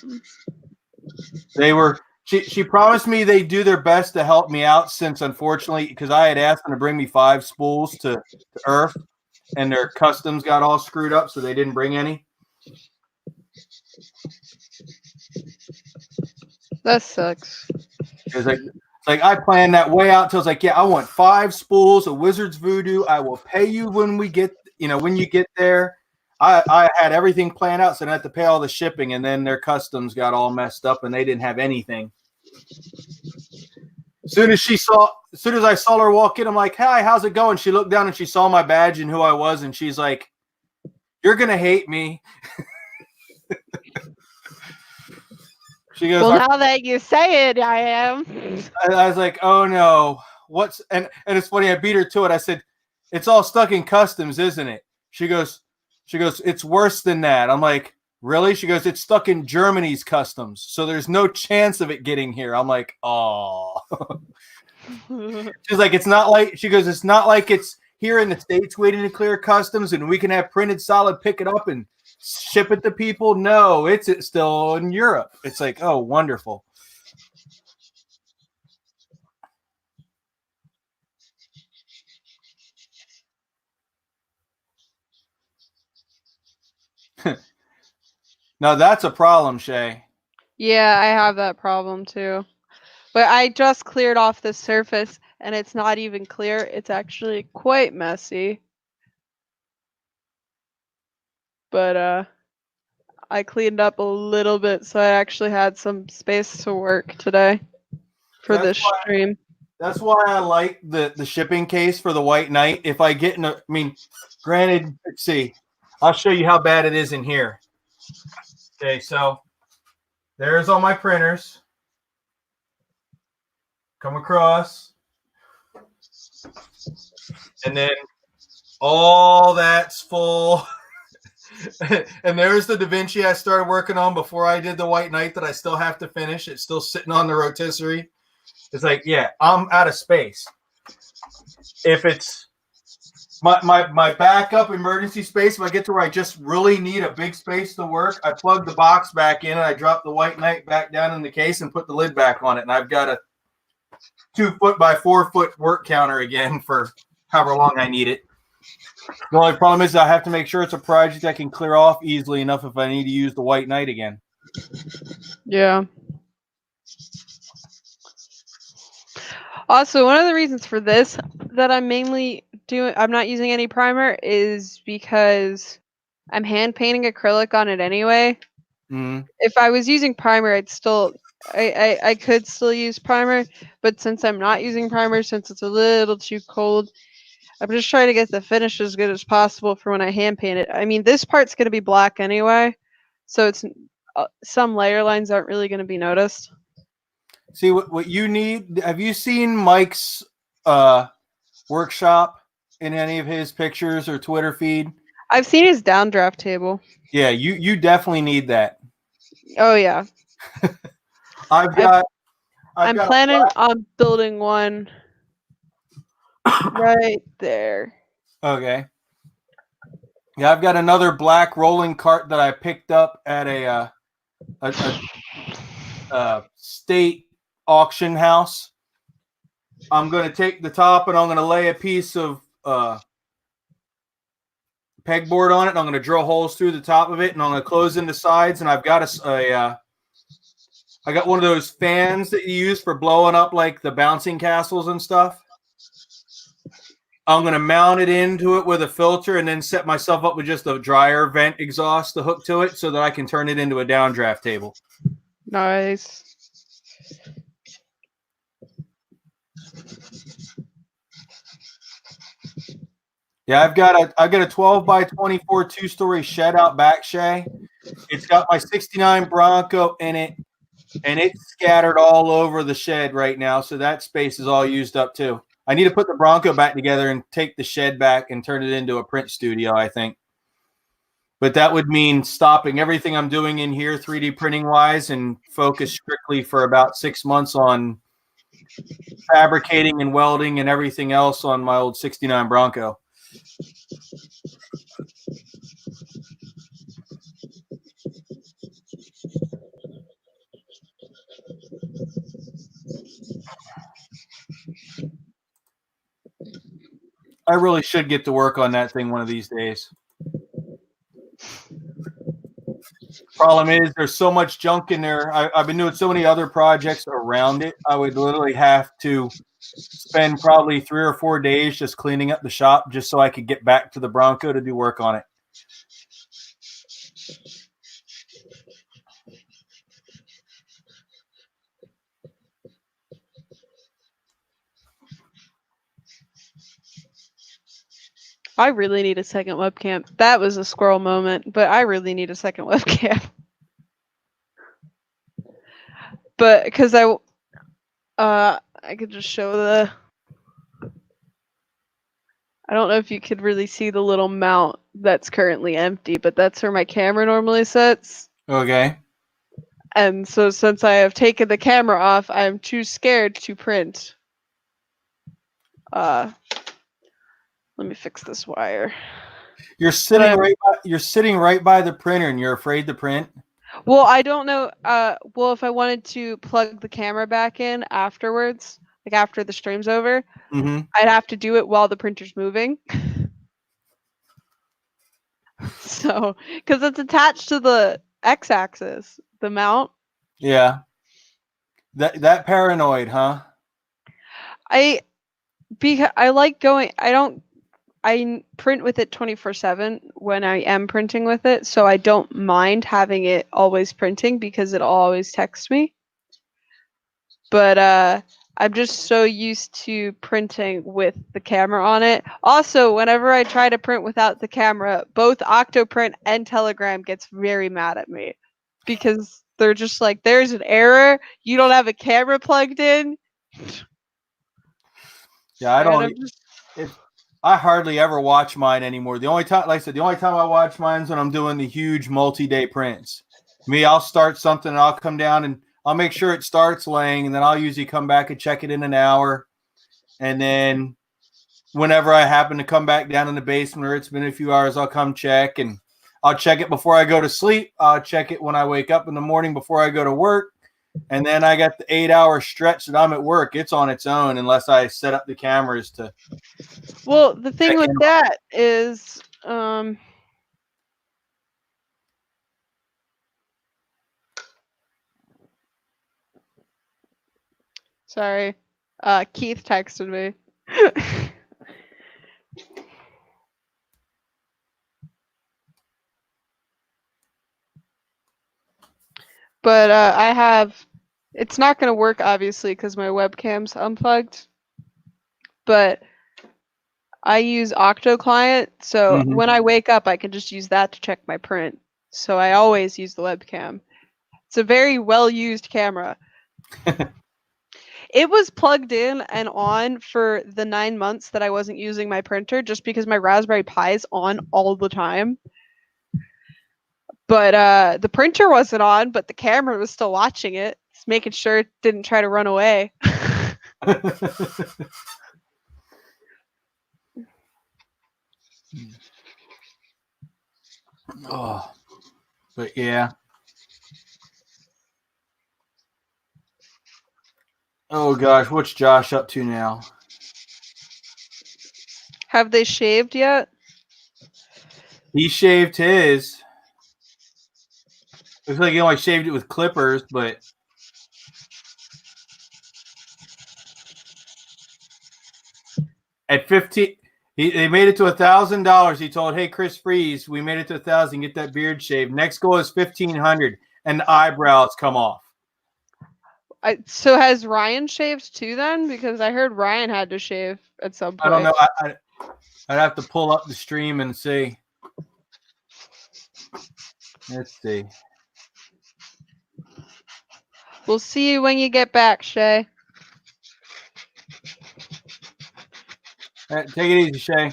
They were. She promised me they'd do their best to help me out, since unfortunately, because I had asked them to bring me 5 spools to Earth, and their customs got all screwed up, so they didn't bring any. That sucks. It's like I planned that way out till it's like, yeah, I want 5 spools of Wizards Voodoo. I will pay you when we get, when you get there. I had everything planned out, so I didn't have to pay all the shipping, and then their customs got all messed up, and they didn't have anything. As soon as I saw her walk in, I'm like, "Hi, how's it going?" She looked down and she saw my badge and who I was, and she's like, "You're gonna hate me." She goes, "Well, now that you say it, I am." I was like, "Oh no, what's?" And it's funny. I beat her to it. I said, "It's all stuck in customs, isn't it?" She goes, "It's worse than that." I'm like, "Really?" She goes, "It's stuck in Germany's customs, so there's no chance of it getting here." I'm like, "Oh." She's like, "It's not like," she goes, "It's not like it's here in the States waiting to clear customs and we can have Printed Solid pick it up and ship it to people. No, it's still in Europe." It's like, oh, wonderful. No, that's a problem, Shay. Yeah, I have that problem too. But I just cleared off the surface and it's not even clear. It's actually quite messy. But I cleaned up a little bit so I actually had some space to work today for this stream. That's why I like the shipping case for the White Knight. If I get granted, let's see. I'll show you how bad it is in here. Okay, so there's all my printers. Come across. And then all that's full. And there's the Da Vinci I started working on before I did the White Knight that I still have to finish. It's still sitting on the rotisserie. It's like, yeah, I'm out of space. If it's my backup emergency space, if I get to where I just really need a big space to work, I plug the box back in and I drop the White Knight back down in the case and put the lid back on it. And I've got a 2 foot by 4 foot work counter again for however long I need it. The only problem is I have to make sure it's a project I can clear off easily enough if I need to use the White Knight again. Yeah. Also, one of the reasons for this that I'm not using any primer is because I'm hand painting acrylic on it anyway. Mm-hmm. If I was using primer, I could still use primer, but since I'm not using primer, since it's a little too cold, I'm just trying to get the finish as good as possible for when I hand paint it. I mean, this part's going to be black anyway, so it's some layer lines aren't really going to be noticed. See, what you need, have you seen Mike's workshop in any of his pictures or Twitter feed? I've seen his downdraft table. Yeah, you definitely need that. Oh, yeah. I'm planning on building one right there. Okay. Yeah, I've got another black rolling cart that I picked up at a state auction house. I'm going to take the top and I'm going to lay a piece of pegboard on it. And I'm going to drill holes through the top of it, and I'm going to close in the sides. And I've got I got one of those fans that you use for blowing up like the bouncing castles and stuff. I'm going to mount it into it with a filter and then set myself up with just a dryer vent exhaust to hook to it so that I can turn it into a downdraft table. Nice. Yeah, I've got a 12 by 24 2-story shed out back, Shay. It's got my 69 Bronco in it, and it's scattered all over the shed right now, so that space is all used up too. I need to put the Bronco back together and take the shed back and turn it into a print studio, I think. But that would mean stopping everything I'm doing in here 3D printing wise and focus strictly for about 6 months on fabricating and welding and everything else on my old 69 Bronco. I really should get to work on that thing one of these days. Problem is, there's so much junk in there. I've been doing so many other projects around it. I would literally have to spend probably 3 or 4 days just cleaning up the shop just so I could get back to the Bronco to do work on it. I really need a second webcam. That was a squirrel moment, but I really need a second webcam. But because I could just show the. I don't know if you could really see the little mount that's currently empty, but that's where my camera normally sits. Okay. And so since I have taken the camera off, I'm too scared to print. Let me fix this wire. You're sitting right by the printer and you're afraid to print? Well, I don't know. Well, if I wanted to plug the camera back in afterwards, like after the stream's over, I'd have to do it while the printer's moving. So, because it's attached to the x-axis, the mount. Yeah. That paranoid, huh? I like going. I print with it 24/7 when I am printing with it, so I don't mind having it always printing because it'll always text me. But I'm just so used to printing with the camera on it. Also, whenever I try to print without the camera, both Octoprint and Telegram gets very mad at me because they're just like, there's an error. You don't have a camera plugged in. Yeah, I hardly ever watch mine anymore. The only time, like I said, the only time I watch mine is when I'm doing the huge multi-day prints. I'll start something and I'll come down and I'll make sure it starts laying, and then I'll usually come back and check it in an hour. And then whenever I happen to come back down in the basement or it's been a few hours, I'll come check, and I'll check it before I go to sleep. I'll check it when I wake up in the morning before I go to work. And then I got the 8-hour stretch that I'm at work. It's on its own unless I set up the cameras to. Well, the thing with that is, sorry, Keith texted me. But it's not going to work obviously because my webcam's unplugged. But I use OctoClient, so when I wake up, I can just use that to check my print. So I always use the webcam. It's a very well-used camera. It was plugged in and on for the 9 months that I wasn't using my printer just because my Raspberry Pi is on all the time. But the printer wasn't on, but the camera was still watching it, making sure it didn't try to run away. Oh, but yeah. Oh gosh, what's Josh up to now? Have they shaved yet? He shaved his. Looks like he only shaved it with clippers, but at 15, they made it to $1,000. He told, "Hey, Chris Freeze, we made it to 1,000. Get that beard shaved. Next goal is 1,500, and the eyebrows come off." So has Ryan shaved too then? Because I heard Ryan had to shave at some point. I don't know. I'd have to pull up the stream and see. Let's see. We'll see you when you get back, Shay. Take it easy, Shay.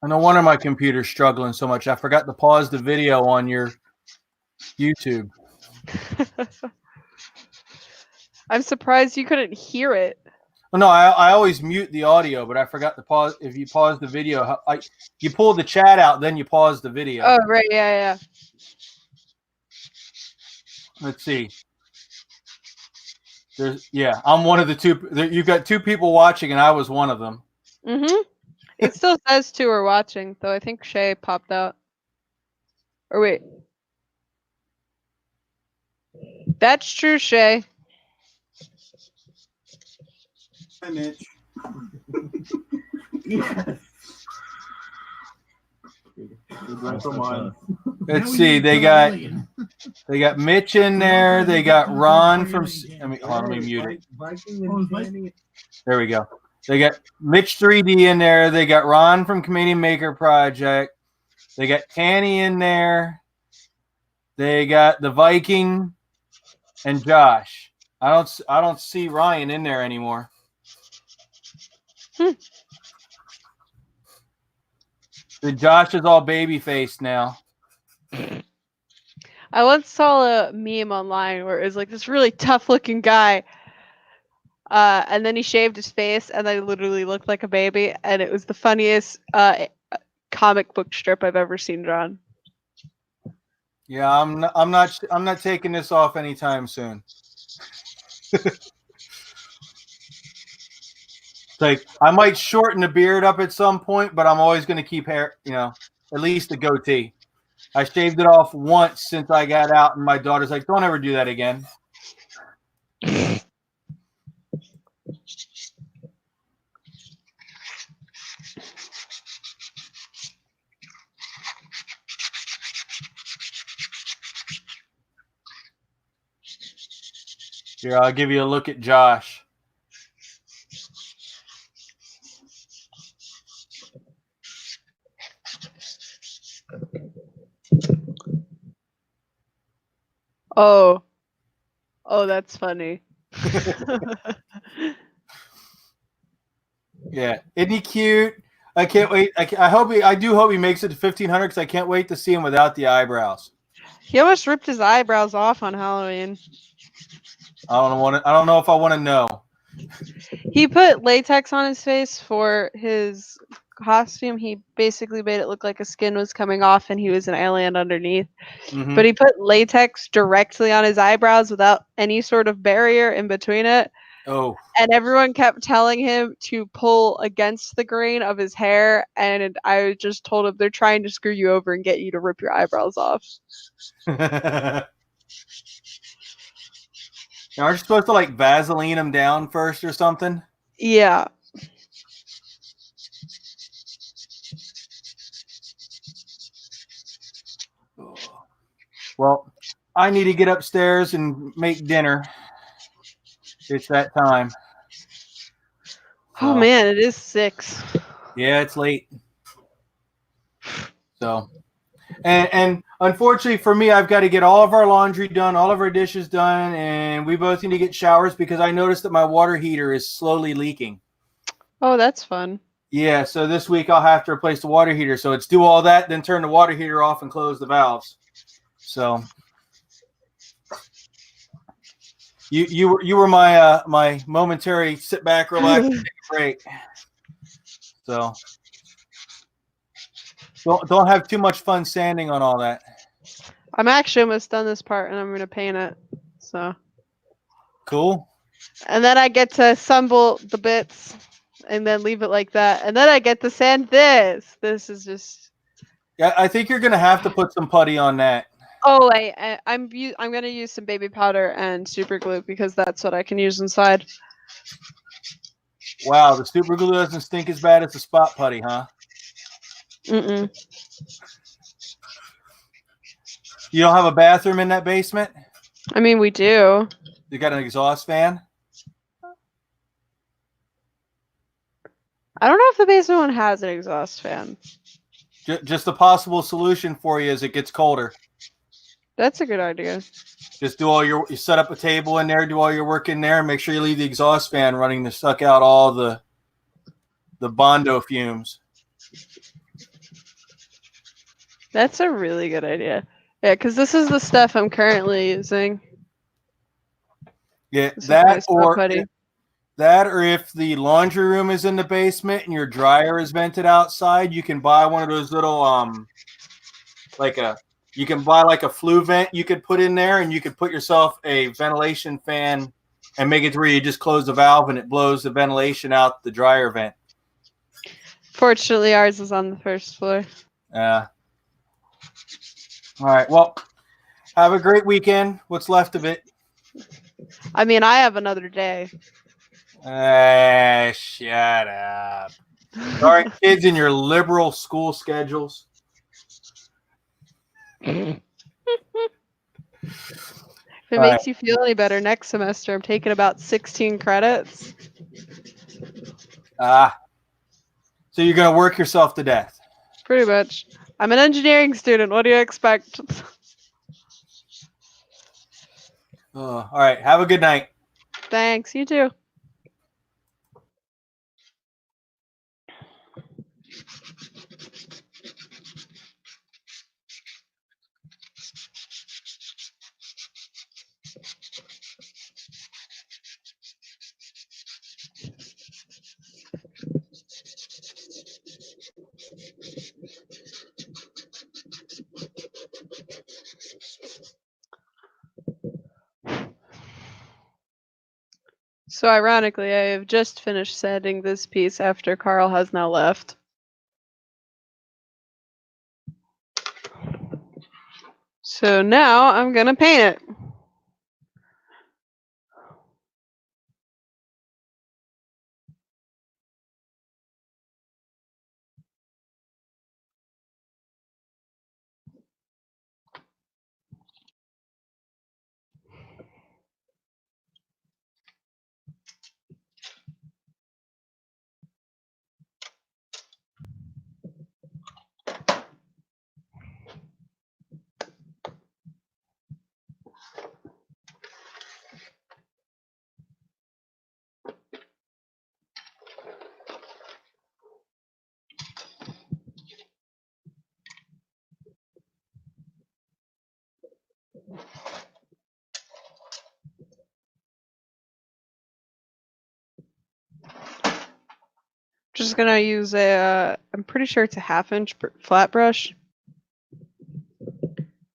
No wonder my computer's struggling so much. I forgot to pause the video on your YouTube. I'm surprised you couldn't hear it. Well, no, I always mute the audio, but I forgot to pause. If you pause the video, you pull the chat out, then you pause the video. Oh, right. Yeah. Let's see. I'm one of the two. You've got two people watching, and I was one of them. Mm-hmm. It still says two are watching, though I think Shay popped out. Or wait. That's true, Shay. Hi, Mitch. Let's see. They got Mitch in there. They got Ron from. Let me mute it. There we go. They got Mitch 3D in there. They got Ron from Comedian Maker Project. They got Tanny in there. They got the Viking and Josh. I don't see Ryan in there anymore. The Josh is all baby faced now. I once saw a meme online where it was like this really tough looking guy. And then he shaved his face and then he literally looked like a baby. And it was the funniest comic book strip I've ever seen drawn. Yeah, I'm not taking this off anytime soon. Like, I might shorten the beard up at some point, but I'm always going to keep hair, at least a goatee. I shaved it off once since I got out, and my daughter's like, don't ever do that again. Here, I'll give you a look at Josh. Oh, that's funny. Yeah, isn't he cute? I can't wait. I do hope he makes it to 1,500 because I can't wait to see him without the eyebrows. He almost ripped his eyebrows off on Halloween. I don't know if I want to know. He put latex on his face for his costume. He basically made it look like his skin was coming off and he was an alien underneath. Mm-hmm. But he put latex directly on his eyebrows without any sort of barrier in between it. Oh. And everyone kept telling him to pull against the grain of his hair. And I just told him they're trying to screw you over and get you to rip your eyebrows off. Aren't you supposed to like Vaseline them down first or something? Yeah. Well, I need to get upstairs and make dinner. It's that time. Oh man, it is 6. Yeah, it's late. So, and unfortunately for me, I've got to get all of our laundry done, all of our dishes done, and we both need to get showers because I noticed that my water heater is slowly leaking. Oh, that's fun. Yeah, so this week I'll have to replace the water heater. So it's do all that, then turn the water heater off and close the valves. So you were my my momentary sit back, relax, take a break. So don't have too much fun sanding on all that. I'm actually almost done this part and I'm gonna paint it. So cool. And then I get to assemble the bits and then leave it like that. And then I get to sand this. This is just. Yeah, I think you're gonna have to put some putty on that. Oh, I'm gonna use some baby powder and super glue because that's what I can use inside. Wow, the super glue doesn't stink as bad as the spot putty, huh? Mm-mm. You don't have a bathroom in that basement? I mean, we do. You got an exhaust fan? I don't know if the basement one has an exhaust fan. Just a possible solution for you as it gets colder. That's a good idea. Just you set up a table in there, do all your work in there, and make sure you leave the exhaust fan running to suck out all the Bondo fumes. That's a really good idea. Yeah, because this is the stuff I'm currently using. Yeah, This is my scrub putty. that or if the laundry room is in the basement and your dryer is vented outside, you can buy one of those little like a you can buy like a flue vent you could put in there, and you could put yourself a ventilation fan and make it to where you just close the valve and it blows the ventilation out the dryer vent. Fortunately, ours is on the first floor. All right. Well, have a great weekend. What's left of it? I mean, I have another day. Shut up. All right, kids in your liberal school schedules. If it All right. makes you feel any better, next semester I'm taking about 16 credits. So you're going to work yourself to death. Pretty much. I'm an engineering student. What do you expect? All right. Have a good night. Thanks. You too. So ironically, I have just finished sanding this piece after Carl has now left. So now I'm gonna paint it. Just gonna use a, I'm pretty sure it's a 1/2 inch flat brush.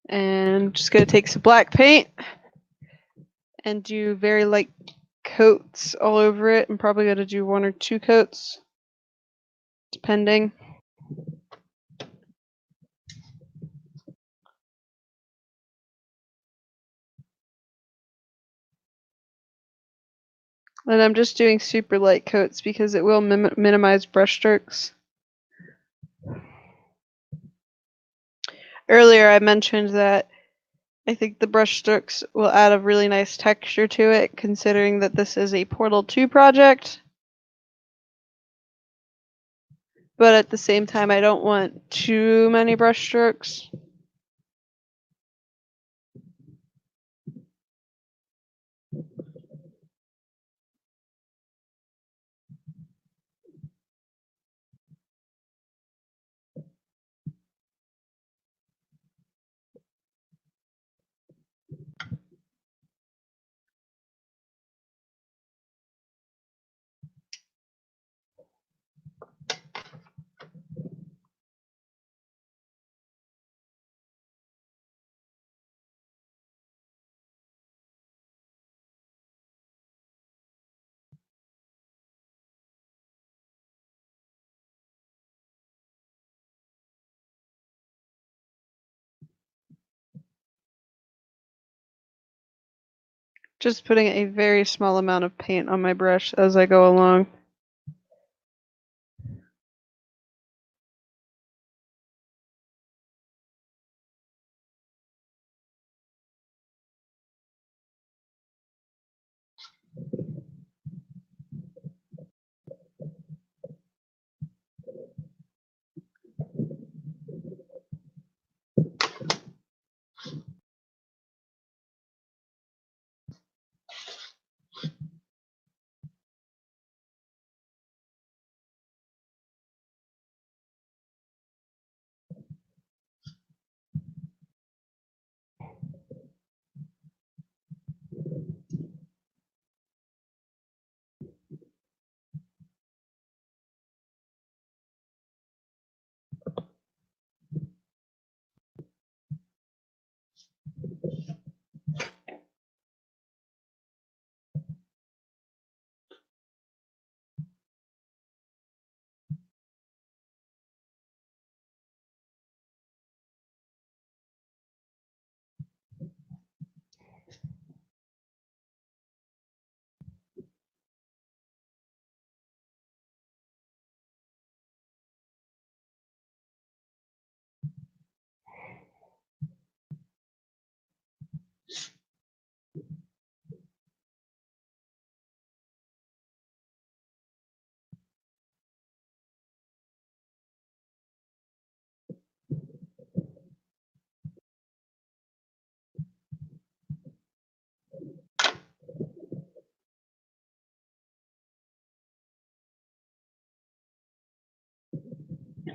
And just gonna take some black paint and do very light coats all over it. I'm probably gonna do 1 or 2 coats, depending. And I'm just doing super light coats because it will minimize brush strokes. Earlier I mentioned that I think the brush strokes will add a really nice texture to it, considering that this is a Portal 2 project. But at the same time, I don't want too many brush strokes. Just putting a very small amount of paint on my brush as I go along.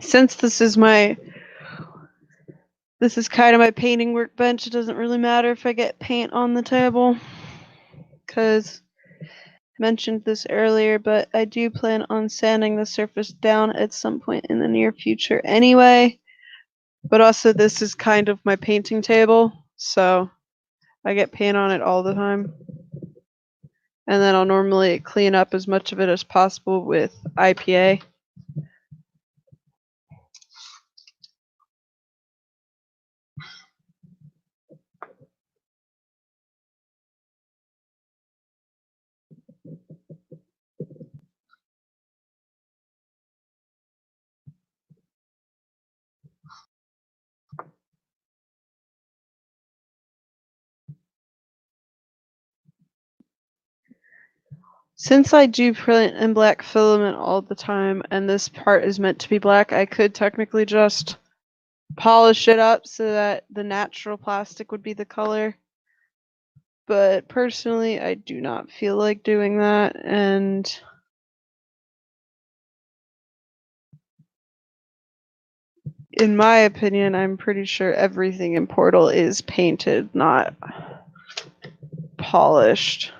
Since this is kind of my painting workbench, it doesn't really matter if I get paint on the table, because I mentioned this earlier, but I do plan on sanding the surface down at some point in the near future anyway. But also this is kind of my painting table, so I get paint on it all the time. And then I'll normally clean up as much of it as possible with IPA. Since I do print in black filament all the time, and this part is meant to be black, I could technically just polish it up so that the natural plastic would be the color. But personally, I do not feel like doing that, and in my opinion, I'm pretty sure everything in Portal is painted, not polished.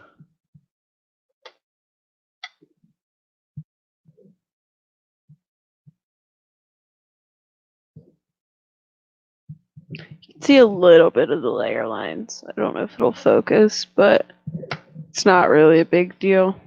See a little bit of the layer lines. I don't know if it'll focus, but it's not really a big deal.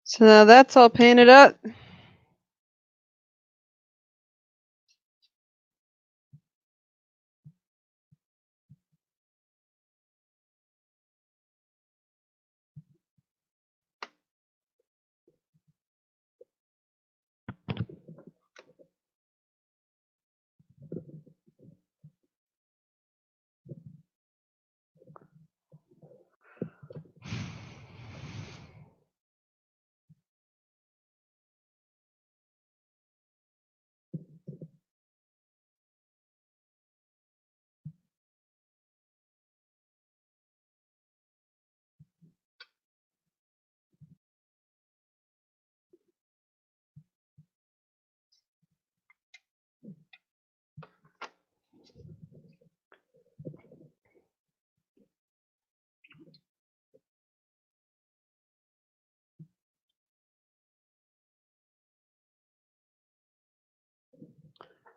So now that's all painted up.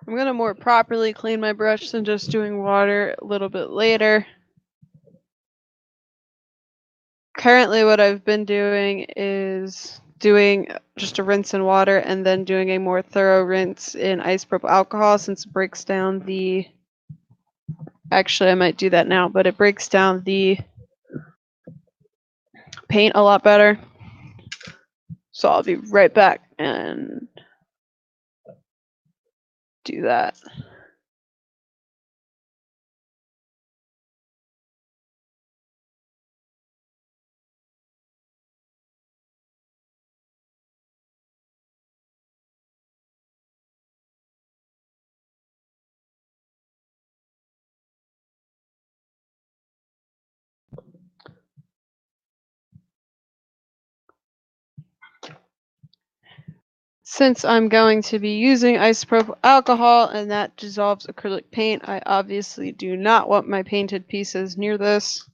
I'm gonna more properly clean my brush than just doing water a little bit later. Currently what I've been doing is doing just a rinse in water and then doing a more thorough rinse in isopropyl alcohol since it breaks down the, actually I might do that now, but it breaks down the paint a lot better. So I'll be right back and do that. Since I'm going to be using isopropyl alcohol and that dissolves acrylic paint, I obviously do not want my painted pieces near this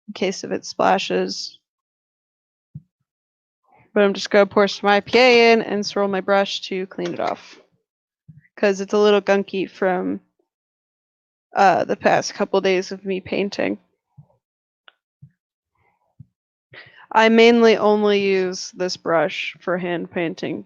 in case of it splashes. But I'm just going to pour some IPA in and swirl my brush to clean it off. Because it's a little gunky from the past couple days of me painting. I mainly only use this brush for hand painting.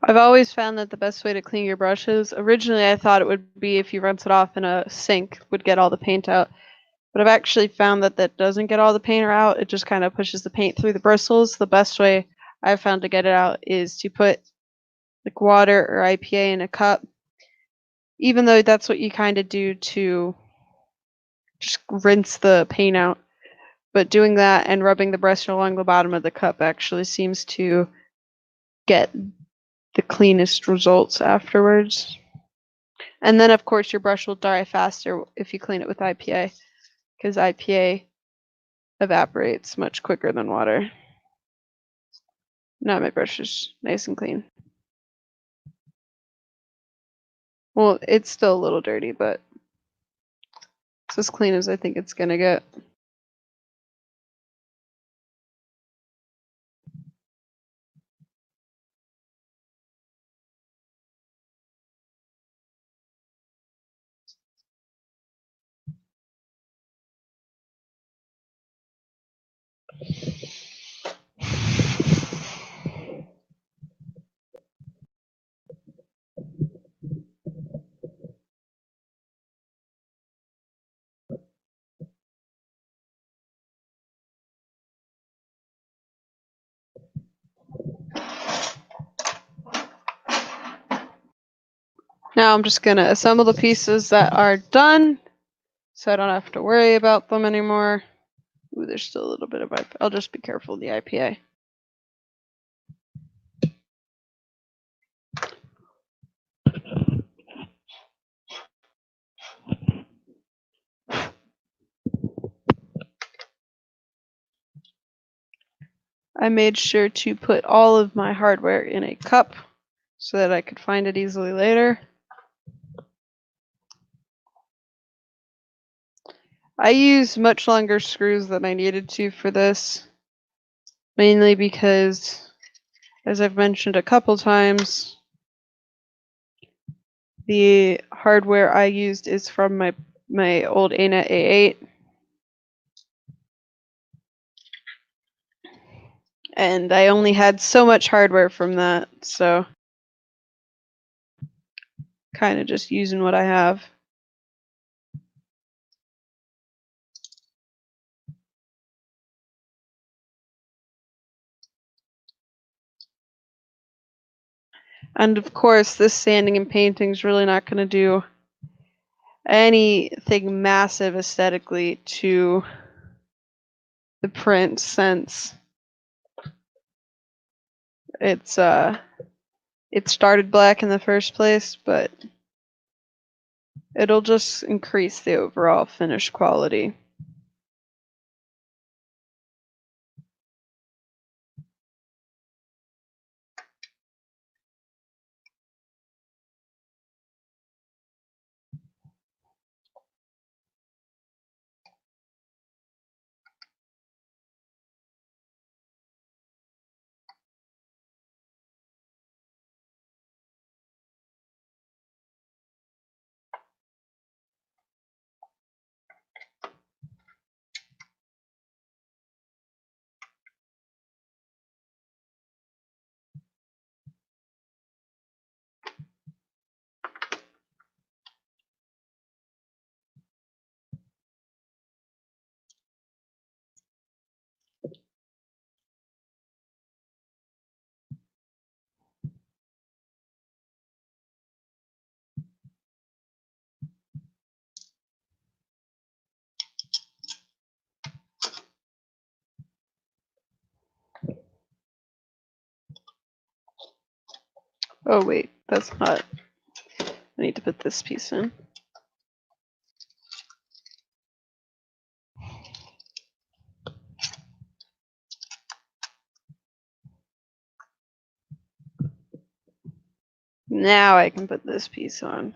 I've always found that the best way to clean your brushes, originally I thought it would be if you rinse it off in a sink, would get all the paint out. But I've actually found that that doesn't get all the paint out. It just kind of pushes the paint through the bristles. The best way I've found to get it out is to put like water or IPA in a cup. Even though that's what you kind of do to just rinse the paint out. But doing that and rubbing the brush along the bottom of the cup actually seems to get the cleanest results afterwards. And then, of course, your brush will dry faster if you clean it with IPA, because IPA evaporates much quicker than water. Now my brush is nice and clean. Well, it's still a little dirty, but it's as clean as I think it's gonna get. Now I'm just gonna assemble the pieces that are done, so I don't have to worry about them anymore. Ooh, there's still a little bit of IPA. I'll just be careful of the IPA. I made sure to put all of my hardware in a cup so that I could find it easily later. I used much longer screws than I needed to for this, mainly because, as I've mentioned a couple times, the hardware I used is from my old ANET A8. And I only had so much hardware from that, so kind of just using what I have. And of course, this sanding and painting is really not going to do anything massive aesthetically to the print, since it started black in the first place, but it'll just increase the overall finish quality. Oh wait, that's not. I need to put this piece in. Now I can put this piece on.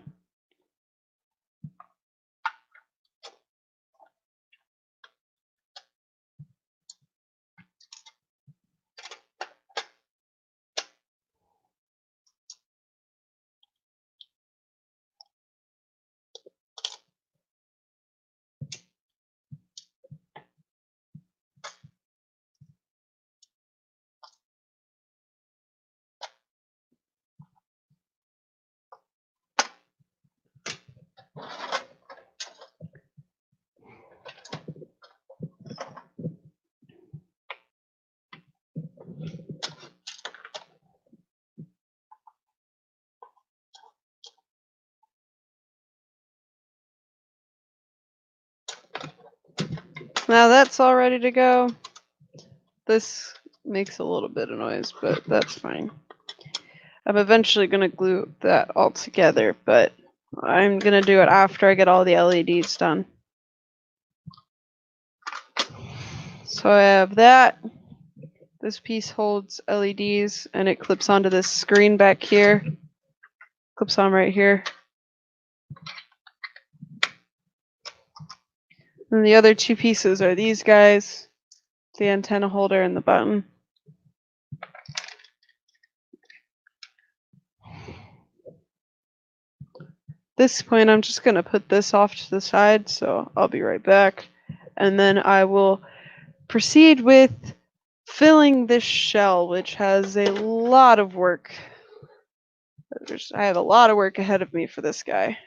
Now that's all ready to go. This makes a little bit of noise, but that's fine. I'm eventually going to glue that all together, but I'm going to do it after I get all the LEDs done. So I have that. This piece holds LEDs and it clips onto this screen back here. Clips on right here. And the other two pieces are these guys, the antenna holder and the button. At this point, I'm just going to put this off to the side, so I'll be right back. And then I will proceed with filling this shell, which has a lot of work. I have a lot of work ahead of me for this guy.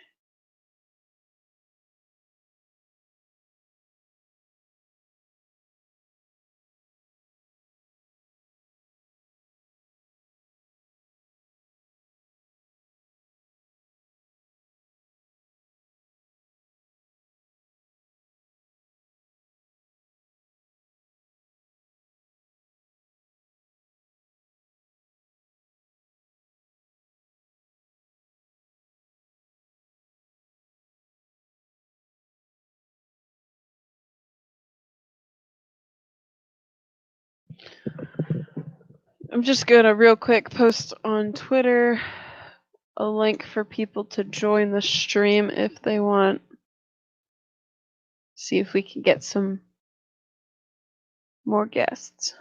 I'm just going to real quick post on Twitter a link for people to join the stream if they want. See if we can get some more guests.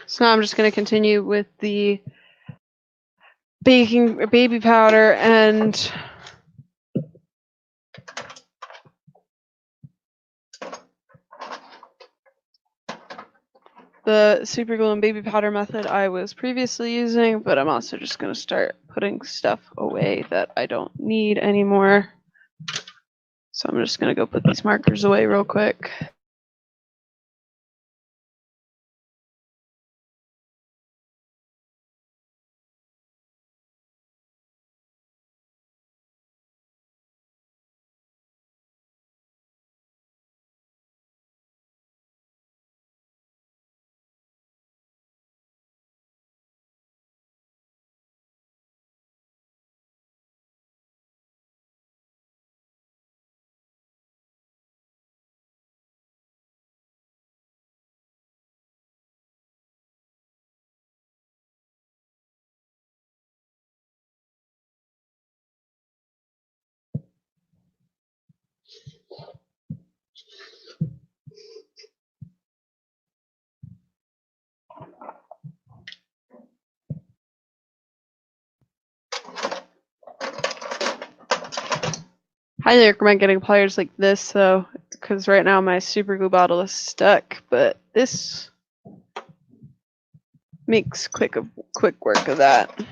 So now I'm just going to continue with the baby powder and the super glue and baby powder method I was previously using, but I'm also just going to start putting stuff away that I don't need anymore. So I'm just going to go put these markers away real quick. Highly recommend getting pliers like this though, because right now my super glue bottle is stuck, but this makes quick work of that.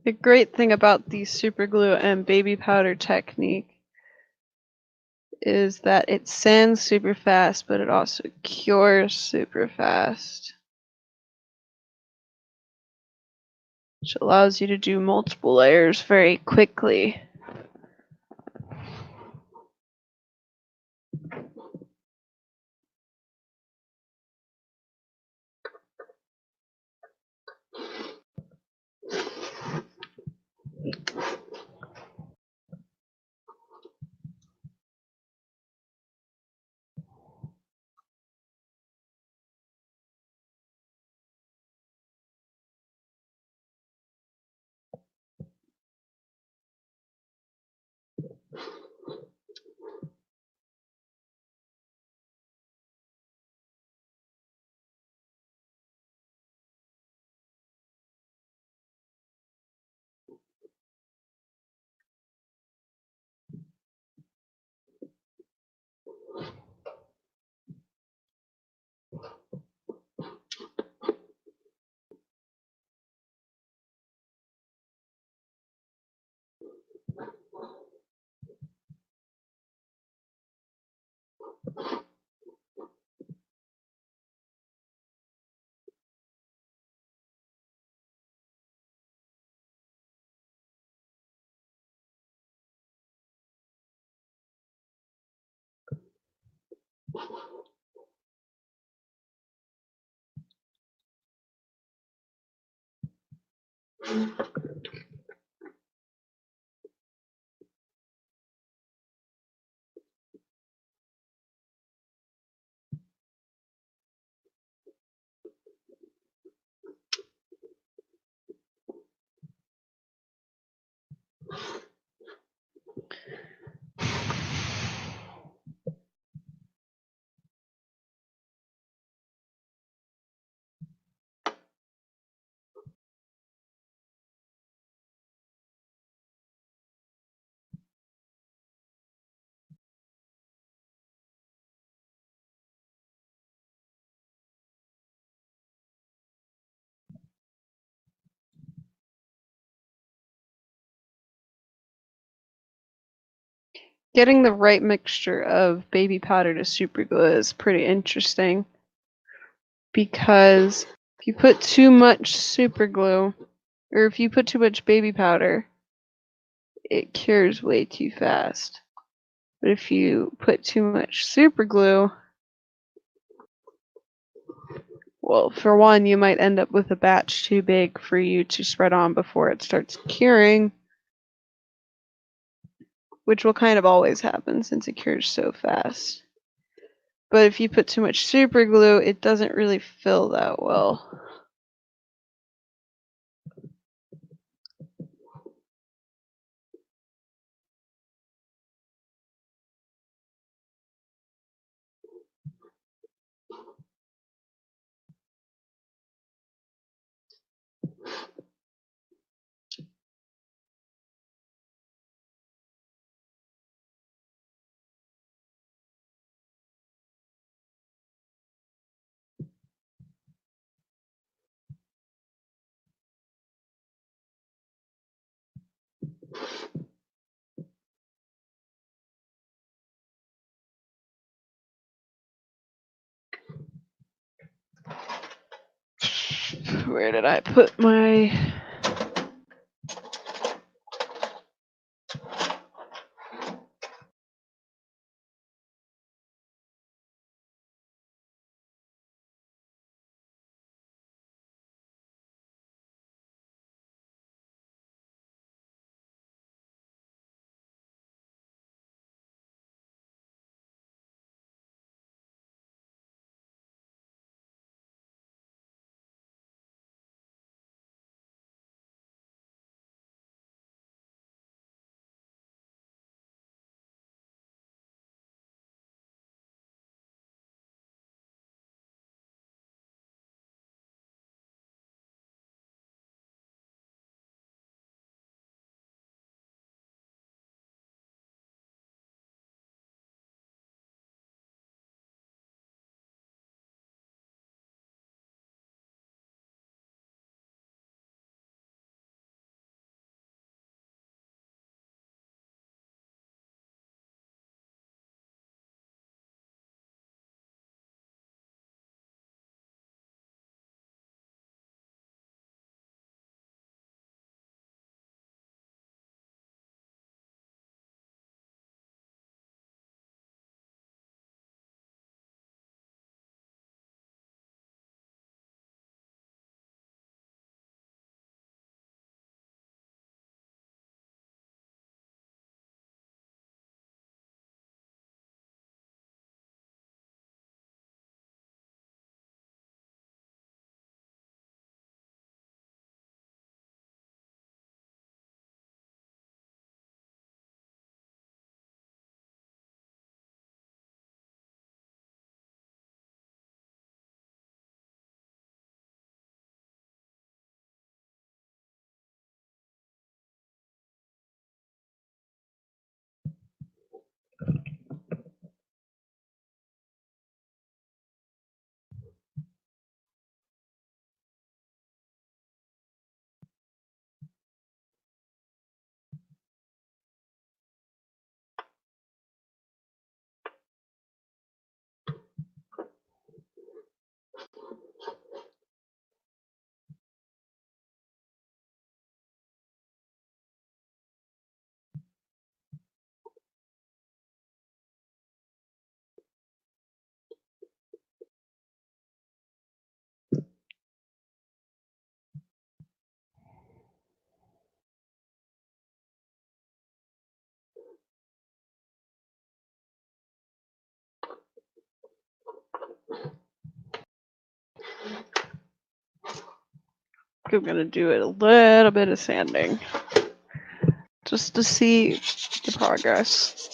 The great thing about the super glue and baby powder technique is that it sands super fast, but it also cures super fast, which allows you to do multiple layers very quickly. Getting the right mixture of baby powder to super glue is pretty interesting because if you put too much super glue or if you put too much baby powder, it cures way too fast. But if you put too much super glue, well, for one, you might end up with a batch too big for you to spread on before it starts curing, which will kind of always happen since it cures so fast. But if you put too much super glue, it doesn't really fill that well. Where did I put my I'm gonna do it a little bit of sanding just to see the progress.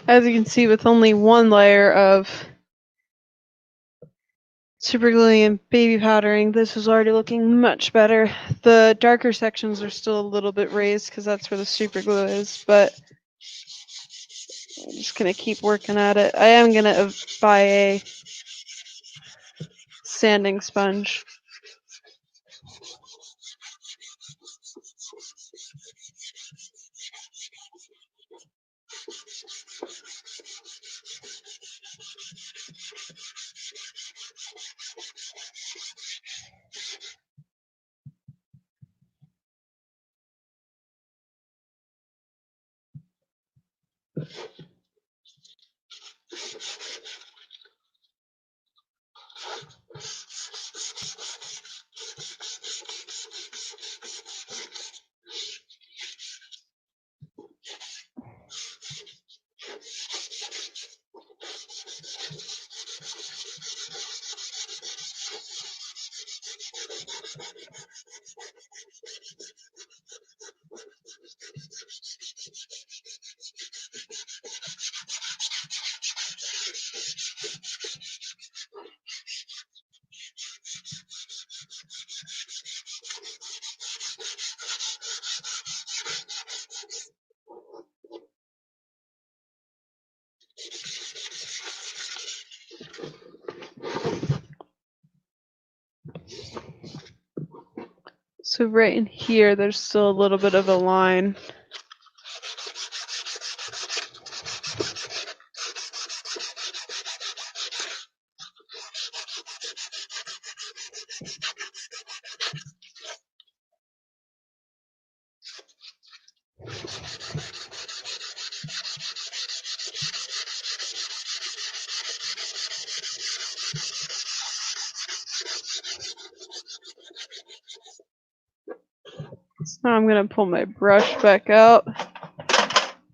As you can see, with only one layer of super gluing and baby powdering, this is already looking much better. The darker sections are still a little bit raised because that's where the super glue is, but I'm just gonna keep working at it. I am gonna buy a sanding sponge. So right in here, there's still a little bit of a line. So now I'm gonna pull my brush back out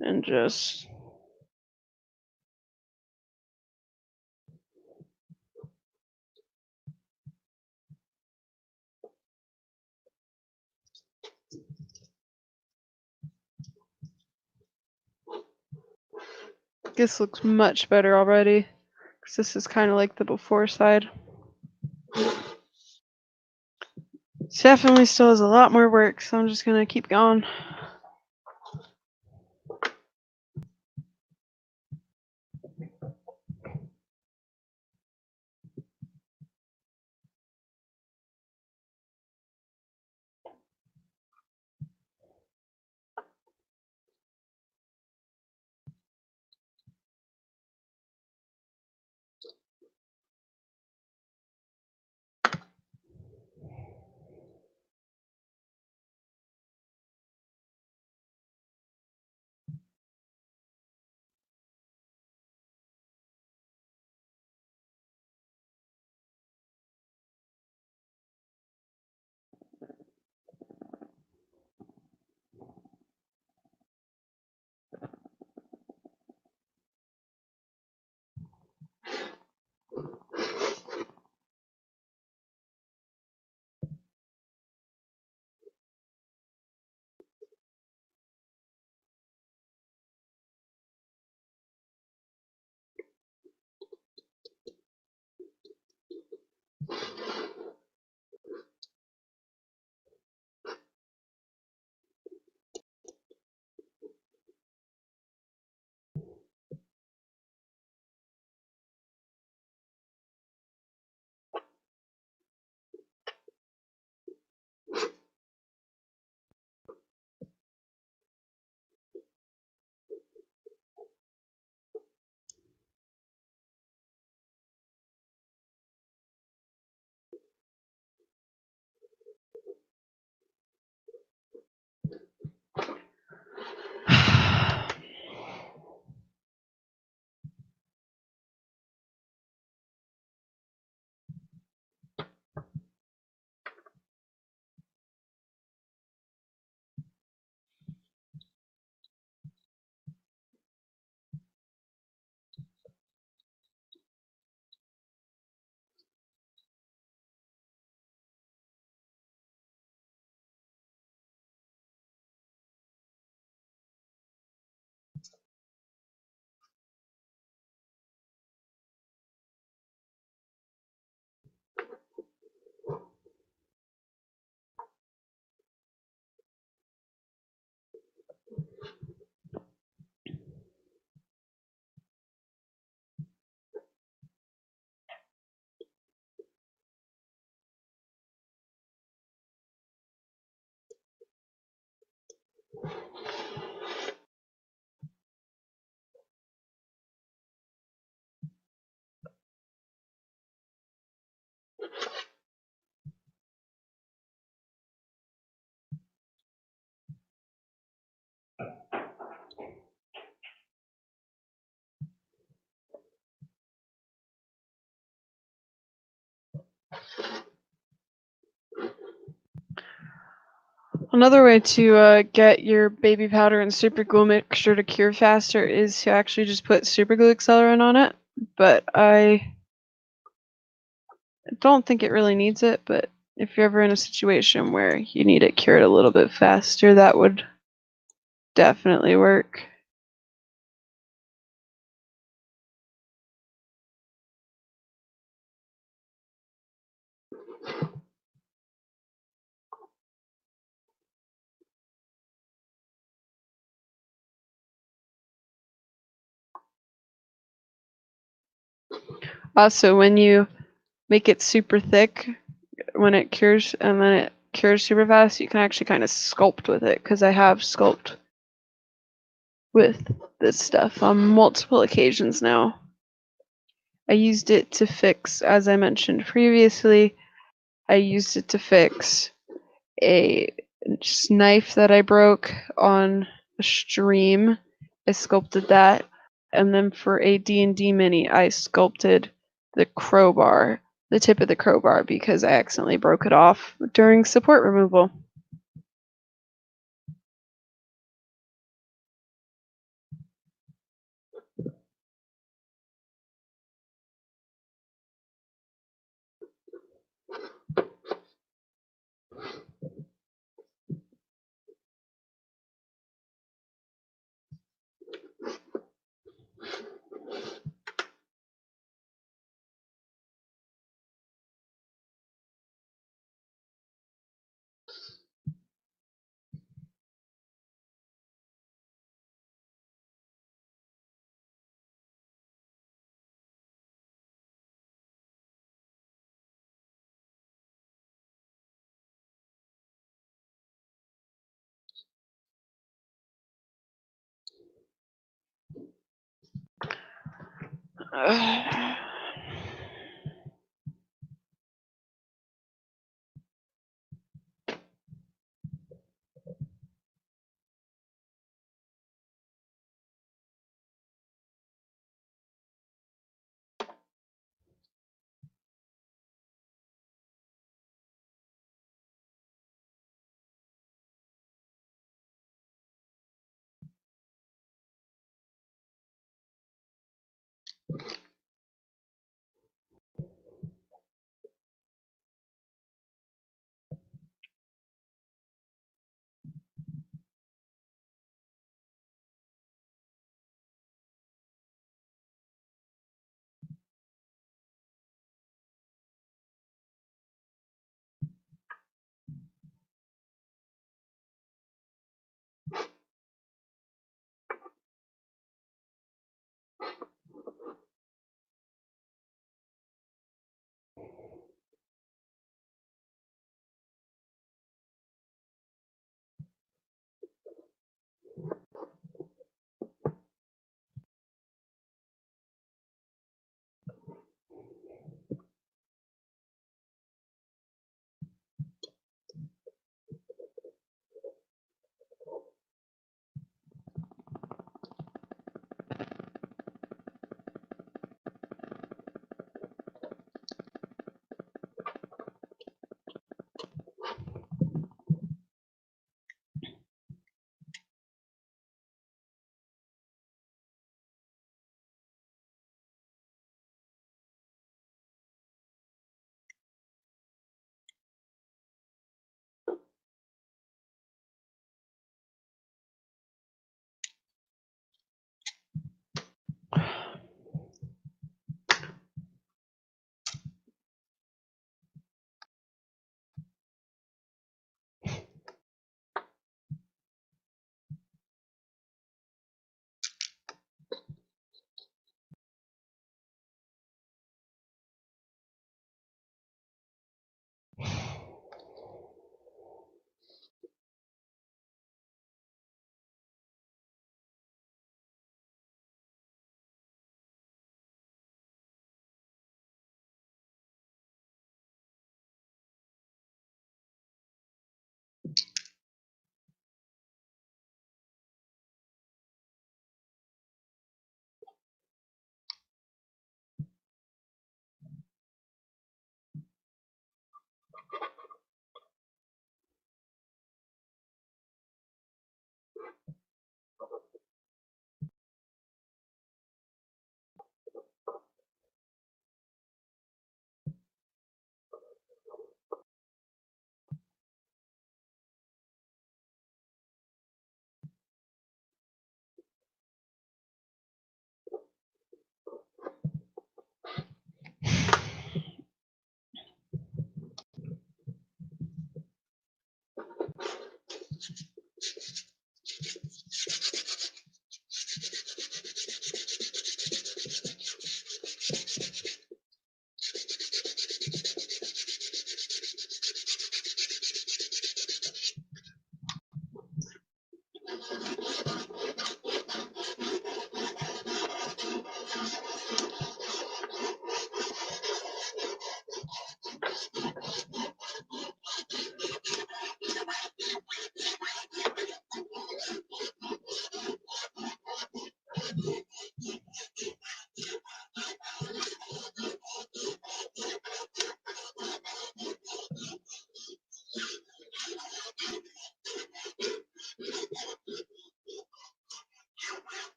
and just this looks much better already, because this is kind of like the before side. It definitely still has a lot more work, so I'm just gonna keep going. Another way to get your baby powder and super glue mixture to cure faster is to actually just put super glue accelerant on it. But I don't think it really needs it. But if you're ever in a situation where you need it cured a little bit faster, that would definitely work. Also, when you make it super thick, when it cures and then it cures super fast, you can actually kind of sculpt with it, because I have sculpted with this stuff on multiple occasions now. I used it to fix, as I mentioned previously, I used it to fix a knife that I broke on a stream. I sculpted that. And then for a D&D mini, I sculpted the crowbar, the tip of the crowbar, because I accidentally broke it off during support removal.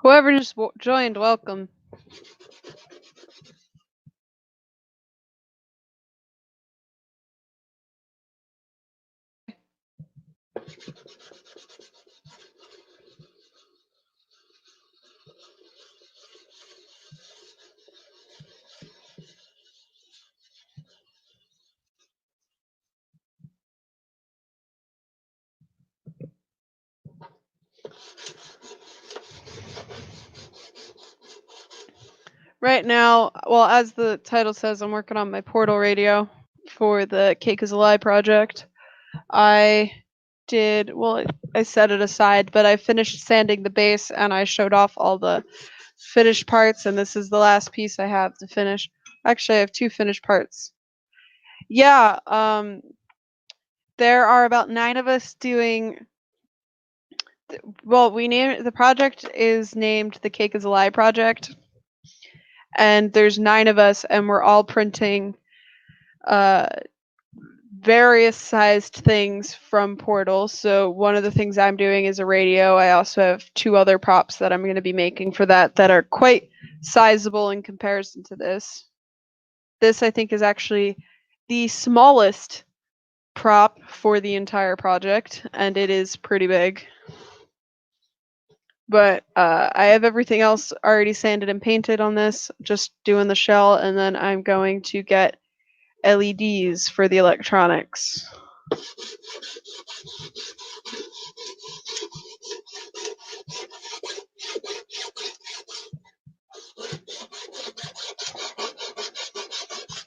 Whoever just joined, welcome. Right now, well, as the title says, I'm working on my portal radio for the Cake is a Lie project. I set it aside, but I finished sanding the base and I showed off all the finished parts, and this is the last piece I have to finish. Actually, I have 2 finished parts. Yeah, there are about 9 of us doing. Well, we named the project is named the Cake is a Lie project, and there's 9 of us, and we're all printing uh various sized things from Portal. So one of the things I'm doing is a radio. I also have 2 other props that I'm going to be making for that are quite sizable in comparison to this. This I think is actually the smallest prop for the entire project, and it is pretty big. But I have everything else already sanded and painted on this, just doing the shell, and then I'm going to get LEDs for the electronics.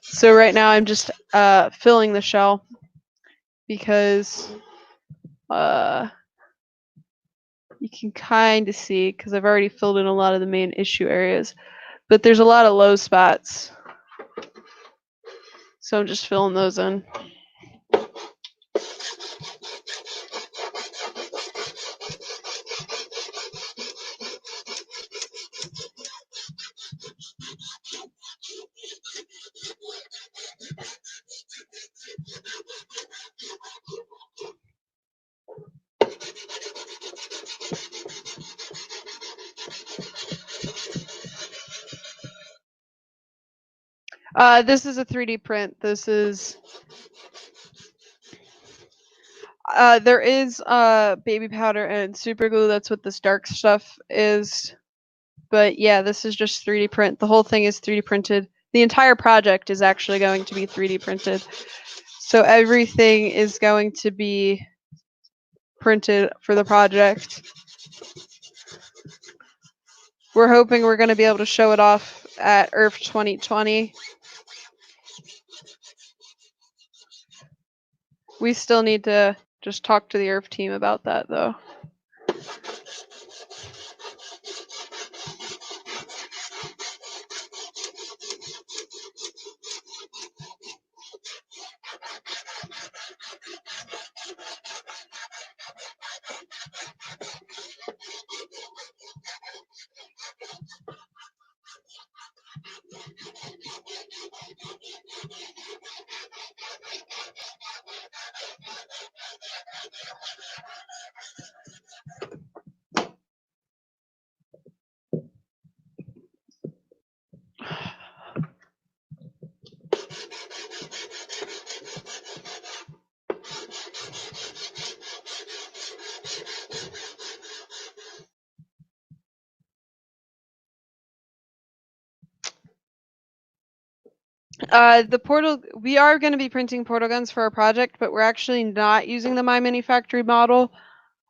So right now I'm just filling the shell because you can kind of see, because I've already filled in a lot of the main issue areas, but there's a lot of low spots. So I'm just filling those in. This is a 3D print. This is there is baby powder and super glue. That's what this dark stuff is. But yeah, this is just 3D print. The whole thing is 3D printed. The entire project is actually going to be 3D printed. So everything is going to be printed for the project. We're hoping we're going to be able to show it off at ERF 2020. We still need to just talk to the ERF team about that, though. The portal, we are going to be printing portal guns for our project, but we're actually not using the My Mini Factory model.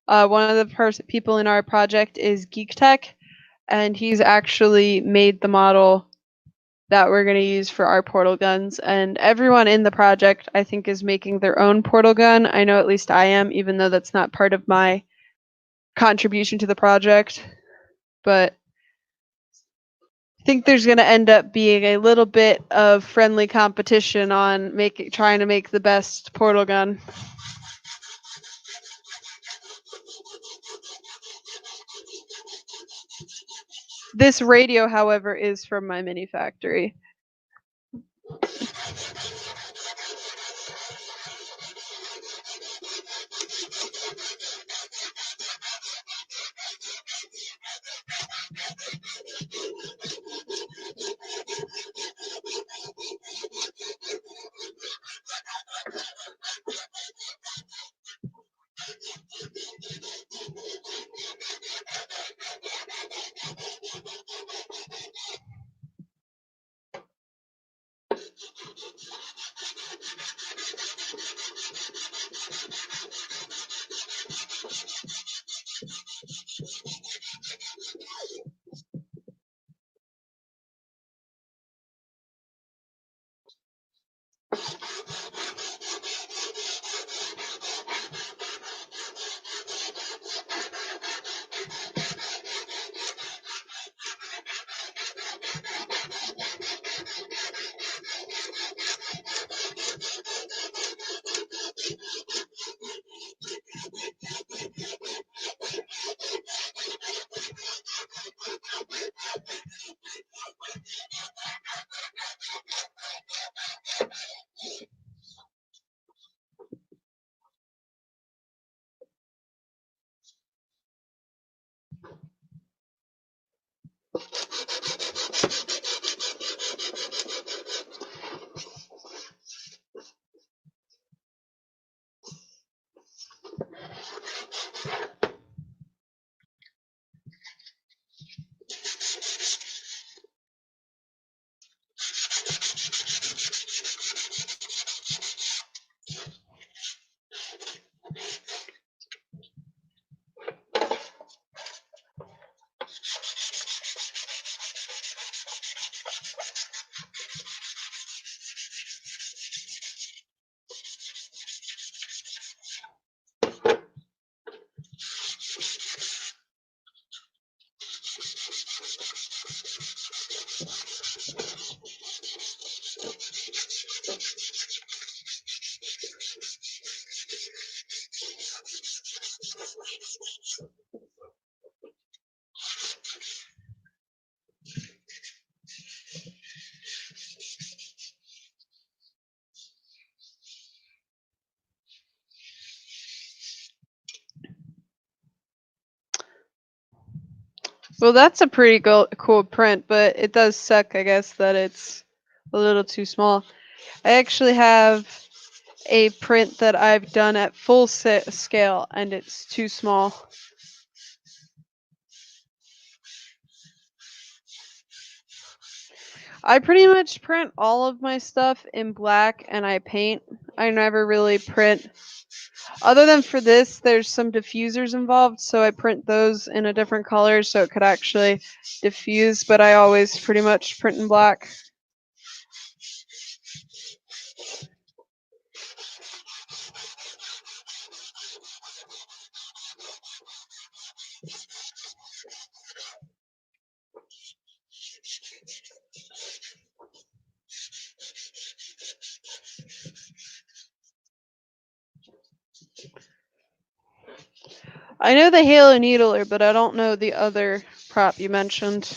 One of the people in our project is Geek Tech, and he's actually made the model that we're going to use for our portal guns. And everyone in the project, I think, is making their own portal gun. I know at least I am, even though that's not part of my contribution to the project. But I think there's going to end up being a little bit of friendly competition on trying to make the best portal gun. This radio, however, is from My Mini Factory. Well, that's a pretty cool print, but it does suck, I guess, that it's a little too small. I actually have a print that I've done at full scale, and it's too small. I pretty much print all of my stuff in black, and I paint. I never really print. Other than for this, there's some diffusers involved, so I print those in a different color so it could actually diffuse, but I always pretty much print in black. I know the Halo Needler, but I don't know the other prop you mentioned.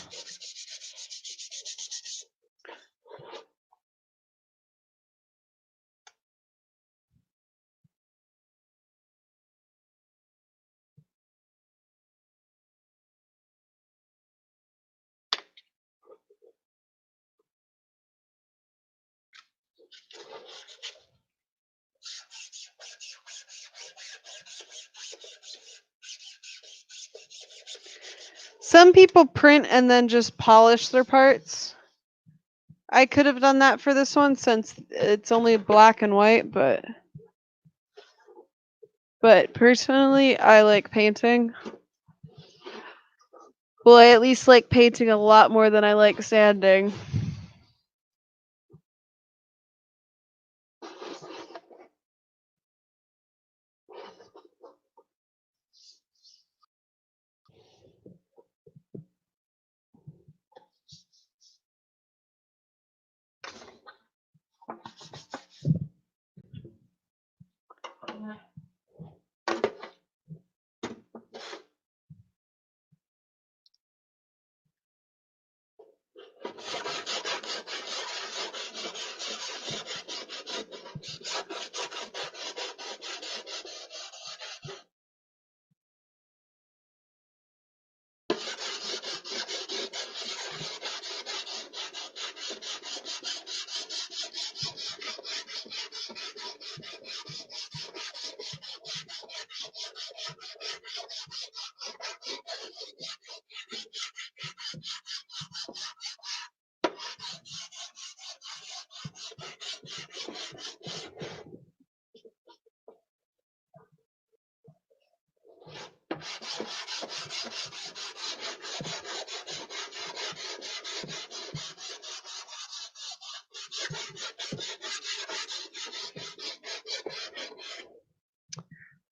Some people print and then just polish their parts. I could have done that for this one since it's only black and white, but personally, I like painting. Well, I at least like painting a lot more than I like sanding.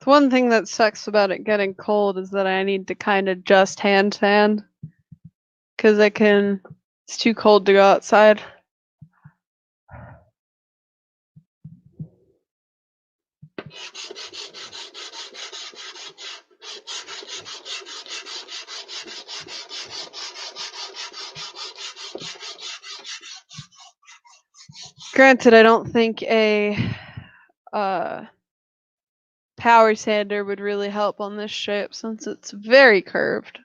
The one thing that sucks about it getting cold is that I need to kind of just hand sand because it's too cold to go outside. Granted, I don't think a power sander would really help on this shape since it's very curved.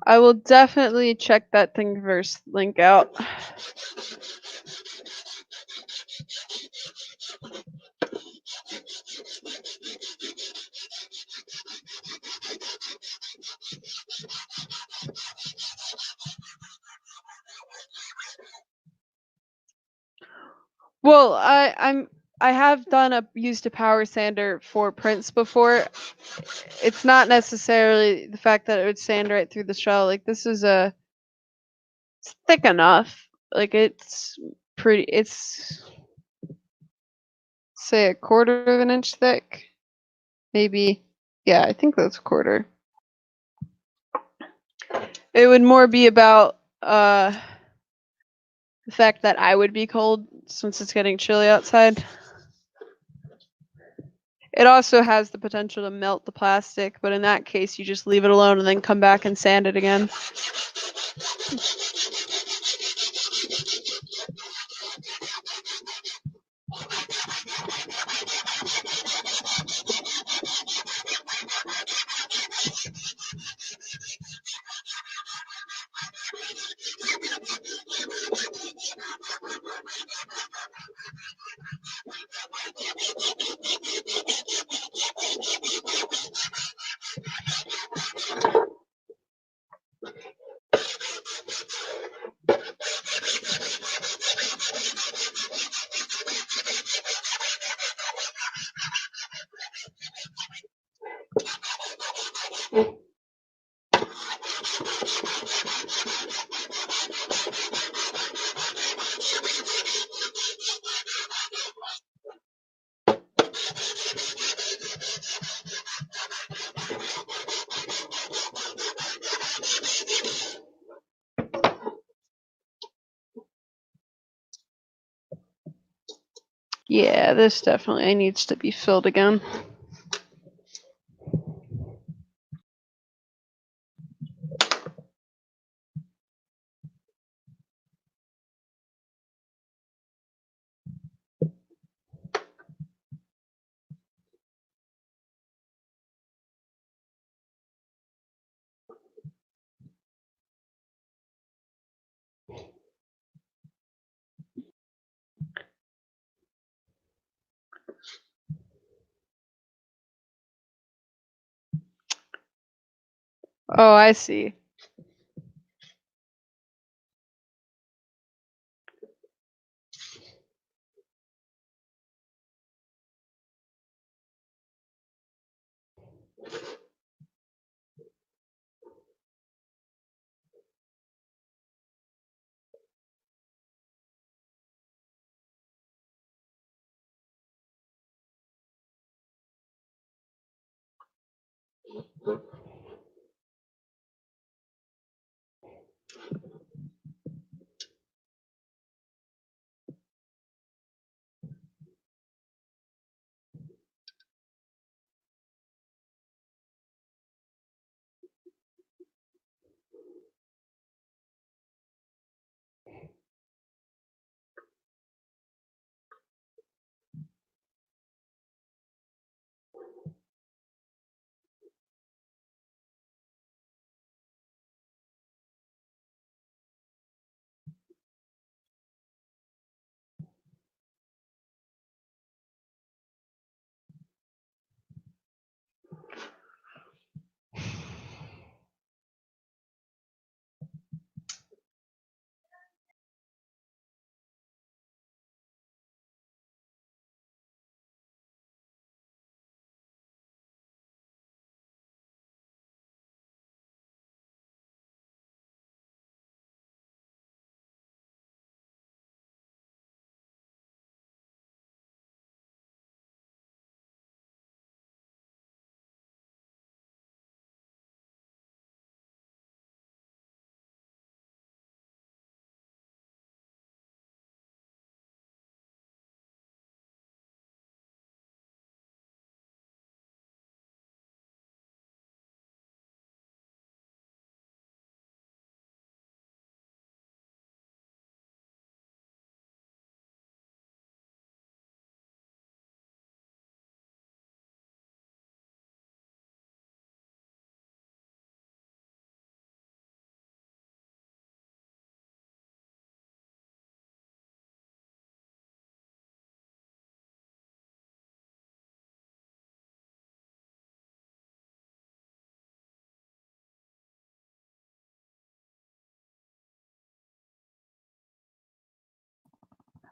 I will definitely check that Thingiverse link out. Well, I have used a power sander for prints before. It's not necessarily the fact that it would sand right through the shell. Like this is it's thick enough. Like it's pretty. It's say a quarter of an inch thick, maybe. Yeah, I think that's a quarter. It would more be about the fact that I would be cold since it's getting chilly outside. It also has the potential to melt the plastic, but in that case, you just leave it alone and then come back and sand it again. Yeah, this definitely needs to be filled again. Oh, I see.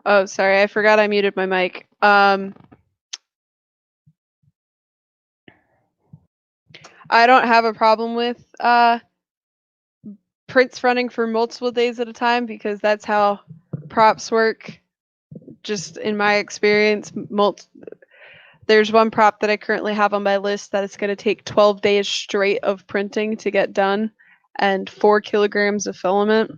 Oh, sorry, I forgot I muted my mic. I don't have a problem with prints running for multiple days at a time because that's how props work. Just in my experience, there's one prop that I currently have on my list that it's going to take 12 days straight of printing to get done and 4 kilograms of filament.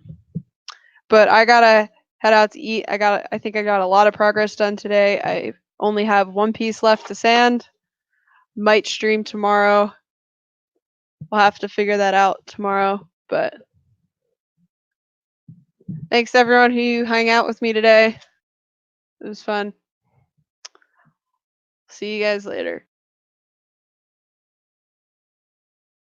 But I gotta head out to eat. I think I got a lot of progress done today. I only have one piece left to sand. Might stream tomorrow. We'll have to figure that out tomorrow. But thanks everyone who hung out with me today. It was fun. See you guys later.